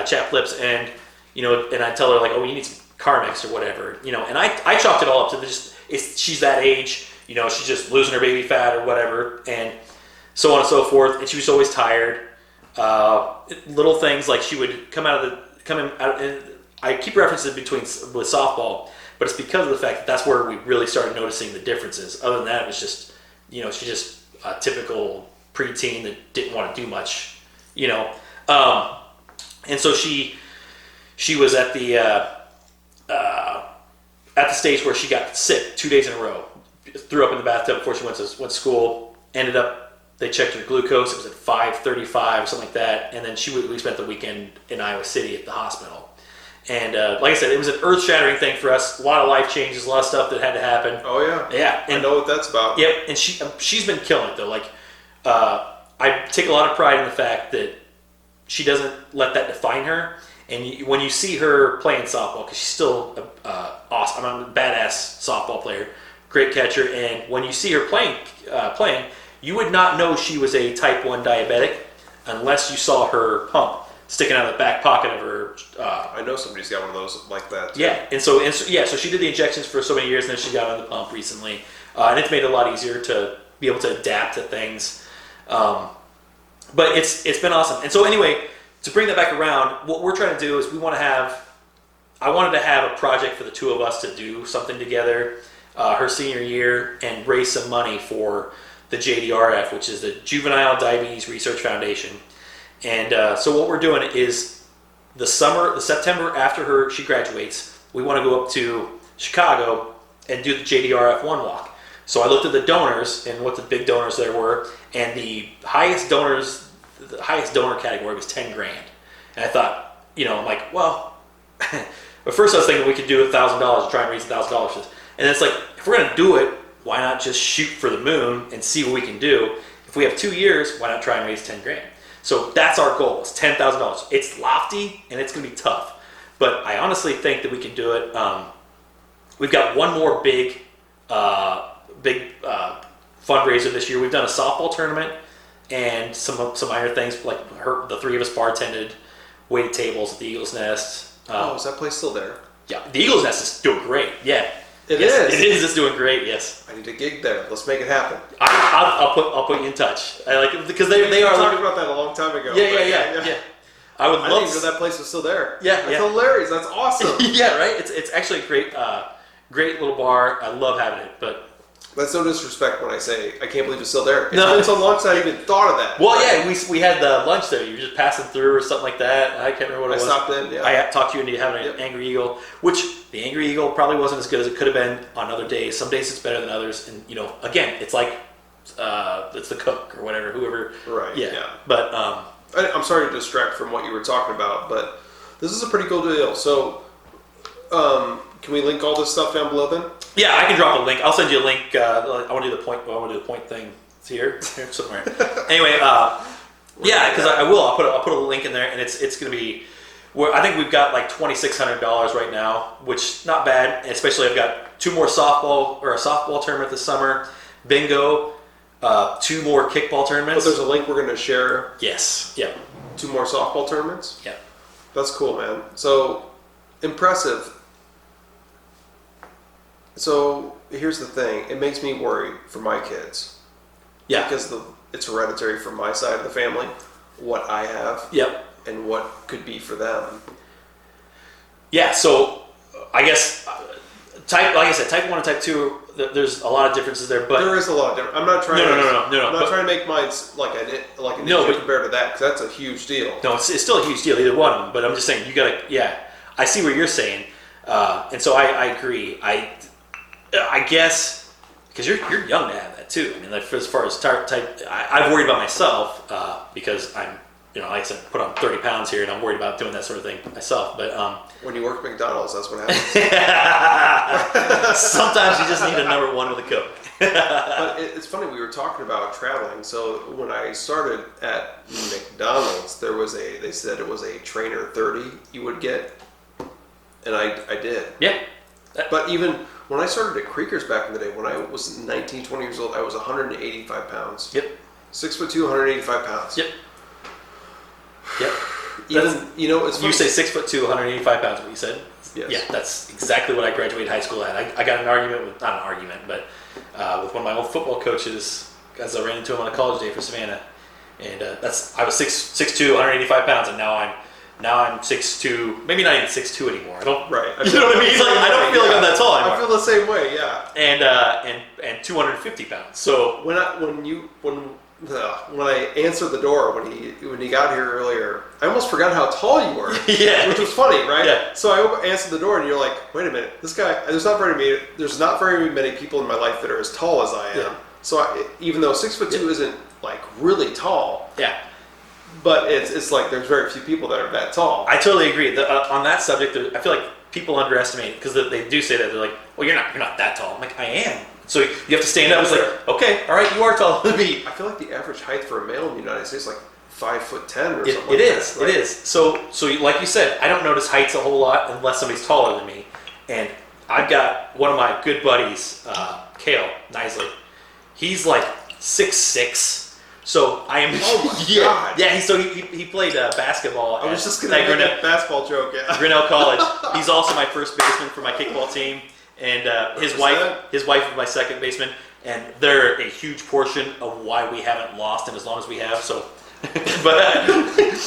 Speaker 2: chapped lips, and and I'd tell her like, oh, you need some Carmex or whatever, and I chalked it all up to she's that age, she's just losing her baby fat or whatever, and so on and so forth, and she was always tired. Little things like she would come out, and I keep references with softball, but it's because of the fact that that's where we really started noticing the differences. Other than that, it was just, she's just a typical preteen that didn't want to do much, and so she was at the stage where she got sick 2 days in a row, threw up in the bathtub before she went to school, ended up, they checked her glucose, it was at 535 or something like that, and then we spent the weekend in Iowa City at the hospital. And like I said, it was an earth-shattering thing for us, a lot of life changes, a lot of stuff that had to happen.
Speaker 1: Oh yeah.
Speaker 2: Yeah.
Speaker 1: And I know what that's about.
Speaker 2: Yep, and she's been killing it though. Like, I take a lot of pride in the fact that she doesn't let that define her. And when you see her playing softball, because she's still awesome, I'm a badass softball player, great catcher, and when you see her playing, you would not know she was a type 1 diabetic unless you saw her pump sticking out of the back pocket of her.
Speaker 1: I know somebody's got one of those like that too.
Speaker 2: Yeah, so she did the injections for so many years, and then she got on the pump recently, and it's made it a lot easier to be able to adapt to things. But it's been awesome. And so anyway, to bring that back around, what we're trying to do is I wanted to have a project for the two of us to do something together her senior year and raise some money for the JDRF, which is the Juvenile Diabetes Research Foundation. And so what we're doing is the September after she graduates, we want to go up to Chicago and do the JDRF One Walk. So I looked at the donors and what the big donors there were, and the highest donor category was 10 grand. And I thought, I'm like, well, but first I was thinking we could do $1,000, try and raise $1,000. And it's like, if we're going to do it, why not just shoot for the moon and see what we can do? If we have 2 years, why not try and raise 10 grand? So that's our goal. It's $10,000. It's lofty and it's going to be tough, but I honestly think that we can do it. We've got one more big fundraiser this year. We've done a softball tournament and some minor things like the three of us bartended, waited tables at the Eagle's Nest.
Speaker 1: Is that place still there?
Speaker 2: Yeah, the Eagle's Nest is doing great. Yeah,
Speaker 1: It is.
Speaker 2: It's doing great. Yes.
Speaker 1: I need a gig there. Let's make it happen.
Speaker 2: I'll put you in touch. I like it because they are
Speaker 1: talking about that a long time ago.
Speaker 2: Yeah. I would love.
Speaker 1: I didn't even know that place was still there.
Speaker 2: Yeah,
Speaker 1: that's hilarious. That's awesome.
Speaker 2: Yeah, right. It's actually a great little bar. I love having it, but
Speaker 1: That's no disrespect when I say I can't believe it's still there. It's
Speaker 2: No.
Speaker 1: been so long since I even thought of that.
Speaker 2: Well, yeah, we had the lunch there. You were just passing through or something like that. I can't remember what it was.
Speaker 1: I stopped in, yeah.
Speaker 2: I talked to you into having an Angry Eagle, which the Angry Eagle probably wasn't as good as it could have been on other days. Some days it's better than others. And, again, it's like it's the cook or whatever, whoever.
Speaker 1: Right, yeah.
Speaker 2: But
Speaker 1: I'm sorry to distract from what you were talking about, but this is a pretty cool deal. So, can we link all this stuff down below then?
Speaker 2: yeah, I can drop a link. I'll send you a link. I want to do the point. I want to do the point thing. It's here somewhere. Anyway, yeah, because I will. I'll put a link in there, and it's going to be. I think we've got like $2,600 right now, which not bad. Especially I've got a softball tournament this summer, bingo, 2 more kickball tournaments.
Speaker 1: But there's a link we're going to share.
Speaker 2: Yes. Yeah.
Speaker 1: 2 more softball tournaments.
Speaker 2: Yeah.
Speaker 1: That's cool, man. So impressive. So here's the thing. It makes me worry for my kids.
Speaker 2: Yeah.
Speaker 1: Because it's hereditary from my side of the family, what I have.
Speaker 2: Yep.
Speaker 1: And what could be for them.
Speaker 2: Yeah. So I guess like I said, type 1 and type 2. There's a lot of differences there, but
Speaker 1: there is a lot of difference. I'm not trying.
Speaker 2: No.
Speaker 1: I'm not trying to make mine like a ninja compared to that, because that's a huge deal.
Speaker 2: No, it's still a huge deal, either one of them. But I'm just saying, you gotta. Yeah, I see what you're saying, and so I agree. I guess because you're young to have that too. I mean, like as far as type, I've worried about myself because I'm, like I said, put on 30 pounds here, and I'm worried about doing that sort of thing myself. But
Speaker 1: when you work at McDonald's, that's what happens.
Speaker 2: Sometimes you just need a number 1 with a Coke.
Speaker 1: But it's funny, we were talking about traveling. So when I started at McDonald's, they said it was a trainer 30 you would get, and I did.
Speaker 2: Yeah.
Speaker 1: But even when I started at Creekers back in the day, when I was 19, 20 years old, I was 185 pounds.
Speaker 2: Yep.
Speaker 1: 6'2", 185 pounds.
Speaker 2: Yep. Yep.
Speaker 1: Even, it's funny.
Speaker 2: You say 6'2", 185 pounds, what you said?
Speaker 1: Yes.
Speaker 2: Yeah, that's exactly what I graduated high school at. I got an argument with, not an argument, but with one of my old football coaches, as I ran into him on a college day for Savannah. And I was 6'2", 185 pounds, and now I'm 6'2", maybe not even 6'2" anymore. I don't.
Speaker 1: Right.
Speaker 2: You know what I mean? It's like, I don't feel like I'm that tall anymore.
Speaker 1: I feel the same way. Yeah.
Speaker 2: And 250 pounds. So
Speaker 1: when I answered the door when he got here earlier, I almost forgot how tall you were.
Speaker 2: Yeah.
Speaker 1: Which was funny, right?
Speaker 2: Yeah.
Speaker 1: So I answered the door, and you're like, "Wait a minute, this guy." There's not very many people in my life that are as tall as I am.
Speaker 2: Yeah.
Speaker 1: So even though 6'2" isn't like really tall,
Speaker 2: yeah.
Speaker 1: but it's like there's very few people that are that tall.
Speaker 2: I totally agree. On that subject, I feel like people underestimate it because they do say that. They're like, "Well, you're not that tall." I'm like, "I am." So you have to stand up. It's like, okay, all right, you are taller than me.
Speaker 1: I feel like the average height for a male in the United States is like 5'10" or something.
Speaker 2: It is. Right? It is. So like you said, I don't notice heights a whole lot unless somebody's taller than me. And I've got one of my good buddies, Kale Nisley. He's like 6'6". So I am.
Speaker 1: Oh my god!
Speaker 2: Yeah. He played basketball.
Speaker 1: I was just gonna make a basketball joke. Yeah.
Speaker 2: Grinnell College. He's also my first baseman for my kickball team, and his wife is my second baseman, and they're a huge portion of why we haven't lost in as long as we have. So, but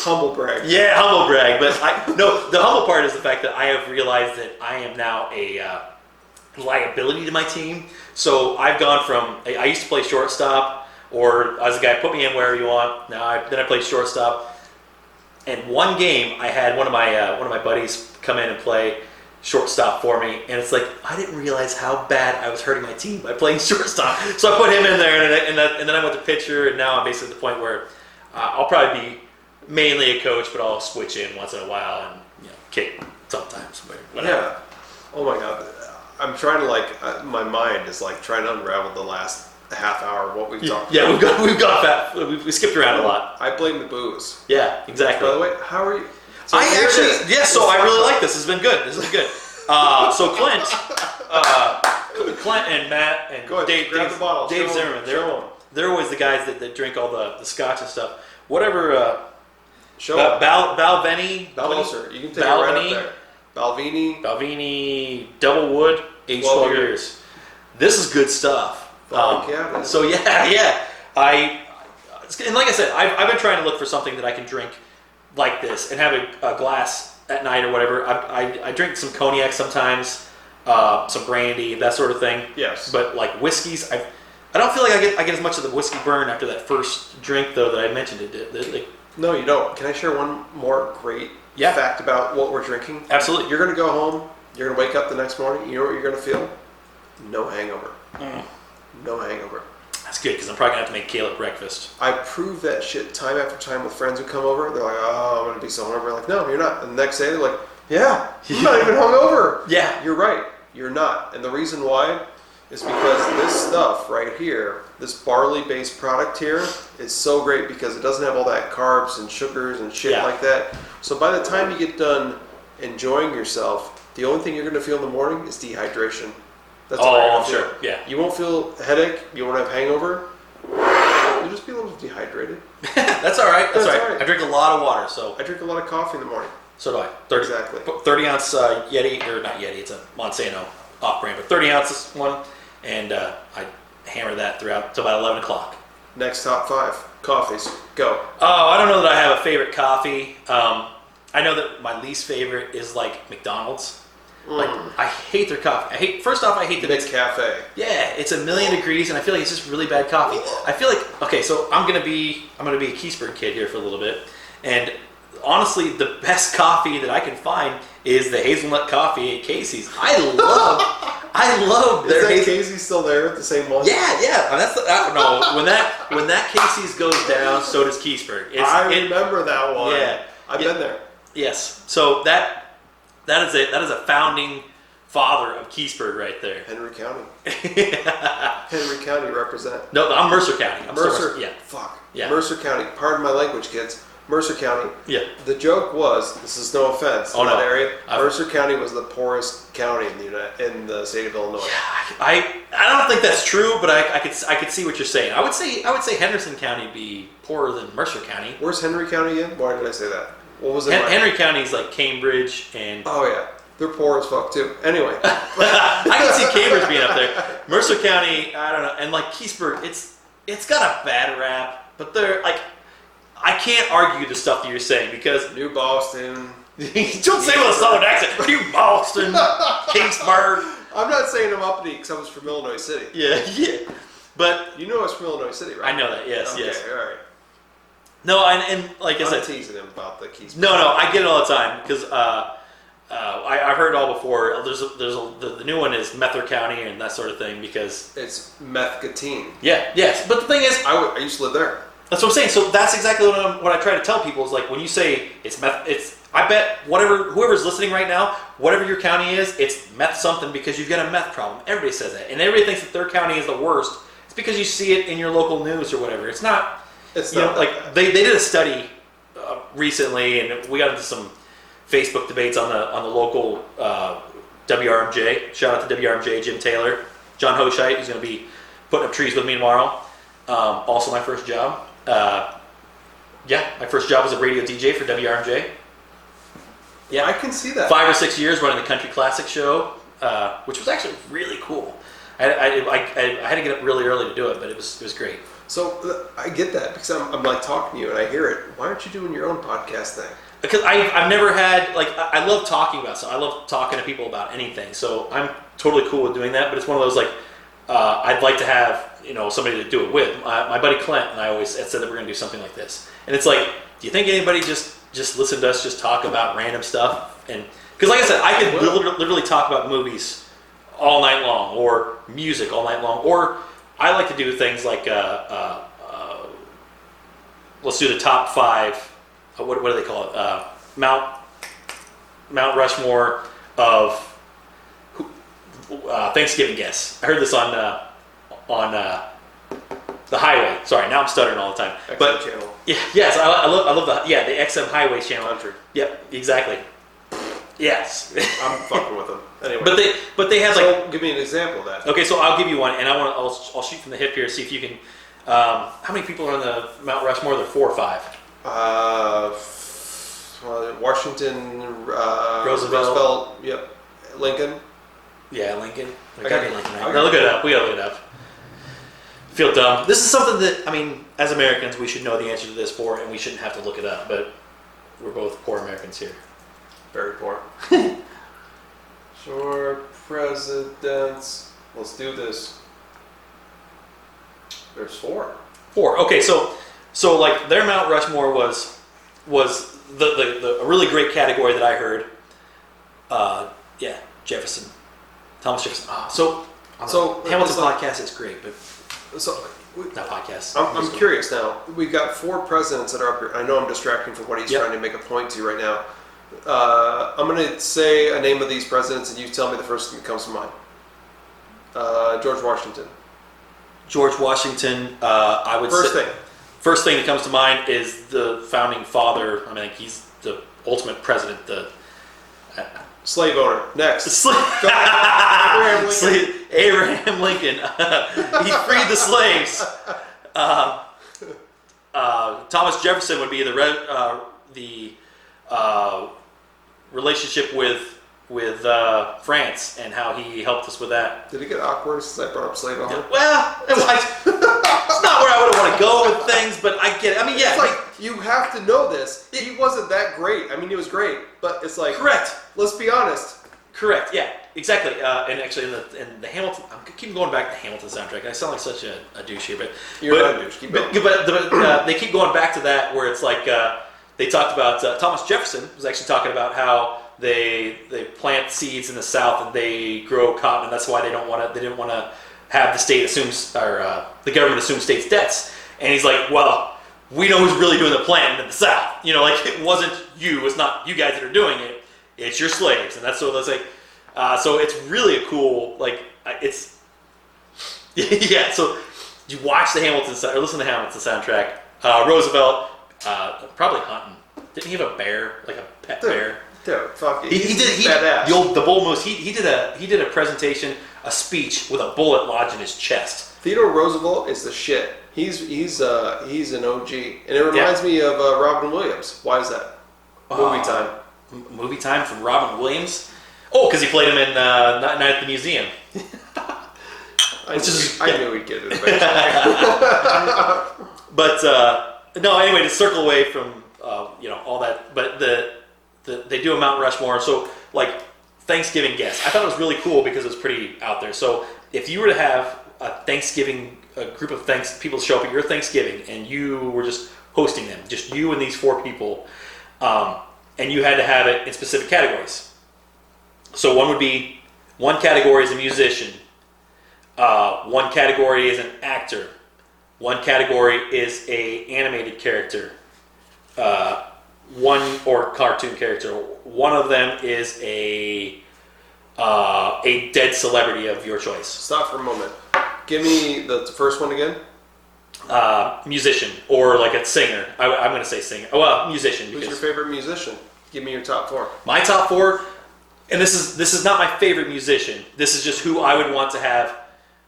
Speaker 1: humble brag.
Speaker 2: Yeah, humble brag. But the humble part is the fact that I have realized that I am now a liability to my team. So I've gone from I used to play shortstop. Or as a guy, put me in wherever you want. Then I played shortstop. And one game, I had one of my buddies come in and play shortstop for me, and it's like I didn't realize how bad I was hurting my team by playing shortstop. So I put him in there, and then I went to pitcher, and now I'm basically at the point where I'll probably be mainly a coach, but I'll switch in once in a while and kick sometimes. Whatever.
Speaker 1: Yeah. Oh my god, I'm trying to my mind is like trying to unravel the last half hour of what we've talked about.
Speaker 2: Yeah, we skipped around a lot.
Speaker 1: I blame the booze.
Speaker 2: Yeah, exactly.
Speaker 1: By the way, how are you?
Speaker 2: So I really like this. This has been good. So Clint and Matt and
Speaker 1: Dave
Speaker 2: Zimmerman, they're always the guys that drink all the scotch and stuff. Whatever. Balvenie.
Speaker 1: Balvenie. You can take it right up there. Balvenie.
Speaker 2: Double wood, aged 12 years. This is good stuff. So yeah. And like I said, I've been trying to look for something that I can drink like this and have a glass at night or whatever. I drink some cognac sometimes. some brandy, that sort of thing.
Speaker 1: Yes.
Speaker 2: But like whiskeys, I don't feel like I get as much of the whiskey burn after that first drink though that I mentioned it did.
Speaker 1: No, you don't. Can I share one more great fact about what we're drinking?
Speaker 2: Absolutely.
Speaker 1: You're going to go home. You're going to wake up the next morning. You know what you're going to feel? No hangover. No hangover.
Speaker 2: That's good because I'm probably going to have to make Caleb breakfast.
Speaker 1: I prove that shit time after time with friends who come over. They're like, oh, I'm going to be so hungover. I'm like, no, you're not. And the next day, they're like, yeah, I'm not even hungover.
Speaker 2: Yeah.
Speaker 1: You're right. You're not. And the reason why is because this stuff right here, this barley-based product here, is so great because it doesn't have all that carbs and sugars and shit like that. So by the time you get done enjoying yourself, the only thing you're going to feel in the morning is dehydration. That's all you're going to feel.
Speaker 2: Sure. Yeah.
Speaker 1: You won't feel a headache. You won't have hangover. You'll just be a little dehydrated.
Speaker 2: That's all right. That's all right.
Speaker 1: right.
Speaker 2: I drink a lot of water, so.
Speaker 1: I drink a lot of coffee in the morning.
Speaker 2: So do I. 30 ounce Yeti, or not Yeti, it's a Monsanto off-brand, but 30 ounces one, and I hammer that throughout till about 11 o'clock.
Speaker 1: Next top 5 coffees. Go.
Speaker 2: Oh, I don't know that I have a favorite coffee. I know that my least favorite is like McDonald's. Like I hate their coffee. First off, I hate the
Speaker 1: McCafe.
Speaker 2: Yeah, it's 1,000,000 degrees, and I feel like it's just really bad coffee. I feel like okay, so I'm gonna be a Keysburg kid here for a little bit, and honestly, the best coffee that I can find is the hazelnut coffee at Casey's. I love their.
Speaker 1: Is that Casey's still there at the same one?
Speaker 2: Yeah. And that's no. When that Casey's goes down, so does Keysburg.
Speaker 1: I remember that one.
Speaker 2: Yeah,
Speaker 1: I've been there.
Speaker 2: Yes. So that is a founding father of Keysburg right there.
Speaker 1: Henry County. Henry County represent.
Speaker 2: No, I'm Mercer County.
Speaker 1: Mercer.
Speaker 2: Yeah.
Speaker 1: Fuck.
Speaker 2: Yeah.
Speaker 1: Mercer County. Pardon my language, kids. Mercer County.
Speaker 2: Yeah.
Speaker 1: The joke was, this is no offense to that area, Mercer County was the poorest county in the state of Illinois.
Speaker 2: Yeah, I don't think that's true, but I could see what you're saying. I would say Henderson County would be poorer than Mercer County.
Speaker 1: Where's Henry County again? Why did I say that? What was it?
Speaker 2: Henry County is like Cambridge and.
Speaker 1: Oh yeah, they're poor as fuck too. Anyway,
Speaker 2: I can see Cambridge being up there. Mercer County, I don't know, and like Keysburg, it's got a bad rap, but they're like. I can't argue the stuff that you're saying because
Speaker 1: New Boston.
Speaker 2: Don't say it with a southern accent. New Boston, Kingsburg.
Speaker 1: I'm not saying I'm uppity because I was from Illinois City.
Speaker 2: Yeah. But
Speaker 1: you know I was from Illinois City, right?
Speaker 2: I know that. Yes,
Speaker 1: okay,
Speaker 2: yes.
Speaker 1: All right.
Speaker 2: No, and like I said,
Speaker 1: teasing him about the keys.
Speaker 2: No, I get it all the time because I've heard it all before. The new one is Mether County and that sort of thing because
Speaker 1: it's Methgatine.
Speaker 2: Yeah, yes. But the thing is,
Speaker 1: I used to live there.
Speaker 2: That's what I'm saying. So that's exactly what I try to tell people is like when you say it's meth, I bet whoever's listening right now, whatever your county is, it's meth something because you've got a meth problem. Everybody says that, and everybody thinks that their county is the worst. It's because you see it in your local news or whatever. It's not.
Speaker 1: It's not
Speaker 2: like
Speaker 1: bad.
Speaker 2: they did a study recently, and we got into some Facebook debates on the local WRMJ. Shout out to WRMJ, Jim Taylor, John Hoshite, who's going to be putting up trees with me tomorrow. Also, my first job. My first job was a radio DJ for WRMJ. Yeah,
Speaker 1: I can see that.
Speaker 2: 5 or 6 years running the Country Classic show, which was actually really cool. I had to get up really early to do it, but it was great.
Speaker 1: So I get that because I'm like talking to you and I hear it. Why aren't you doing your own podcast thing?
Speaker 2: Because I've never had I love talking about stuff. I love talking to people about anything. So I'm totally cool with doing that. But it's one of those like I'd like to have somebody to do it with. My buddy Clint and I always said that we're going to do something like this. And it's like, do you think anybody just listen to us just talk about random stuff? And because like I said, I could literally talk about movies all night long or music all night long. Or I like to do things like let's do the top 5. What do they call it? Mount Rushmore of Thanksgiving guests. I heard this on the highway. Sorry, now I'm stuttering all the time.
Speaker 1: XM channel.
Speaker 2: Yeah, yes, I love the XM Highway channel.
Speaker 1: Country.
Speaker 2: Yep, exactly. Yes.
Speaker 1: I'm fucking with them. Anyway.
Speaker 2: But they have
Speaker 1: so give me an example of that.
Speaker 2: Okay, so I'll give you one, and I'll shoot from the hip here, see if you can. How many people are on the Mount Rushmore? There 4 or 5.
Speaker 1: Washington,
Speaker 2: Roosevelt.
Speaker 1: Yep. Lincoln.
Speaker 2: Yeah, Lincoln. Gotta be Lincoln, right? No, look it up. We gotta look it up. Feel dumb. This is something that as Americans, we should know the answer to this for, and we shouldn't have to look it up. But we're both poor Americans here.
Speaker 1: Very poor. Sure. presidents. Let's do this. There's 4.
Speaker 2: 4. Okay, so like their Mount Rushmore was the a really great category that I heard. Jefferson, Thomas Jefferson. So Hamilton podcast is great, but not podcast.
Speaker 1: I'm curious now. We've got 4 presidents that are up here. I know I'm distracting from what he's trying to make a point to right now. I'm going to say a name of these presidents, and you tell me the first thing that comes to mind. George Washington.
Speaker 2: George Washington. I would say first thing that comes to mind is the founding father. I mean, he's the ultimate president. The
Speaker 1: slave owner. Next.
Speaker 2: Abraham Lincoln. He freed the slaves. Thomas Jefferson would be the relationship with France and how he helped us with that.
Speaker 1: Did it get awkward since I brought up slave owner?
Speaker 2: Well, it's not where I would want to go with things, but I get it. I mean, yeah.
Speaker 1: It's like, you have to know this. He wasn't that great. I mean, he was great, but it's like...
Speaker 2: Correct.
Speaker 1: Let's be honest.
Speaker 2: Correct, yeah, exactly. And actually, in the Hamilton... I'm keep going back to the Hamilton soundtrack. I sound like such a douche here, but...
Speaker 1: You're not a douche. Keep going.
Speaker 2: But they keep going back to that where it's like... they talked about... Thomas Jefferson was actually talking about how they plant seeds in the South and they grow cotton, and that's why they didn't want to have the state the government assume states' debts. And he's like, well, we know who's really doing the planting in the South. You know, like, it wasn't you. It's not you guys that are doing it. It's your slaves, and that's what it's like. So it's really a cool, like, it's yeah. So you watch the Hamilton or listen to the Hamilton soundtrack. Roosevelt, probably hunting. Didn't he have a bear, like a pet bear?
Speaker 1: Dude, fuck it.
Speaker 2: He did the bull moose. He did a presentation, a speech with a bullet lodged in his chest.
Speaker 1: Theodore Roosevelt is the shit. He's an OG, and it reminds me of Robin Williams. Why is that? Movie time.
Speaker 2: Movie time from Robin Williams. Oh, because he played him in Night at the Museum.
Speaker 1: I knew he'd get it eventually.
Speaker 2: But no, anyway, to circle away from all that, but they do a Mount Rushmore. So like Thanksgiving guests, I thought it was really cool because it was pretty out there. So if you were to have a group of people show up at your Thanksgiving, and you were just hosting them, just you and these 4 people, and you had to have it in specific categories. So one category is a musician, one category is an actor, one category is a animated character, one or cartoon character. One of them is a dead celebrity of your choice.
Speaker 1: Stop for a moment. Give me the first one again.
Speaker 2: Musician or like a singer. I'm going to say singer. Well, musician.
Speaker 1: Who's your favorite musician? Give me your top 4.
Speaker 2: My top 4, and this is not my favorite musician. This is just who I would want to have.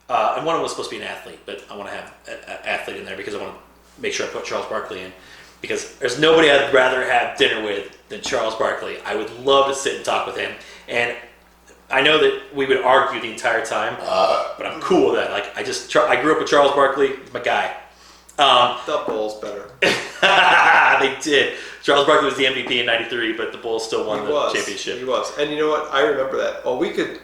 Speaker 2: And one of them was supposed to be an athlete, but I want to have an athlete in there because I want to make sure I put Charles Barkley in. Because there's nobody I'd rather have dinner with than Charles Barkley. I would love to sit and talk with him. And I know that we would argue the entire time, but I'm cool with that. Like I grew up with Charles Barkley. He's my guy.
Speaker 1: The Bulls better.
Speaker 2: They did. Charles Barkley was the MVP in '93, but the Bulls still won the championship.
Speaker 1: He was. And you know what? I remember that. Oh, we could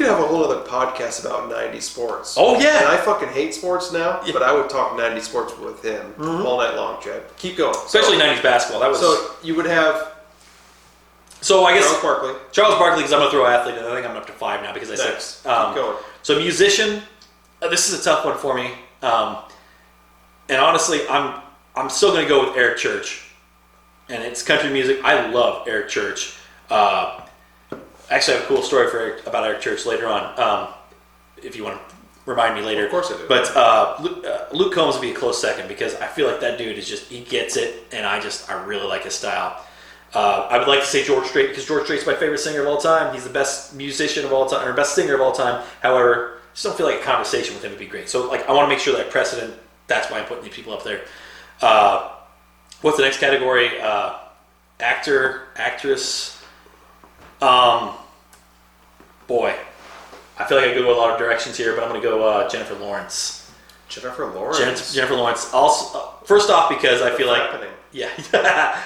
Speaker 1: have a whole other podcast about 90s sports.
Speaker 2: Oh, yeah.
Speaker 1: And I fucking hate sports now, but I would talk 90s sports with him all night long, Chad. Keep going.
Speaker 2: Especially 90s basketball. That was.
Speaker 1: So you would have...
Speaker 2: So I guess...
Speaker 1: Charles
Speaker 2: Barkley, because I'm going to throw athlete, and I think I'm up to 5 now because I said...
Speaker 1: Keep going.
Speaker 2: So musician, this is a tough one for me. And honestly, I'm still going to go with Eric Church. And it's country music. I love Eric Church. Actually, I have a cool story about Eric Church later on, if you want to remind me later.
Speaker 1: Of course I do.
Speaker 2: But Luke Combs would be a close second because I feel like that dude is just, he gets it, and I really like his style. I would like to say George Strait because George Strait's my favorite singer of all time. He's the best musician of all time, or best singer of all time. However, I just don't feel like a conversation with him would be great. So like, I want to make sure that I precedent. That's why I'm putting these people up there. What's the next category? Actor, actress. Boy, I feel like I could go a lot of directions here, but I'm going to go Jennifer Lawrence.
Speaker 1: Jennifer Lawrence.
Speaker 2: Jennifer Lawrence. Also, first off, because I feel like
Speaker 1: happening?
Speaker 2: Yeah.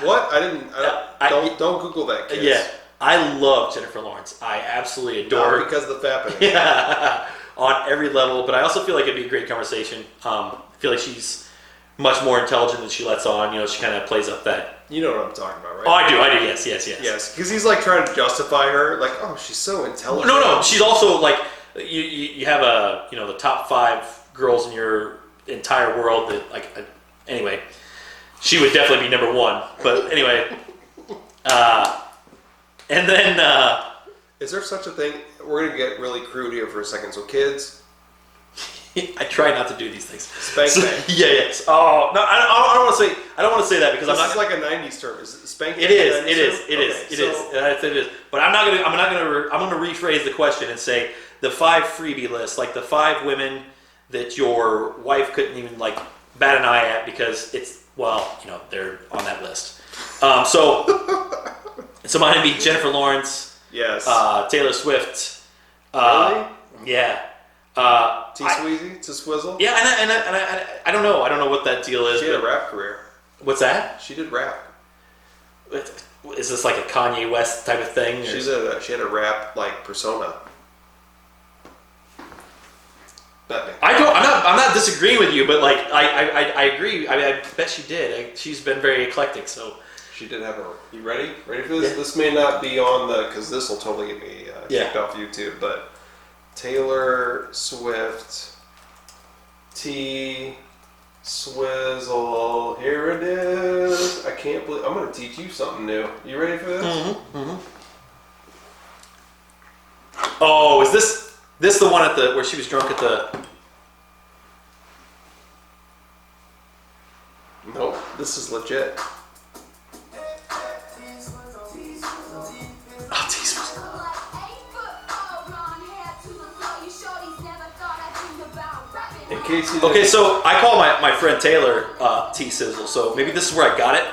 Speaker 1: What? I didn't. Don't Google that, kids.
Speaker 2: Yeah. I love Jennifer Lawrence. I absolutely adore her.
Speaker 1: Not because of the fat penny.
Speaker 2: Yeah, on every level. But I also feel like it'd be a great conversation. I feel like she's much more intelligent than she lets on. You know, she kind of plays up that.
Speaker 1: You know what I'm talking about, right?
Speaker 2: Oh, I do. Yes.
Speaker 1: Yes, because he's like trying to justify her, like, oh, she's so intelligent.
Speaker 2: No. She's also like you have the top 5 girls in your entire world that anyway, she would definitely be number 1. But anyway, and then
Speaker 1: is there such a thing? We're gonna get really crude here for a second. So kids,
Speaker 2: I try not to do these things.
Speaker 1: Spank bang.
Speaker 2: Yes. Oh no, I don't want to say. I don't want to say that because
Speaker 1: this
Speaker 2: I'm not.
Speaker 1: Is like a '90s term. Is it spank?
Speaker 2: It is. It is. But I'm gonna rephrase the question and say the 5 freebie list, like the 5 women that your wife couldn't even like bat an eye at because they're on that list. So mine would be Jennifer Lawrence.
Speaker 1: Yes.
Speaker 2: Taylor Swift.
Speaker 1: Really?
Speaker 2: Yeah.
Speaker 1: T-Sweezy? T-Swizzle?
Speaker 2: Yeah, and I don't know. I don't know what that deal is.
Speaker 1: She had a rap career.
Speaker 2: What's that?
Speaker 1: She did rap.
Speaker 2: Is this like a Kanye West type of thing?
Speaker 1: She had a rap like persona.
Speaker 2: I'm not disagreeing with you, but like I agree. I bet she did. She's been very eclectic. So
Speaker 1: she did have a. You ready? Ready for this? Yeah. This may not be on because this will totally get me kicked off YouTube. But Taylor Swift, Swizzle. Here it is. I can't believe I'm going to teach you something new. You ready for this?
Speaker 2: Mm-hmm. Oh, is this the one where she was drunk at the?
Speaker 1: Nope. This is legit. In case you
Speaker 2: okay, so I call my friend Taylor T-Sizzle, so maybe this is where I got it.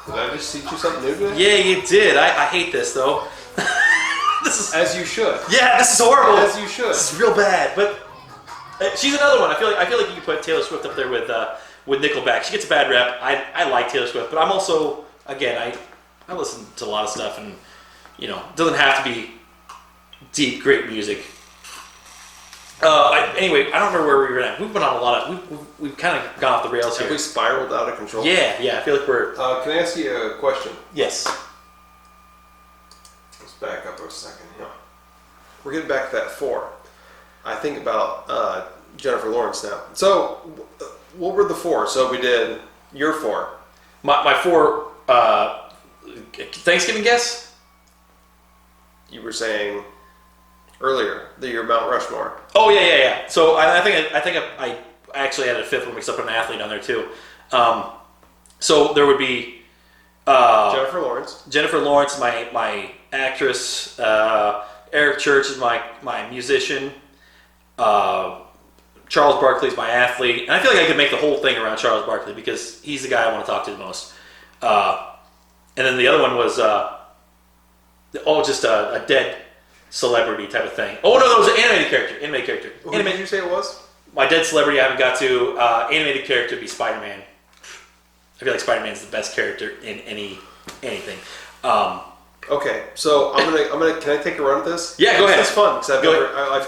Speaker 1: Did I just teach you something new today?
Speaker 2: Yeah, you did. I hate this, though.
Speaker 1: This is as you should.
Speaker 2: Yeah, this is horrible.
Speaker 1: As you should.
Speaker 2: This is real bad, but she's another one. I feel like you can put Taylor Swift up there with Nickelback. She gets a bad rep. I like Taylor Swift, but I'm also, again, I listen to a lot of stuff, and it doesn't have to be deep, great music. Anyway, I don't remember where we were at. We've been on a lot of. We've kind of gone off the rails here.
Speaker 1: Have we spiraled out of control?
Speaker 2: Yeah. I feel like we're.
Speaker 1: Can I ask you a question?
Speaker 2: Yes.
Speaker 1: Let's back up a second. Yeah. We're getting back to that 4. I think about Jennifer Lawrence now. So, what were the 4? So we did your 4.
Speaker 2: My 4 Thanksgiving guests.
Speaker 1: You were saying earlier that you're Mount Rushmore.
Speaker 2: Oh yeah. So I think I actually had a 5th one, except for an athlete on there too. So there would be
Speaker 1: Jennifer Lawrence.
Speaker 2: Jennifer Lawrence, my actress. Eric Church is my musician. Charles Barkley's my athlete, and I feel like I could make the whole thing around Charles Barkley because he's the guy I want to talk to the most. And then the other one was just a dead celebrity type of thing. Oh no, that was an animated character.
Speaker 1: Who did you say it was?
Speaker 2: My dead celebrity I haven't got to. Animated character would be Spider-Man. I feel like Spider-Man's the best character in anything.
Speaker 1: Okay, so I'm gonna. Can I take a run at this?
Speaker 2: Yeah, go ahead.
Speaker 1: It's fun because I feel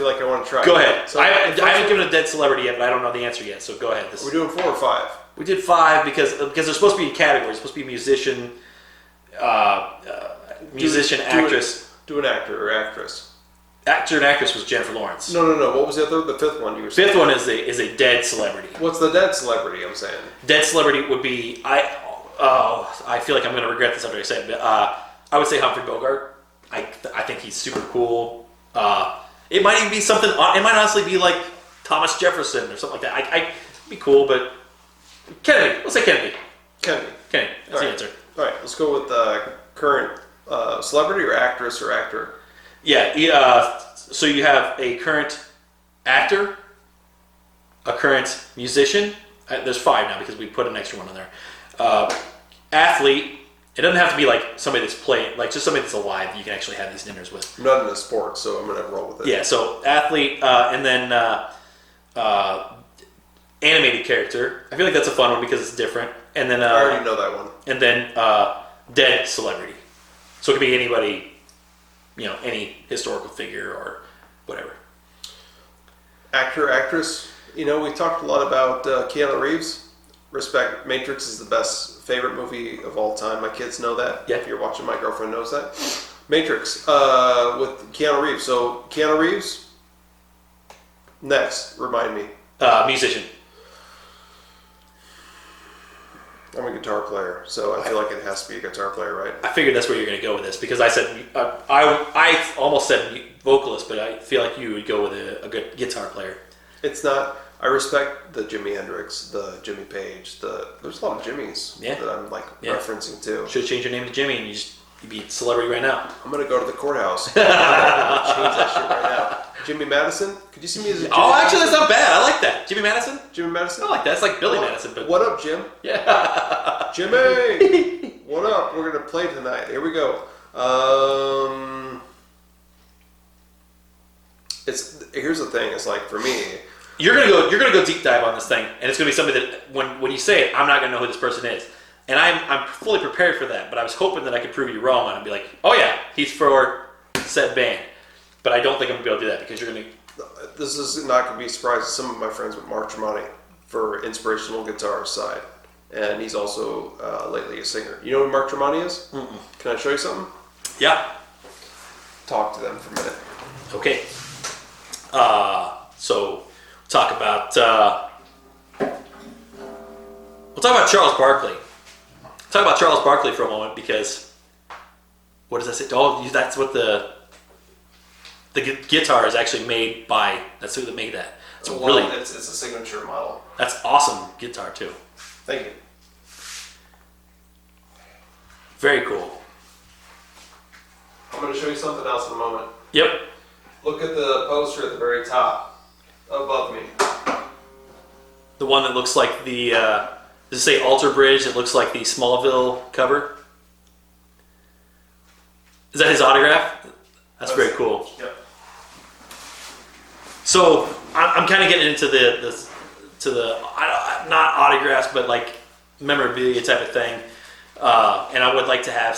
Speaker 1: like I want to try.
Speaker 2: Go ahead.
Speaker 1: So
Speaker 2: I haven't given a dead celebrity yet, but I don't know the answer yet. So go ahead.
Speaker 1: We're doing 4 or 5.
Speaker 2: We did 5 because they're supposed to be in categories. It's supposed to be musician, actress.
Speaker 1: Do an actor or actress.
Speaker 2: Actor and actress was Jennifer Lawrence.
Speaker 1: No. What was the other? The 5th one you were saying.
Speaker 2: 5th one is a dead celebrity.
Speaker 1: What's the dead celebrity? I'm saying.
Speaker 2: Dead celebrity would be I feel like I'm going to regret this after I say it. But, I would say Humphrey Bogart. I think he's super cool. It might even be something. It might honestly be like Thomas Jefferson or something like that. I'd be cool, but Kennedy. Let's say Kennedy.
Speaker 1: Kennedy.
Speaker 2: That's the answer.
Speaker 1: All right. Let's go with current celebrity or actress or actor.
Speaker 2: Yeah. So you have a current actor, a current musician. There's 5 now because we put an extra one in there. Athlete. It doesn't have to be like somebody that's playing, like just somebody that's alive that you can actually have these dinners with.
Speaker 1: I'm not into sports, so I'm going to roll with it.
Speaker 2: Yeah, so athlete, and then animated character. I feel like that's a fun one because it's different. And then
Speaker 1: I already know that one.
Speaker 2: And then dead celebrity. So it could be anybody, any historical figure or whatever.
Speaker 1: Actor, actress. We talked a lot about Keanu Reeves. Respect. Matrix is the best favorite movie of all time. My kids know that.
Speaker 2: Yeah.
Speaker 1: If you're watching, my girlfriend knows that. Matrix with Keanu Reeves. So Keanu Reeves. Next, remind me.
Speaker 2: Musician.
Speaker 1: I'm a guitar player, so I feel like it has to be a guitar player, right?
Speaker 2: I figured that's where you're going to go with this because I said I almost said vocalist, but I feel like you would go with a good guitar player.
Speaker 1: It's not. I respect the Jimi Hendrix, the Jimmy Page. There's a lot of Jimmys that I'm referencing too.
Speaker 2: Should change your name to Jimmy, and you'd be a celebrity right now.
Speaker 1: I'm gonna go to the courthouse. I'm gonna change that shit right now. Jimmy Madison. Could you see me as a Jimmy
Speaker 2: actually,
Speaker 1: Madison?
Speaker 2: that's not bad. I like that. Jimmy Madison.
Speaker 1: Jimmy Madison.
Speaker 2: I like that. It's like Billy Madison, but
Speaker 1: what up, Jim?
Speaker 2: Yeah.
Speaker 1: Jimmy. What up? We're gonna play tonight. Here we go. Here's the thing. It's like for me.
Speaker 2: You're gonna go deep dive on this thing, and it's gonna be somebody that when you say it, I'm not gonna know who this person is, and I'm fully prepared for that. But I was hoping that I could prove you wrong and be like, oh yeah, he's for said band. But I don't think I'm gonna be able to do that because you're gonna.
Speaker 1: This is not gonna be a surprise to some of my friends with Mark Tremonti for inspirational guitar side, and he's also lately a singer. You know who Mark Tremonti is? Mm-mm. Can I show you something?
Speaker 2: Yeah.
Speaker 1: Talk to them for a minute.
Speaker 2: Okay. So talk about Charles Barkley. Talk about Charles Barkley for a moment because what does that say? Oh, that's what the guitar is actually made by. That's who that made that. It's
Speaker 1: it's a signature model.
Speaker 2: That's awesome guitar too.
Speaker 1: Thank you.
Speaker 2: Very cool.
Speaker 1: I'm going to show you something else in a moment.
Speaker 2: Yep.
Speaker 1: Look at the poster at the very top above me.
Speaker 2: The one that looks like the does it say Alter Bridge? It looks like the Smallville cover. Is that his autograph? That's very cool.
Speaker 1: Yep.
Speaker 2: So I'm kind of getting into the not autographs, but like memorabilia type of thing. And I would like to have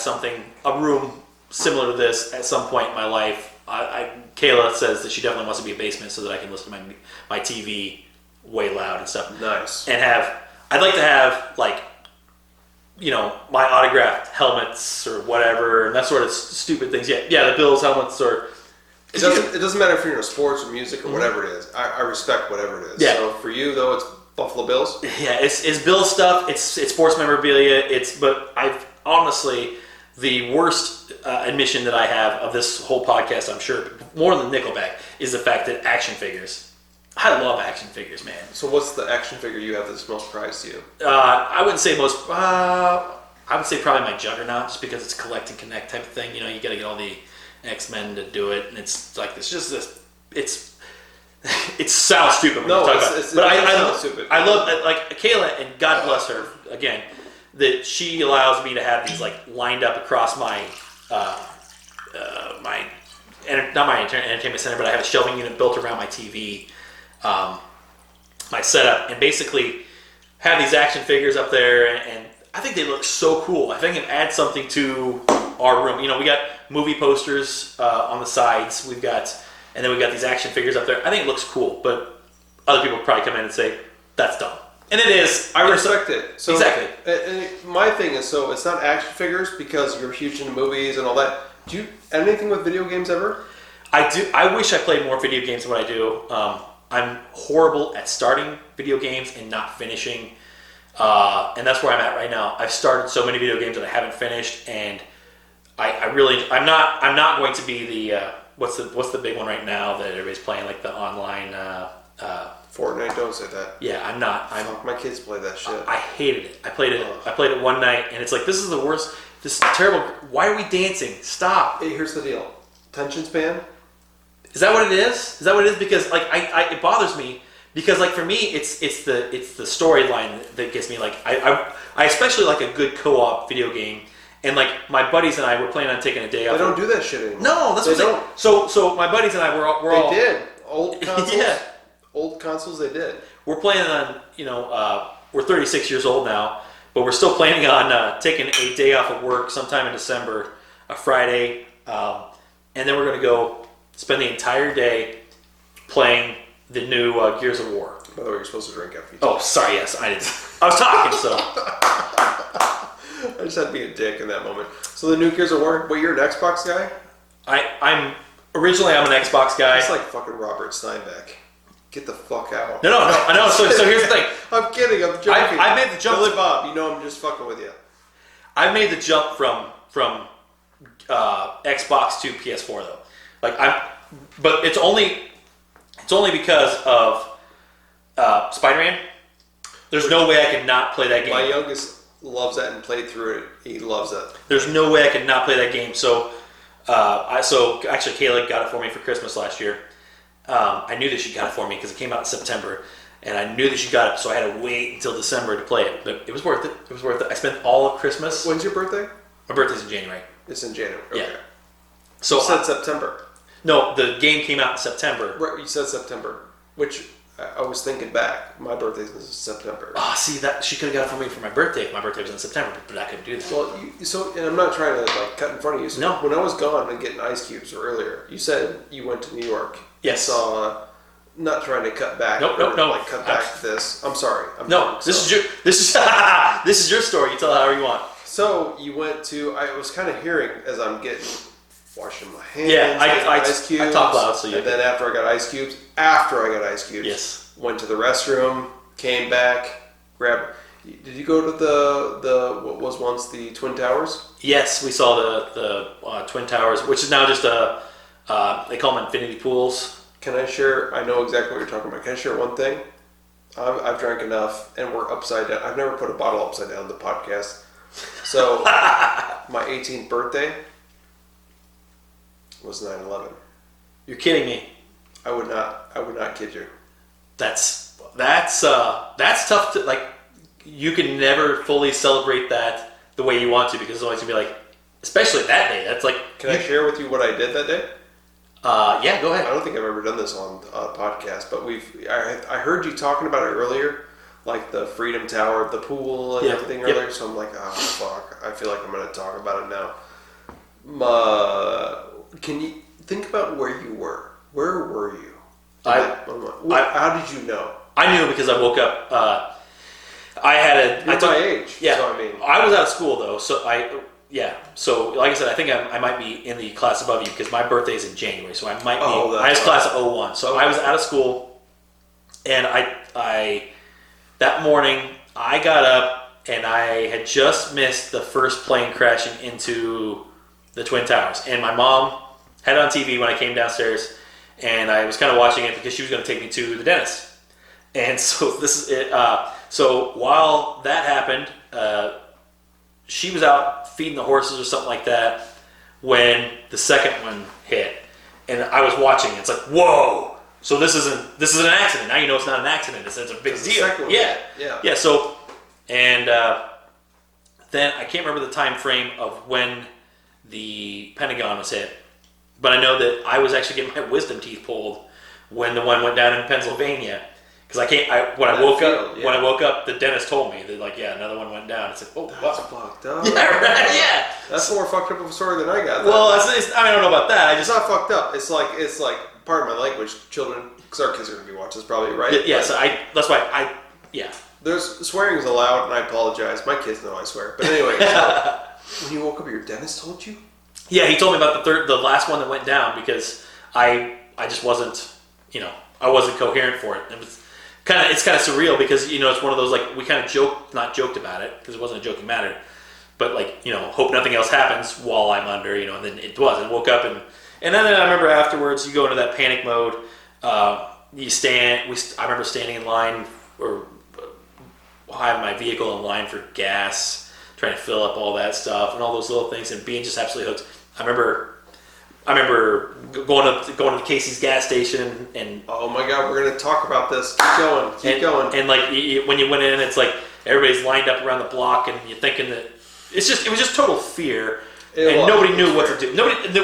Speaker 2: a room similar to this at some point in my life. Kayla says that she definitely wants to be a basement so that I can listen to my TV way loud and stuff.
Speaker 1: Nice.
Speaker 2: And I'd like to have my autographed helmets or whatever, and that sort of stupid things. Yeah, the Bills helmets or.
Speaker 1: It doesn't matter if you're into sports or music or whatever it is. I respect whatever it is.
Speaker 2: Yeah.
Speaker 1: So for you though, it's Buffalo Bills.
Speaker 2: Yeah, it's Bills stuff. It's sports memorabilia. But I've honestly the worst admission that I have of this whole podcast, I'm sure, more than Nickelback, is the fact that action figures. I love action figures, man.
Speaker 1: So what's the action figure you have that's most prized to you?
Speaker 2: I wouldn't say most. I would say probably my Juggernaut, just because it's collect and connect type of thing. You got to get all the X-Men to do it, and it's like this. Just this. It sounds stupid when you talk about it, but I love like Kayla, and God bless her again, that she allows me to have these like lined up across my not my entertainment center, but I have a shelving unit built around my TV, my setup, and basically have these action figures up there, and I think they look so cool. I think it adds something to our room. We got movie posters on the sides. And then we've got these action figures up there. I think it looks cool, but other people probably come in and say, that's dumb. And it is.
Speaker 1: I respect it. So,
Speaker 2: exactly.
Speaker 1: My thing is, so it's not action figures because you're huge into movies and all that. Do you anything with video games ever?
Speaker 2: I do. I wish I played more video games than what I do. I'm horrible at starting video games and not finishing. And that's where I'm at right now. I've started so many video games that I haven't finished, and I'm not going to be the what's the big one right now that everybody's playing, like the online
Speaker 1: Fortnite. Don't say that.
Speaker 2: Yeah, I'm not.
Speaker 1: My kids play that shit.
Speaker 2: I hated it. I played it one night, and it's like, this is the worst. This is terrible. Why are we dancing? Stop.
Speaker 1: Hey, here's the deal. Attention span.
Speaker 2: Is that what it is? Is that what it is? Because like it bothers me because like for me it's the storyline that gets me. Like I especially like a good co-op video game. And like my buddies and I were planning on taking a day off.
Speaker 1: They don't do that shit anymore.
Speaker 2: No, that's what they don't. So my buddies and I were all.
Speaker 1: They did. Old consoles.
Speaker 2: Yeah.
Speaker 1: Old consoles. They did.
Speaker 2: We're planning on we're 36 years old now, but we're still planning on taking a day off of work sometime in December, a Friday, and then we're going to go spend the entire day playing the new Gears of War.
Speaker 1: By the way, you're supposed to drink after you.
Speaker 2: Oh, sorry. Yes, I did. I was talking. So
Speaker 1: I just had to be a dick in that moment. So the new Gears of War. Wait, you're an Xbox guy?
Speaker 2: I'm originally I'm an Xbox guy.
Speaker 1: It's like fucking Robert Steinbeck. Get the fuck out.
Speaker 2: No. I know. So here's the thing.
Speaker 1: I'm kidding. I'm joking.
Speaker 2: I made the jump.
Speaker 1: Billy Bob, you know I'm just fucking with you.
Speaker 2: I made the jump from Xbox to PS4 though. But it's only because of Spider-Man. There's no way I could not play that game.
Speaker 1: My youngest loves that and played through it. He loves it.
Speaker 2: There's no way I could not play that game. So, actually, Kayla got it for me for Christmas last year. I knew that she got it for me because it came out in September, and I knew that she got it, so I had to wait until December to play it. But it was worth it. It was worth it. I spent all of Christmas.
Speaker 1: When's your birthday?
Speaker 2: My birthday's in January.
Speaker 1: It's in January. Okay.
Speaker 2: Yeah. So
Speaker 1: you said September.
Speaker 2: No, the game came out in September.
Speaker 1: Right, you said September, which I was thinking back. My birthday's in September.
Speaker 2: Oh, see that she could have got it for me for my birthday if my birthday was in September, but I couldn't do that.
Speaker 1: Well, and I'm not trying to cut in front of you. So
Speaker 2: no.
Speaker 1: When I was gone and getting ice cubes earlier, you said you went to New York.
Speaker 2: Yes.
Speaker 1: Saw. Not trying to cut back.
Speaker 2: No.
Speaker 1: Cut back this. I'm sorry.
Speaker 2: This is this is your story. You tell it however you want.
Speaker 1: So you went to. I was kind of hearing as I'm washing my hands.
Speaker 2: Yeah,
Speaker 1: ice cubes.
Speaker 2: I talk loud, so you.
Speaker 1: And then after I got ice cubes,
Speaker 2: yes,
Speaker 1: went to the restroom, came back, grabbed. Did you go to the what was once the Twin Towers?
Speaker 2: Yes, we saw the Twin Towers, which is now just they call them infinity pools.
Speaker 1: Can I share? I know exactly what you're talking about. Can I share one thing? I've drank enough, and we're upside down. I've never put a bottle upside down in the podcast. So my 18th birthday was 9/11.
Speaker 2: You're kidding me.
Speaker 1: I would not kid you.
Speaker 2: That's tough to you can never fully celebrate that the way you want to because it's always gonna be especially that day. That's
Speaker 1: Can I share with you what I did that day?
Speaker 2: Yeah, go ahead.
Speaker 1: I don't think I've ever done this on a podcast, but I heard you talking about it earlier, like the Freedom Tower, the pool, and everything earlier. Yep. So I'm like, oh fuck, I feel like I'm going to talk about it now. Can you think about where you were? Where were you? How did you know?
Speaker 2: I knew because I woke up. You're
Speaker 1: my age.
Speaker 2: Yeah,
Speaker 1: so I mean,
Speaker 2: I was out of school though, so So, like I said, I think I might be in the class above you because my birthday is in January, so I might be. I was class of 01, so I was out of school, and I that morning I got up and I had just missed the first plane crashing into the Twin Towers, and my mom had it on TV when I came downstairs, and I was kind of watching it because she was going to take me to the dentist, and so this is it. So while that happened. She was out feeding the horses or something like that when the second one hit, and I was watching. It's like, whoa! So this is an accident. Now you know it's not an accident. It's a big deal. Yeah. So, and then I can't remember the time frame of when the Pentagon was hit, but I know that I was actually getting my wisdom teeth pulled when the one went down in Pennsylvania. Because when I woke up, the dentist told me that another one went down. It's like, oh,
Speaker 1: that's fucked up.
Speaker 2: Yeah, right. Yeah,
Speaker 1: that's more fucked up of a story than I got.
Speaker 2: Well, I don't know about that.
Speaker 1: It's not fucked up. It's like part of my language, children, because our kids are gonna be watching this probably, right?
Speaker 2: Yeah. So that's why.
Speaker 1: There's swearing is allowed, and I apologize. My kids know I swear, but anyway. So, when you woke up, your dentist told you?
Speaker 2: Yeah, he told me about the last one that went down because I just wasn't, I wasn't coherent for it. It's kind of surreal because it's one of those we kind of not joked about it because it wasn't a joking matter, but hope nothing else happens while I'm under, and then it was. I woke up and then I remember afterwards you go into that panic mode. I remember standing in line or having my vehicle in line for gas, trying to fill up all that stuff and all those little things and being just absolutely hooked. I remember going to Casey's gas station and
Speaker 1: oh my god, we're gonna talk about this. Keep going.
Speaker 2: And when you went in, it's like everybody's lined up around the block, and you're thinking that it was just total fear, nobody knew what to do.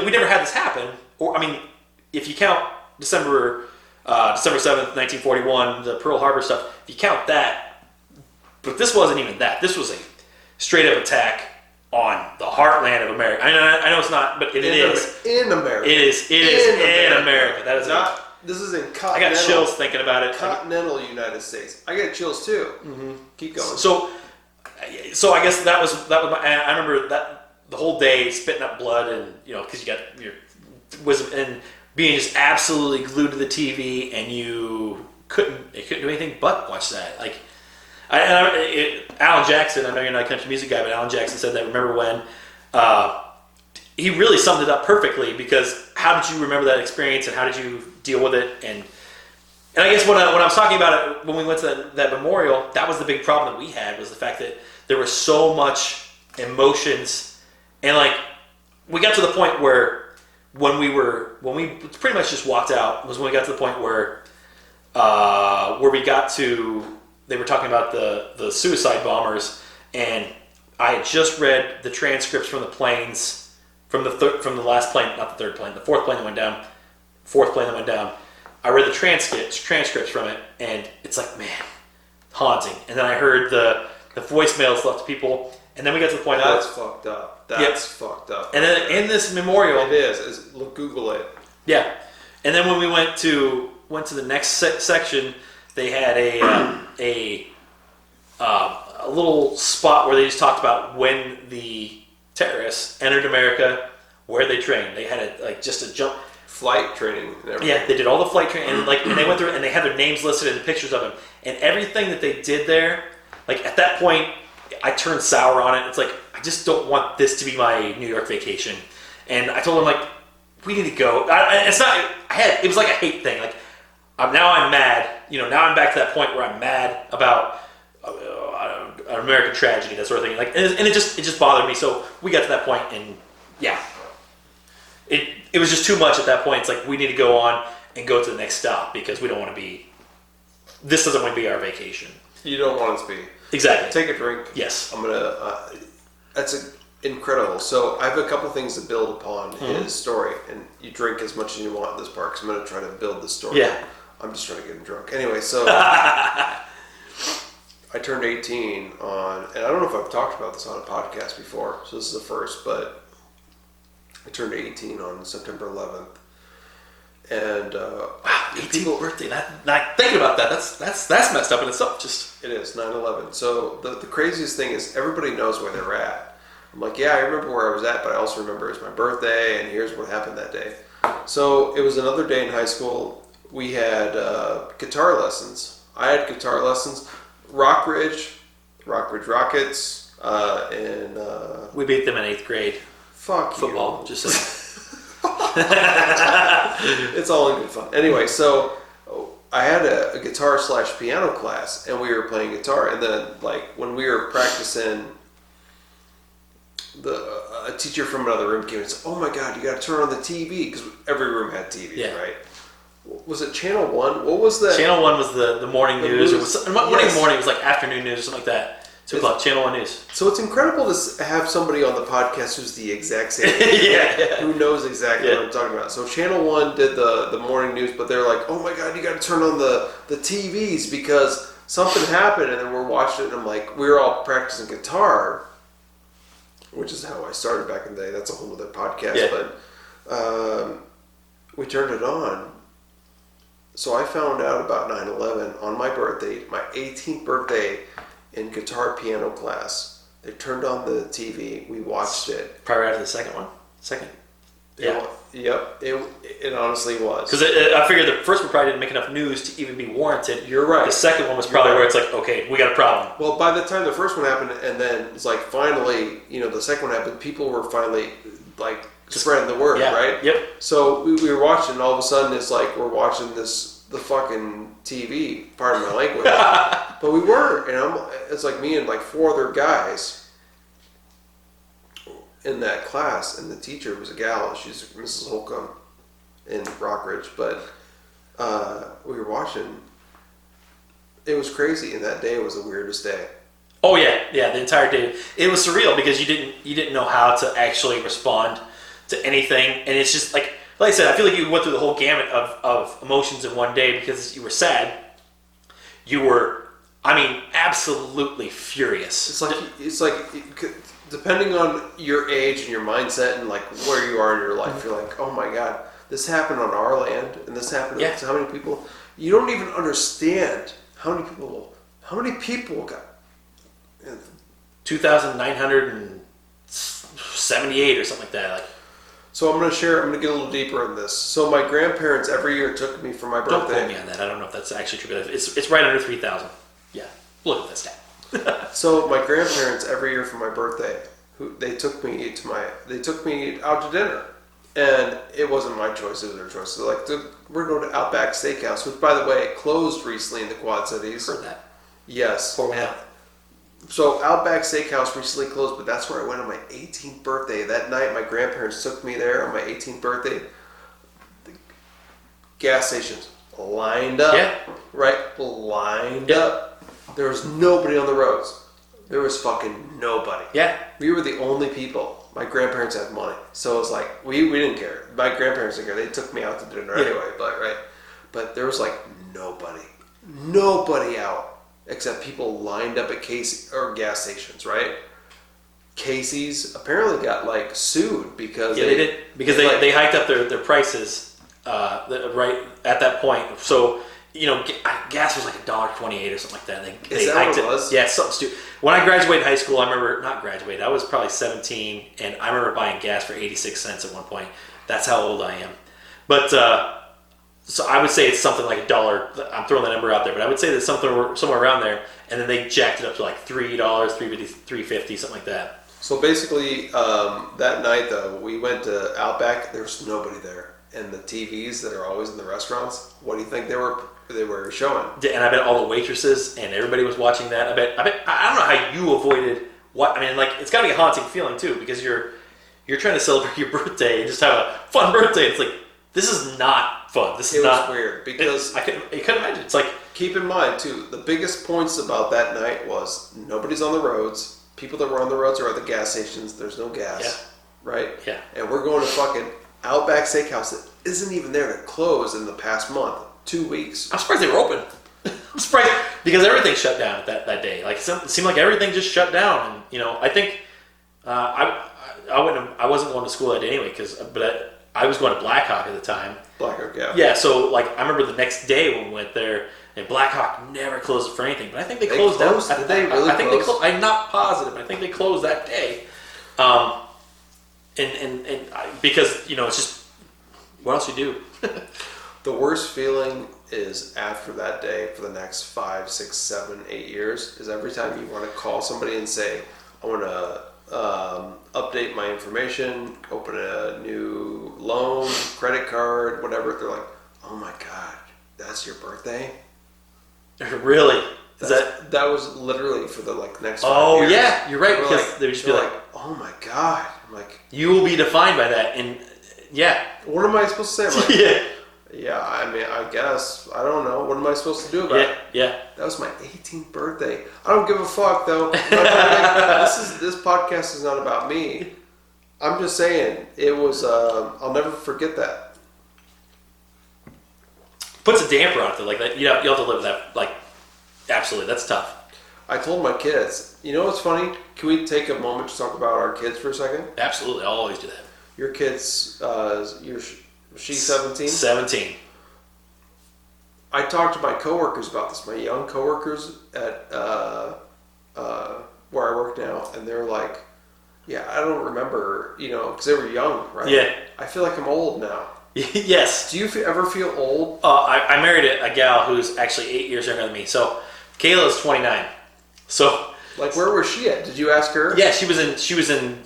Speaker 2: We never had this happen. Or if you count December 7th, 1941, the Pearl Harbor stuff, if you count that, but this wasn't even that. This was straight up attack on the heartland of America. I know it's not, but it is
Speaker 1: in America.
Speaker 2: It is in America. That is
Speaker 1: not. This is in continental.
Speaker 2: I got chills thinking about it.
Speaker 1: Continental United States. I got chills too.
Speaker 2: Mm-hmm.
Speaker 1: Keep going.
Speaker 2: So I guess that was my. I remember that the whole day spitting up blood, and because you got your wisdom and being just absolutely glued to the TV, and you couldn't do anything but watch that. Like, Alan Jackson. I know you're not a country music guy, but Alan Jackson said that. Remember when? He really summed it up perfectly, because how did you remember that experience, and how did you deal with it? And I guess when I was talking about it when we went to that memorial, that was the big problem that we had, was the fact that there was so much emotions, and like we got to the point where when we pretty much just walked out was when we got to the point where we got to, they were talking about the suicide bombers, and I had just read the transcripts from the planes. From the last plane, not the third plane, the fourth plane that went down. I read the transcripts from it, and it's like, man, haunting. And then I heard the voicemails left to people, and then we got to the point
Speaker 1: that's fucked up. That's fucked up.
Speaker 2: And then in this memorial,
Speaker 1: it is. Google it.
Speaker 2: Yeah. And then when we went to the next section, they had a little spot where they just talked about when the terrorists entered America, where they trained. They had just a jump
Speaker 1: flight training and everything.
Speaker 2: Yeah, they did all the flight training, and and they went through and they had their names listed and pictures of them, and everything that they did there. Like, at that point, I turned sour on it. It's like, I just don't want this to be my New York vacation. And I told them, like, we need to go. It was like a hate thing. Like, now I'm mad. Now I'm back to that point where I'm mad about an American tragedy, that sort of thing. Like, and it just bothered me. So we got to that point, and yeah, it was just too much at that point. It's like, we need to go on and go to the next stop, because we don't want to be. This doesn't want to be our vacation.
Speaker 1: You don't want it to be.
Speaker 2: Exactly.
Speaker 1: Take a drink.
Speaker 2: Yes.
Speaker 1: That's incredible. So I have a couple things to build upon his story, and you drink as much as you want in this park. So I'm going to try to build the story.
Speaker 2: Yeah.
Speaker 1: I'm just trying to get him drunk. Anyway, so I turned 18 on, and I don't know if I've talked about this on a podcast before, so this is the first, but I turned 18 on September 11th. And
Speaker 2: wow, 18th birthday. Not thinking about that. That's messed up in itself. Just
Speaker 1: it is 9/11. So the craziest thing is, everybody knows where they're at. I'm like, yeah, I remember where I was at, but I also remember it was my birthday, and here's what happened that day. So it was another day in high school. We had guitar lessons. I had guitar lessons. Rockridge Rockets, and
Speaker 2: we beat them in 8th grade.
Speaker 1: Fuck
Speaker 2: football.
Speaker 1: You.
Speaker 2: Just saying.
Speaker 1: It's all in good fun. Anyway, so I had a guitar / piano class, and we were playing guitar. And then, like, when we were practicing, a teacher from another room came and said, "Oh my God, you got to turn on the TV," because every room had TV, right? Was it Channel 1? What was that?
Speaker 2: Channel 1 was the morning news. Or was morning. It was like afternoon news or something like that. 2 o'clock, Channel 1 News.
Speaker 1: So it's incredible to have somebody on the podcast who's the exact same who knows exactly what I'm talking about. So Channel 1 did the morning news, but they're like, "Oh my God, you got to turn on the TVs because something happened." And then we're watching it, and I'm like, we were all practicing guitar, which is how I started back in the day. That's a whole other podcast.
Speaker 2: Yeah.
Speaker 1: But we turned it on. So I found out about 9/11 on my birthday, my 18th birthday, in guitar piano class. They turned on the TV. We watched it.
Speaker 2: Probably after the second one. Yeah.
Speaker 1: Yep. It honestly was.
Speaker 2: Because I figured the first one probably didn't make enough news to even be warranted.
Speaker 1: You're right.
Speaker 2: The second one was probably where it's like, okay, we got a problem.
Speaker 1: Well, by the time the first one happened, and then it's like finally, the second one happened, people were finally like spreading the word, right?
Speaker 2: Yep.
Speaker 1: So we were watching, and all of a sudden it's like we're watching the fucking TV, pardon my language. But we were, and it's like me and like 4 other guys in that class, and the teacher was a gal. She's Mrs. Holcomb in Rockridge, but we were watching. It was crazy, and that day was the weirdest day.
Speaker 2: Oh yeah, the entire day. It was surreal because you didn't know how to actually respond to anything, and it's just like I said, I feel like you went through the whole gamut of emotions in one day because you were sad, you were I mean, absolutely furious.
Speaker 1: It's like depending on your age and your mindset and like where you are in your life, you're like, oh my God, this happened on our land and this happened to how many people. You don't even understand how many people got
Speaker 2: 2,978 or something like that. Like,
Speaker 1: so I'm going to get a little deeper in this. So my grandparents every year took me for my birthday.
Speaker 2: Don't quote me on that. I don't know if that's actually true, but it's right under 3,000. Yeah, look at that stat.
Speaker 1: So my grandparents every year for my birthday, they took me out to dinner, and it wasn't my choice; it was their choice. So we're going to Outback Steakhouse, which by the way closed recently in the Quad Cities.
Speaker 2: Heard that?
Speaker 1: Yes. So Outback Steakhouse recently closed, but that's where I went on my 18th birthday. That night, my grandparents took me there on my 18th birthday. The gas stations lined up.
Speaker 2: Yeah.
Speaker 1: Right? Lined up. There was nobody on the roads. There was fucking nobody.
Speaker 2: Yeah.
Speaker 1: We were the only people. My grandparents had money. So it was like, we didn't care. My grandparents didn't care. They took me out to dinner anyway, but there was like nobody. Nobody out. Except people lined up at Casey's or gas stations, right? Casey's apparently got like sued because
Speaker 2: they did because they hiked up their prices right at that point. So gas was like $1.28 or something like that. They hiked it. Was? Yeah, something stupid. When I graduated high school, I remember I was probably 17, and I remember buying gas for 86 cents at one point. That's how old I am. But so I would say it's something like $1. I'm throwing the number out there, but I would say that somewhere around there, and then they jacked it up to like $3, $3.50, something like that.
Speaker 1: So basically, that night though, we went to Outback. There was nobody there, and the TVs that are always in the restaurants. What do you think they were showing?
Speaker 2: And I bet all the waitresses and everybody was watching that. I bet. I don't know how you avoided what. I mean, like it's got to be a haunting feeling too, because you're trying to celebrate your birthday and just have a fun birthday. It's like, this is not fun. It was
Speaker 1: weird because
Speaker 2: I couldn't imagine. It's like,
Speaker 1: keep in mind too, the biggest points about that night was nobody's on the roads. People that were on the roads are at the gas stations. There's no gas, right?
Speaker 2: Yeah.
Speaker 1: And we're going to fucking Outback Steakhouse that isn't even there to close in the past month, 2 weeks.
Speaker 2: I'm surprised they were open. I'm surprised because everything shut down that day. Like it seemed like everything just shut down, and I think I wasn't going to school that day anyway but I was going to Blackhawk at the time.
Speaker 1: Blackhawk, yeah.
Speaker 2: Yeah, so like I remember the next day when we went there, and Blackhawk never closed for anything, but I think they closed down.
Speaker 1: Did they really
Speaker 2: I think
Speaker 1: close?
Speaker 2: they closed. I'm not positive, but I think they closed that day. Because it's just, what else you do?
Speaker 1: The worst feeling is after that day for the next 5, 6, 7, 8 years is every time you want to call somebody and say, I want to update my information, open a new loan, credit card, whatever. They're like, oh my God, that's your birthday?
Speaker 2: Really?
Speaker 1: That was literally for the next 5 years.
Speaker 2: Oh yeah, you're right, because they would just be like,
Speaker 1: oh my God. I'm like,
Speaker 2: you will be defined by that. And yeah.
Speaker 1: What am I supposed to say? I'm like, yeah, I mean, I guess. I don't know. What am I supposed to do about it?
Speaker 2: Yeah.
Speaker 1: That was my 18th birthday. I don't give a fuck, though. This podcast is not about me. I'm just saying, it was, I'll never forget that.
Speaker 2: Puts a damper on it, though. Like that, you have to live with that. Like, absolutely, that's tough.
Speaker 1: I told my kids, you know what's funny? Can we take a moment to talk about our kids for a second?
Speaker 2: Absolutely, I'll always do that.
Speaker 1: Your kids, she's 17?
Speaker 2: 17.
Speaker 1: I talked to my coworkers about this, my young coworkers at where I work now, and they're like, yeah, I don't remember, because they were young, right?
Speaker 2: Yeah.
Speaker 1: I feel like I'm old now.
Speaker 2: Yes.
Speaker 1: Do you ever feel old?
Speaker 2: I married a gal who's actually 8 years younger than me. So Kayla's 29. So
Speaker 1: where was she at? Did you ask her?
Speaker 2: Yeah, she was in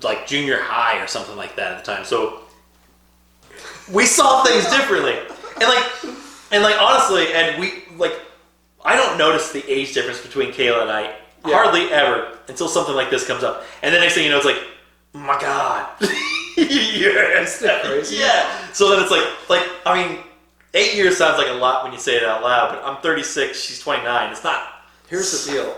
Speaker 2: like junior high or something like that at the time. So we saw things differently, and honestly, and I don't notice the age difference between Kayla and I hardly ever until something like this comes up, and the next thing you know, it's like, oh my God.
Speaker 1: Isn't that crazy?
Speaker 2: Yeah. So then it's like I mean, 8 years sounds like a lot when you say it out loud, but I'm 36, she's 29. It's not.
Speaker 1: Here's the deal.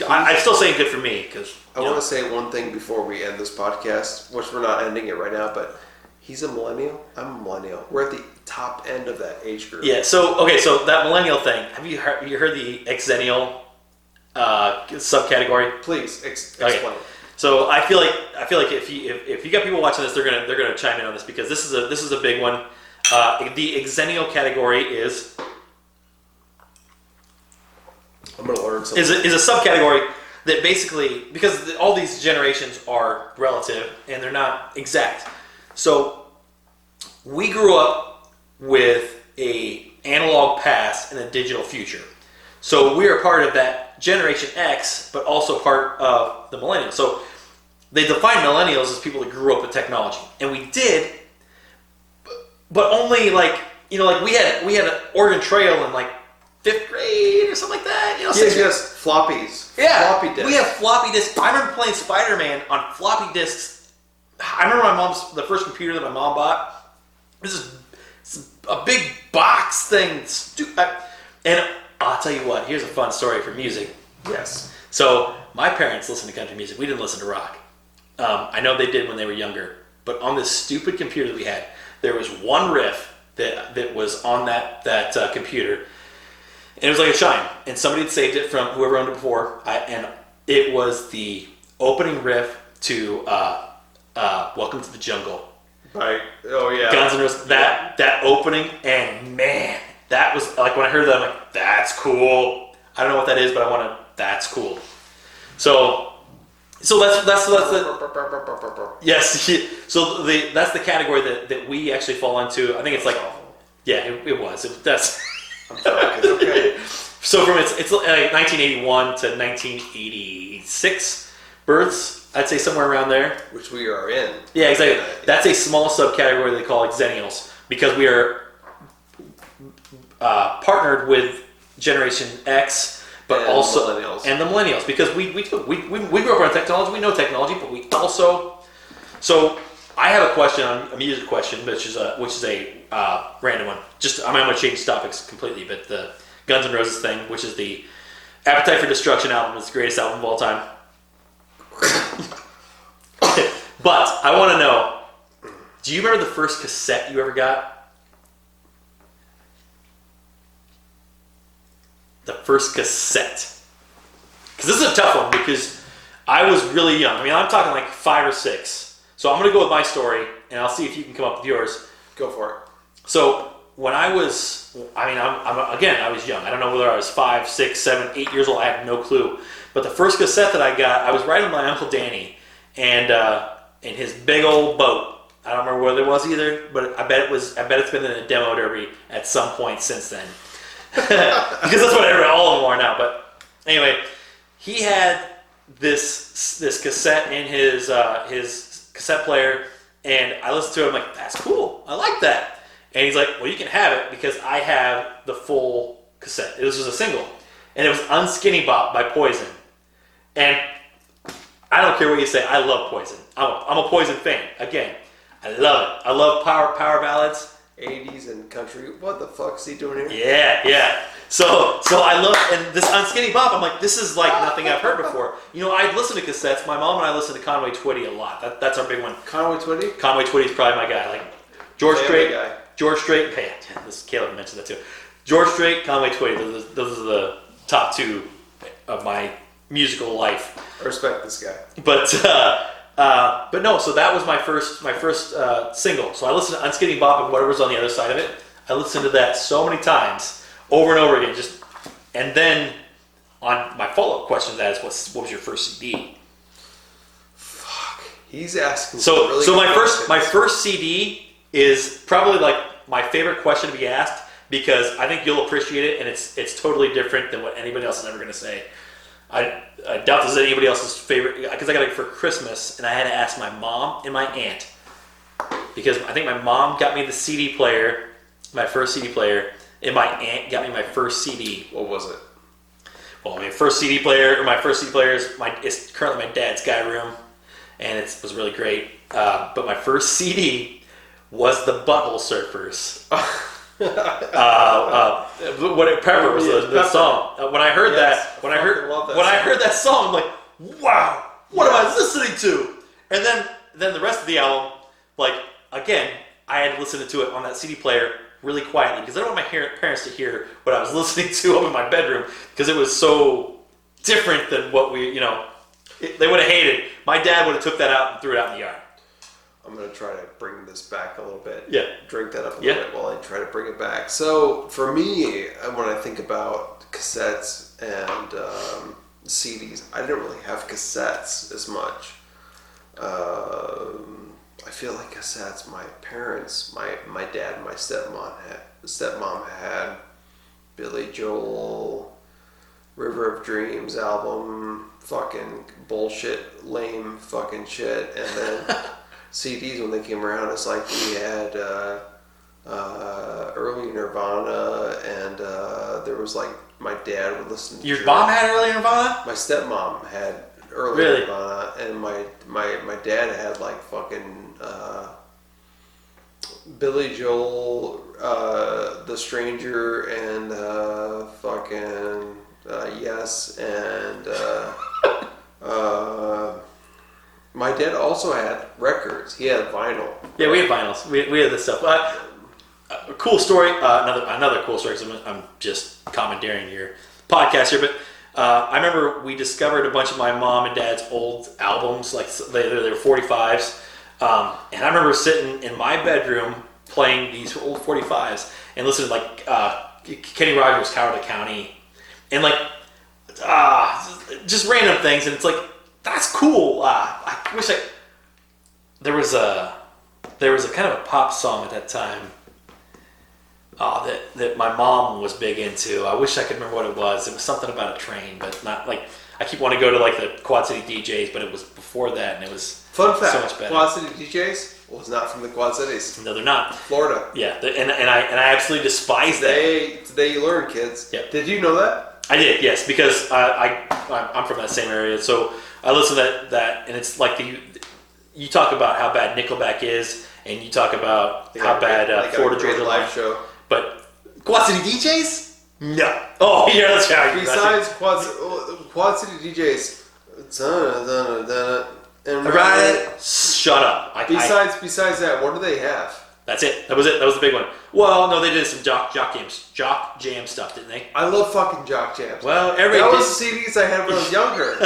Speaker 2: I'm still saying good for me, because
Speaker 1: I want to say one thing before we end this podcast, which we're not ending it right now, but he's a millennial. I'm a millennial. We're at the top end of that age group.
Speaker 2: Yeah. So that millennial thing. Have you heard the exennial subcategory?
Speaker 1: Please explain.
Speaker 2: Okay. So I feel like if you got people watching this, they're gonna chime in on this because this is a big one. The exennial category is
Speaker 1: I'm gonna learn something.
Speaker 2: is a subcategory that basically, because all these generations are relative and they're not exact. So we grew up with a analog past and a digital future. So we are part of that Generation X, but also part of the millennials. So they define millennials as people that grew up with technology, and we did, but only we had an Oregon Trail in like 5th grade or something like that.
Speaker 1: Yes, floppies.
Speaker 2: Yeah,
Speaker 1: floppy disks.
Speaker 2: we have floppy disks. I remember playing Spider-Man on floppy disks. I remember the first computer that my mom bought. This is a big box thing, and I'll tell you what. Here's a fun story for music.
Speaker 1: Yes.
Speaker 2: So my parents listened to country music. We didn't listen to rock. I know they did when they were younger, but on this stupid computer that we had, there was one riff that was on that computer. And it was like a chime, and somebody had saved it from whoever owned it before, and it was the opening riff to "Welcome to the Jungle."
Speaker 1: Right. Oh yeah.
Speaker 2: Guns N' Roses. That opening, and man, that was like when I heard that, I'm like, that's cool. I don't know what that is, but that's cool. So that's the yes. So that's the category that we actually fall into. I think it's like, yeah, it was. That's.
Speaker 1: I'm sorry. It's okay.
Speaker 2: So from it's like 1981 to 1986 births, I'd say somewhere around there.
Speaker 1: Which we are in.
Speaker 2: Yeah, exactly. That's a small subcategory they call exennials because we are partnered with Generation X, but
Speaker 1: and
Speaker 2: also
Speaker 1: millennials.
Speaker 2: And the millennials because we grew up on technology. We know technology, but we also. So I have a question, a music question, which is a random one. I'm going to change topics completely, but the Guns N' Roses thing, which is the Appetite for Destruction album, is the greatest album of all time. But I want to know, do you remember the first cassette you ever got? The first cassette. Because this is a tough one because I was really young. I mean, I'm talking like 5 or 6. So I'm going to go with my story, and I'll see if you can come up with yours.
Speaker 1: Go for it.
Speaker 2: So when I was, I was young. I don't know whether I was 5, 6, 7, 8 years old. I have no clue. But the first cassette that I got, I was riding with my Uncle Danny, and in his big old boat. I don't remember what it was either, but I bet it's been in a demo derby at some point since then. Because that's what all of them are now. But anyway, he had this cassette in his cassette player, and I listened to it. I'm like, that's cool. I like that. And he's like, well, you can have it because I have the full cassette. This was a single, and it was "Unskinny Bop" by Poison. And I don't care what you say. I love Poison. I'm a Poison fan. Again, I love it. I love power ballads.
Speaker 1: 80s and country. What the fuck is he doing here?
Speaker 2: Yeah. So I love, and this "Unskinny Bop," I'm like, this is like nothing I've heard before. I'd listen to cassettes. My mom and I listen to Conway Twitty a lot. That's our big one.
Speaker 1: Conway Twitty?
Speaker 2: Conway Twitty's probably my guy. Like George Strait. Hey, this Caleb mentioned that too. George Strait, Conway Twitty. Those are the top 2 of my musical life.
Speaker 1: I respect this guy.
Speaker 2: But no. So that was my first single. So I listened to "Unskinny Bop" and whatever's on the other side of it. I listened to that so many times, over and over again. And then on my follow-up question to that is, what was your first CD?
Speaker 1: Fuck. He's asking.
Speaker 2: So
Speaker 1: really
Speaker 2: my first CD is probably like my favorite question to be asked because I think you'll appreciate it, and it's totally different than what anybody else is ever going to say. I doubt this is anybody else's favorite because I got it for Christmas, and I had to ask my mom and my aunt because I think my mom got me the CD player, my first CD player, and my aunt got me my first CD.
Speaker 1: What was it?
Speaker 2: Well, my first CD player is currently my dad's guy room, and it was really great. But my first CD was the Butthole Surfers. Pepper was the song. When I heard that song, I'm like, wow, what am I listening to? And then the rest of the album, like, again, I had listened to it on that CD player really quietly because I don't want my parents to hear what I was listening to up in my bedroom because it was so different than what we, they would have hated. My dad would have took that out and threw it out in the yard.
Speaker 1: I'm going to try to bring this back a little bit.
Speaker 2: Yeah.
Speaker 1: Drink that up a little bit while I try to bring it back. So for me, when I think about cassettes and CDs, I didn't really have cassettes as much. I feel like cassettes, my parents, my dad and my stepmom had Billy Joel, River of Dreams album, fucking bullshit, lame fucking shit, and then CDs when they came around, it's like we had early Nirvana, and there was like my dad would listen to.
Speaker 2: Your mom had early Nirvana?
Speaker 1: My stepmom had early Nirvana, and my dad had like fucking Billy Joel, The Stranger, and fucking Yes, and my dad also had records. He had vinyl.
Speaker 2: Yeah, we had vinyls. We had this stuff. A cool story. Another cool story. Because I'm just commandeering your podcast here, but I remember we discovered a bunch of my mom and dad's old albums. Like they were 45s, and I remember sitting in my bedroom playing these old 45s and listening to like Kenny Rogers' "Cowardly County," and like just random things. And it's like, that's cool. I wish there was a kind of a pop song at that time that my mom was big into. I wish I could remember what it was. It was something about a train, but not like, I keep wanting to go to like the Quad City DJs, but it was before that, and it was
Speaker 1: fun fact.
Speaker 2: So much better.
Speaker 1: Quad City DJs was not from the Quad Cities.
Speaker 2: No, they're not.
Speaker 1: Florida.
Speaker 2: Yeah, and I absolutely despise that.
Speaker 1: Today you learn, kids.
Speaker 2: Yeah.
Speaker 1: Did you know that?
Speaker 2: I did, yes, because I'm from that same area, so I listen to that, and it's like you talk about how bad Nickelback is, and you talk about how bad Florida Georgia Line.
Speaker 1: Show.
Speaker 2: But Quad City DJs? No. Oh, yeah, that's how you.
Speaker 1: Besides Quad City DJs, and
Speaker 2: right. Shut up.
Speaker 1: Besides that, what do they have?
Speaker 2: That's it. That was it. That was the big one. Well, no, they did some jock jam stuff, didn't they?
Speaker 1: I love fucking jock jams.
Speaker 2: Well, everybody
Speaker 1: that was CDs I had when I was younger.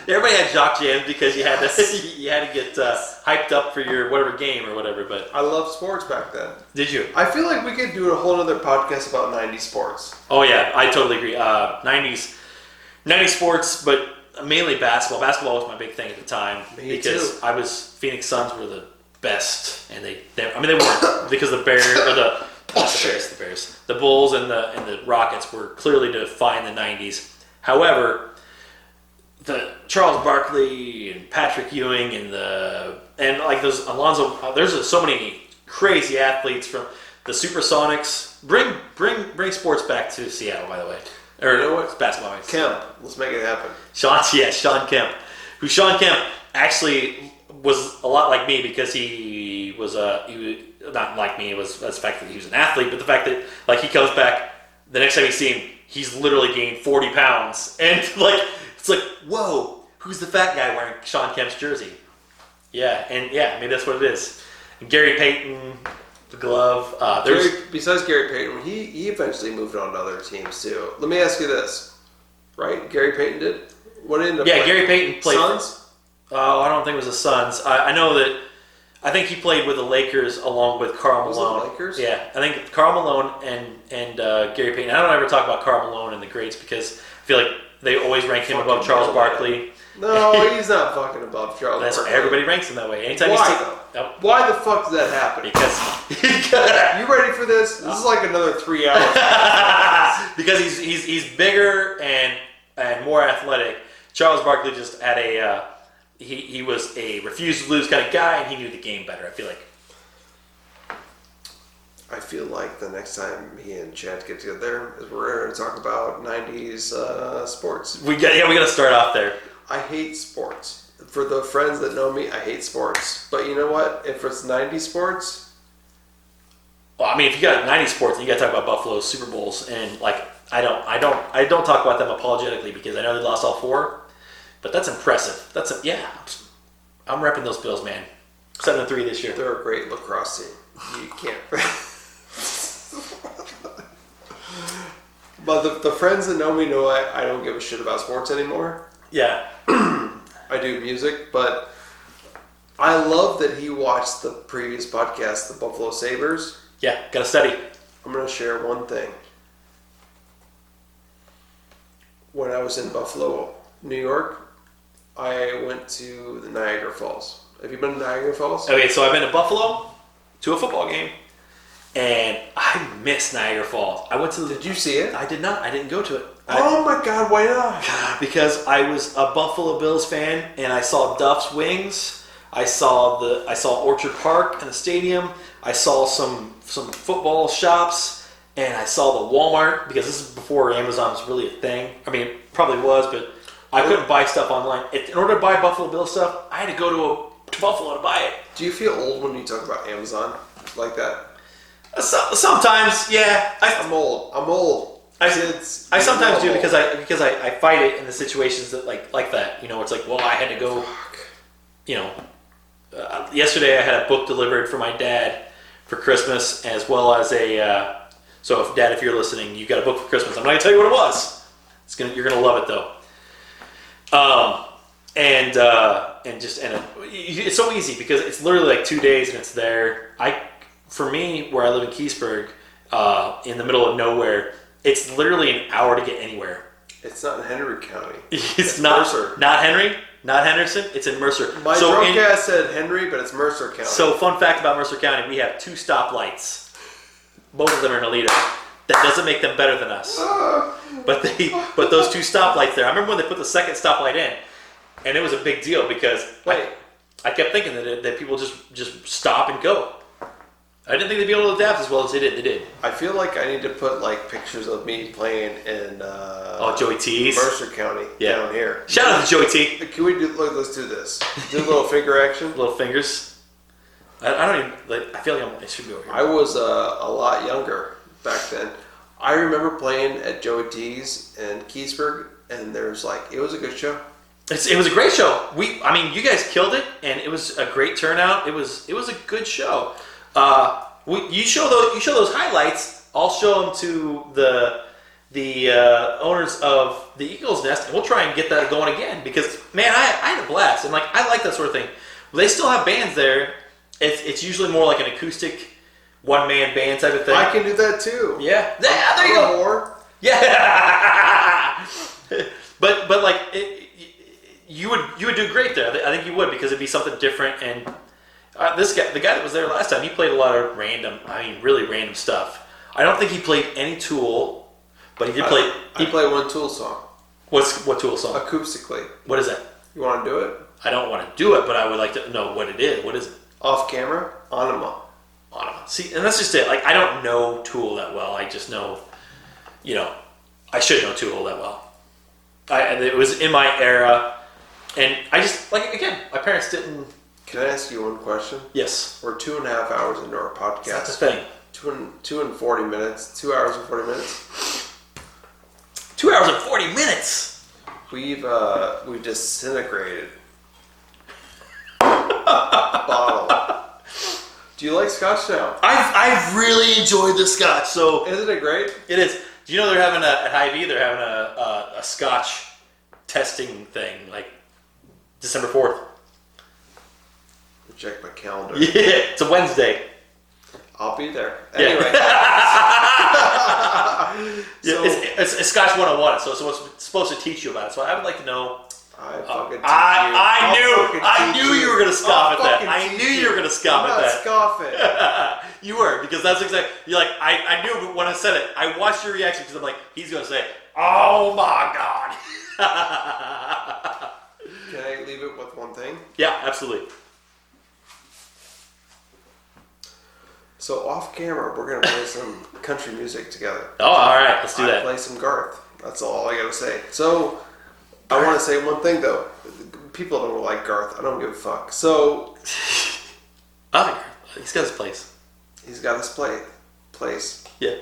Speaker 2: Everybody had jock jams because you had to get hyped up for your whatever game or whatever. But
Speaker 1: I loved sports back then.
Speaker 2: Did you?
Speaker 1: I feel like we could do a whole other podcast about 90s sports.
Speaker 2: Oh yeah, I totally agree. 90s sports, but mainly basketball. Basketball was my big thing at the time.
Speaker 1: Me
Speaker 2: because
Speaker 1: too.
Speaker 2: I was Phoenix Suns were the best, and they weren't because the Bears or the Bears, the Bulls and the Rockets were clearly defined the 90s. However, the Charles Barkley and Patrick Ewing and like those Alonzo, there's so many crazy athletes from the Supersonics. Bring sports back to Seattle, by the way. Or
Speaker 1: you know what?
Speaker 2: Basketball.
Speaker 1: Kemp, let's make it happen.
Speaker 2: Sean Kemp. Sean Kemp actually was a lot like me because he was not like me. It was the fact that he was an athlete, but the fact that like he comes back the next time you see him, he's literally gained 40 pounds, and like it's like, whoa, who's the fat guy wearing Sean Kemp's jersey? Yeah, maybe that's what it is. And Gary Payton, the glove.
Speaker 1: Besides Gary Payton, he eventually moved on to other teams too. Let me ask you this, right? Gary Payton did. What ended up?
Speaker 2: Yeah, Gary Payton played.
Speaker 1: Suns.
Speaker 2: Oh, I don't think it was the Suns. I know that. I think he played with the Lakers along with Karl Malone.
Speaker 1: Was it Lakers?
Speaker 2: Yeah, I think Karl Malone and Gary Payton. I don't ever talk about Karl Malone and the greats because I feel like they always rank him above Charles Barkley.
Speaker 1: No, he's not fucking above Charles
Speaker 2: That's
Speaker 1: Barkley.
Speaker 2: Everybody ranks him that way. Anytime
Speaker 1: Why
Speaker 2: you see,
Speaker 1: though? Why the fuck does that happen?
Speaker 2: Because
Speaker 1: you ready for this? This is like another 3 hours.
Speaker 2: because he's bigger and more athletic. Charles Barkley just had a. He was a refuse to lose kind of guy, and he knew the game better.
Speaker 1: I feel like the next time he and Chad get together, is we're going to talk about 90s sports.
Speaker 2: We got to start off there.
Speaker 1: I hate sports. For the friends that know me, I hate sports. But you know what? If it's 90s sports,
Speaker 2: well, I mean, if you got 90s sports, then you got to talk about Buffalo's Super Bowls, and like I don't talk about them apologetically because I know they lost all 4. But that's impressive. I'm repping those Bills, man. 7-3 this year.
Speaker 1: They're a great lacrosse team. You can't. But the friends that know me know I don't give a shit about sports anymore.
Speaker 2: Yeah.
Speaker 1: I do music, but I love that he watched the previous podcast, the Buffalo Sabres.
Speaker 2: Yeah, gotta study.
Speaker 1: I'm going to share one thing. When I was in Buffalo, New York, I went to the Niagara Falls. Have you been to Niagara Falls?
Speaker 2: Okay, so I've been to Buffalo to a football game, and I miss Niagara Falls. I went to.
Speaker 1: Did you see it?
Speaker 2: I did not. I didn't go to it.
Speaker 1: Oh my God! Why not?
Speaker 2: Because I was a Buffalo Bills fan, and I saw Duff's Wings. I saw Orchard Park and the stadium. I saw some football shops, and I saw the Walmart, because this is before Amazon was really a thing. I mean, it probably was, but I couldn't buy stuff online. In order to buy Buffalo Bills stuff, I had to go to Buffalo to buy it.
Speaker 1: Do you feel old when you talk about Amazon like that?
Speaker 2: Sometimes, yeah.
Speaker 1: I'm old.
Speaker 2: I sometimes do because I fight it in the situations that like that. You know, it's like, well, I had to go. You know, yesterday I had a book delivered for my dad for Christmas, as well as a. So, if you're listening, you got a book for Christmas. I'm not gonna tell you what it was. You're gonna love it though. It's so easy because it's literally like 2 days and it's there. For me, where I live in Keysburg, in the middle of nowhere, it's literally an hour to get anywhere.
Speaker 1: It's not in Henry County.
Speaker 2: It's not
Speaker 1: Mercer.
Speaker 2: Not Henry, not Henderson. It's in Mercer.
Speaker 1: My drunk ass said Henry, but it's Mercer County.
Speaker 2: So, fun fact about Mercer County: we have 2 stoplights. Both of them are in Alito. That doesn't make them better than us. But those 2 stoplights there. I remember when they put the second stoplight in, and it was a big deal because I kept thinking that people just stop and go. I didn't think they'd be able to adapt as well as they did. They did.
Speaker 1: I feel like I need to put like pictures of me playing in
Speaker 2: Joey T's
Speaker 1: Mercer County down here.
Speaker 2: Shout out to Joey T.
Speaker 1: Can we do? Let's do this. Do a little finger action.
Speaker 2: Little fingers. I don't even. Like, I feel like I should go here.
Speaker 1: I was a lot younger back then. I remember playing at Joey T's in Keysburg, and it was a good show.
Speaker 2: It was a great show. You guys killed it, and it was a great turnout. It was a good show. You show those highlights. I'll show them to the owners of the Eagles Nest, and we'll try and get that going again. Because man, I had a blast, and I like that sort of thing. They still have bands there. It's usually more like an acoustic one-man band type of thing.
Speaker 1: I can do that too.
Speaker 2: Yeah, there you go.
Speaker 1: More.
Speaker 2: Yeah, but you would do great there. I think you would, because it'd be something different. And the guy that was there last time, he played a lot of really random stuff. I don't think he played any Tool, but he did play.
Speaker 1: He played one Tool song.
Speaker 2: What Tool song?
Speaker 1: Acoustically.
Speaker 2: What is that?
Speaker 1: You want to do it?
Speaker 2: I don't want to do it, but I would like to know what it is. What is it?
Speaker 1: Off camera, Anima.
Speaker 2: See, and that's just it. Like, I don't know Tool that well. I just know, I should know Tool that well. It was in my era, and I just my parents didn't.
Speaker 1: Can I ask you one question?
Speaker 2: Yes.
Speaker 1: We're 2.5 hours into our podcast.
Speaker 2: That's the thing.
Speaker 1: 2 and 40 minutes. 2 hours and 40 minutes.
Speaker 2: 2 hours and 40 minutes.
Speaker 1: We've disintegrated. Bottle. Do you like Scotch now?
Speaker 2: I've really enjoyed the Scotch. So
Speaker 1: isn't it great?
Speaker 2: It is. Do you know they're having at Hy-Vee? They're having a Scotch testing thing, like December 4th.
Speaker 1: Check my calendar.
Speaker 2: Yeah, it's a Wednesday.
Speaker 1: I'll be there. Anyway.
Speaker 2: It's Scotch 101, so it's supposed to teach you about it. So I would like to know.
Speaker 1: I
Speaker 2: knew you were going to scoff at that. I knew you were going to scoff at that.
Speaker 1: Scoffing.
Speaker 2: You were, because that's exactly. You're like, I knew, but when I said it, I watched your reaction because I'm like, he's going to say, "Oh my God."
Speaker 1: Can I leave it with one thing?
Speaker 2: Yeah, absolutely.
Speaker 1: So off camera, we're gonna play some country music together.
Speaker 2: Oh, all right, let's do that.
Speaker 1: Play some Garth. That's all I gotta say. So I want to say one thing though. People don't like Garth. I don't give a fuck. So
Speaker 2: he's got his place.
Speaker 1: He's got his place.
Speaker 2: Yeah.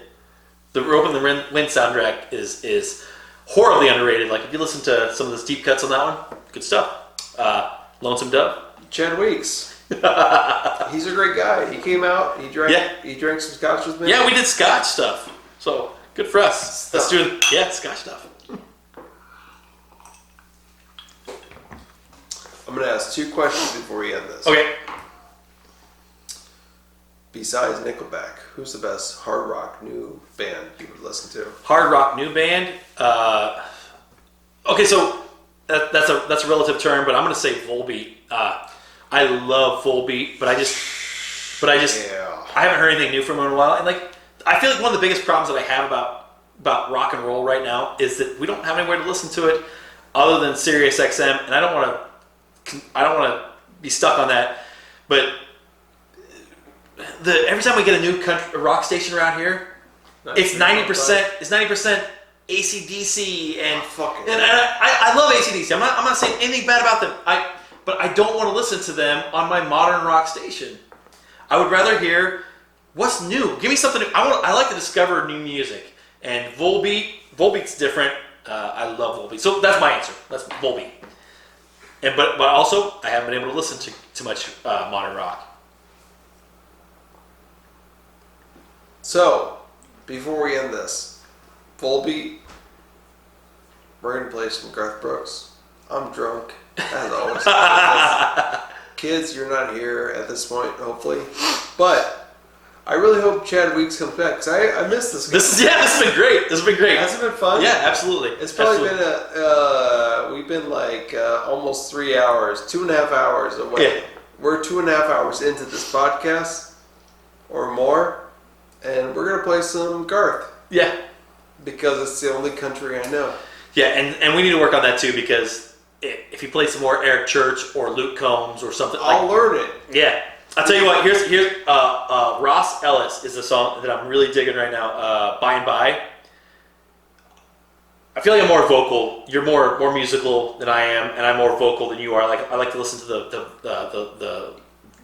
Speaker 2: The Rope and the Wind soundtrack is horribly underrated. Like, if you listen to some of the deep cuts on that one, good stuff. Lonesome Dove.
Speaker 1: Chad Weeks. He's a great guy. He came out. He drank some scotch with me.
Speaker 2: Yeah, we did Scotch stuff. So Good for us. Let's do it. Yeah, Scotch stuff.
Speaker 1: I'm going to ask 2 questions before we end this.
Speaker 2: Okay.
Speaker 1: Besides Nickelback, who's the best hard rock new band you would listen to?
Speaker 2: Hard rock new band. Okay, so that's a relative term, but I'm going to say Volbeat. I love Volbeat, but I haven't heard anything new from them in a while. And like, I feel like one of the biggest problems that I have about rock and roll right now is that we don't have anywhere to listen to it other than Sirius XM, and I don't want to be stuck on that. But every time we get a new rock station around here, it's 90% AC/DC and I love AC/DC. I'm not saying anything bad about them. But I don't want to listen to them on my modern rock station. I would rather hear what's new. Give me something new. I like to discover new music. And Volbeat's different. I love Volbeat. So that's my answer. That's Volbeat. But also, I haven't been able to listen to too much modern rock.
Speaker 1: So, before we end this, Volbeat, we're going to play some Garth Brooks. I'm drunk, as always. Kids, you're not here at this point, hopefully. But I really hope Chad Weeks comes back, because I missed this.
Speaker 2: This has been great. This has been great.
Speaker 1: Has it been fun?
Speaker 2: Yeah, absolutely.
Speaker 1: It's probably been we've been like almost 3 hours, 2.5 hours away.
Speaker 2: Yeah.
Speaker 1: We're 2.5 hours into this podcast, or more, and we're going to play some Garth.
Speaker 2: Yeah.
Speaker 1: Because it's the only country I know. Yeah,
Speaker 2: and we need to work on that too, because if you play some more Eric Church or Luke Combs or something,
Speaker 1: I'll learn it.
Speaker 2: Yeah, I'll tell you what. Here's Ross Ellis is the song that I'm really digging right now. By and By. I feel like I'm more vocal. You're more musical than I am, and I'm more vocal than you are. I like to listen to the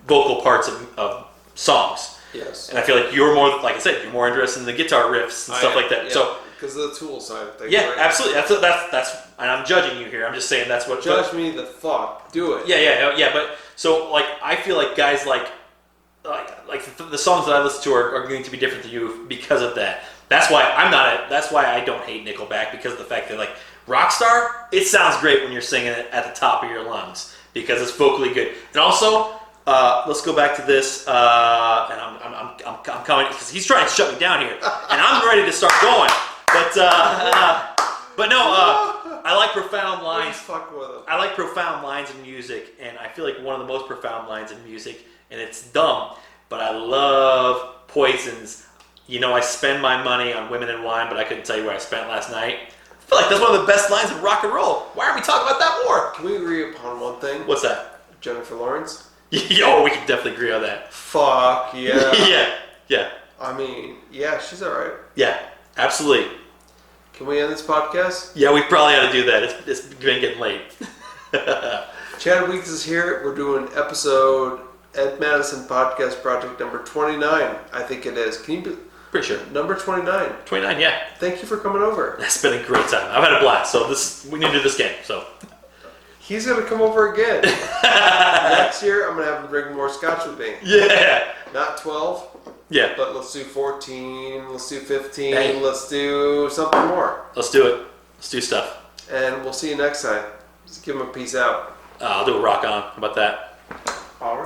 Speaker 2: vocal parts of songs.
Speaker 1: Yes.
Speaker 2: And I feel like you're more, like I said, you're more interested in the guitar riffs and stuff like that.
Speaker 1: Yeah.
Speaker 2: So.
Speaker 1: Because of the Tool side of things.
Speaker 2: Yeah,
Speaker 1: right?
Speaker 2: absolutely. That's. And I'm judging you here. I'm just saying that's what.
Speaker 1: Judge me the fuck. Do it.
Speaker 2: Yeah. But so I feel like guys like the songs that I listen to are going to be different to you because of that. That's why That's why I don't hate Nickelback, because of the fact that Rockstar, it sounds great when you're singing it at the top of your lungs because it's vocally good. And also, let's go back to this. And I'm coming because he's trying to shut me down here, and I'm ready to start going. But no, I like profound lines. I like profound lines in music, and I feel like one of the most profound lines in music, and it's dumb, but I love Poison's. I spend my money on women and wine, but I couldn't tell you where I spent last night. I feel like that's one of the best lines in rock and roll. Why aren't we talking about that more?
Speaker 1: Can we agree upon one thing?
Speaker 2: What's that?
Speaker 1: Jennifer Lawrence?
Speaker 2: Yo, we can definitely agree on that.
Speaker 1: Fuck yeah.
Speaker 2: Yeah. I
Speaker 1: mean, yeah, she's alright.
Speaker 2: Yeah, absolutely.
Speaker 1: Can we end this podcast?
Speaker 2: Yeah, we probably ought to do that. It's been getting late.
Speaker 1: Chad Weeks is here. We're doing episode at Madison Podcast Project number 29. I think it is. Can you be...
Speaker 2: Pretty sure.
Speaker 1: Number 29.
Speaker 2: 29, yeah.
Speaker 1: Thank you for coming over.
Speaker 2: It's been a great time. I've had a blast. So we need to do this again. So
Speaker 1: he's going to come over again. Next year, I'm going to have him drink more scotch with me.
Speaker 2: Yeah.
Speaker 1: Not 12.
Speaker 2: Yeah.
Speaker 1: But let's do 14. Let's do 15.
Speaker 2: Hey.
Speaker 1: Let's do something more.
Speaker 2: Let's do it. Let's do stuff.
Speaker 1: And we'll see you next time. Just give him a peace out.
Speaker 2: I'll do a rock on. How about that?
Speaker 1: All right.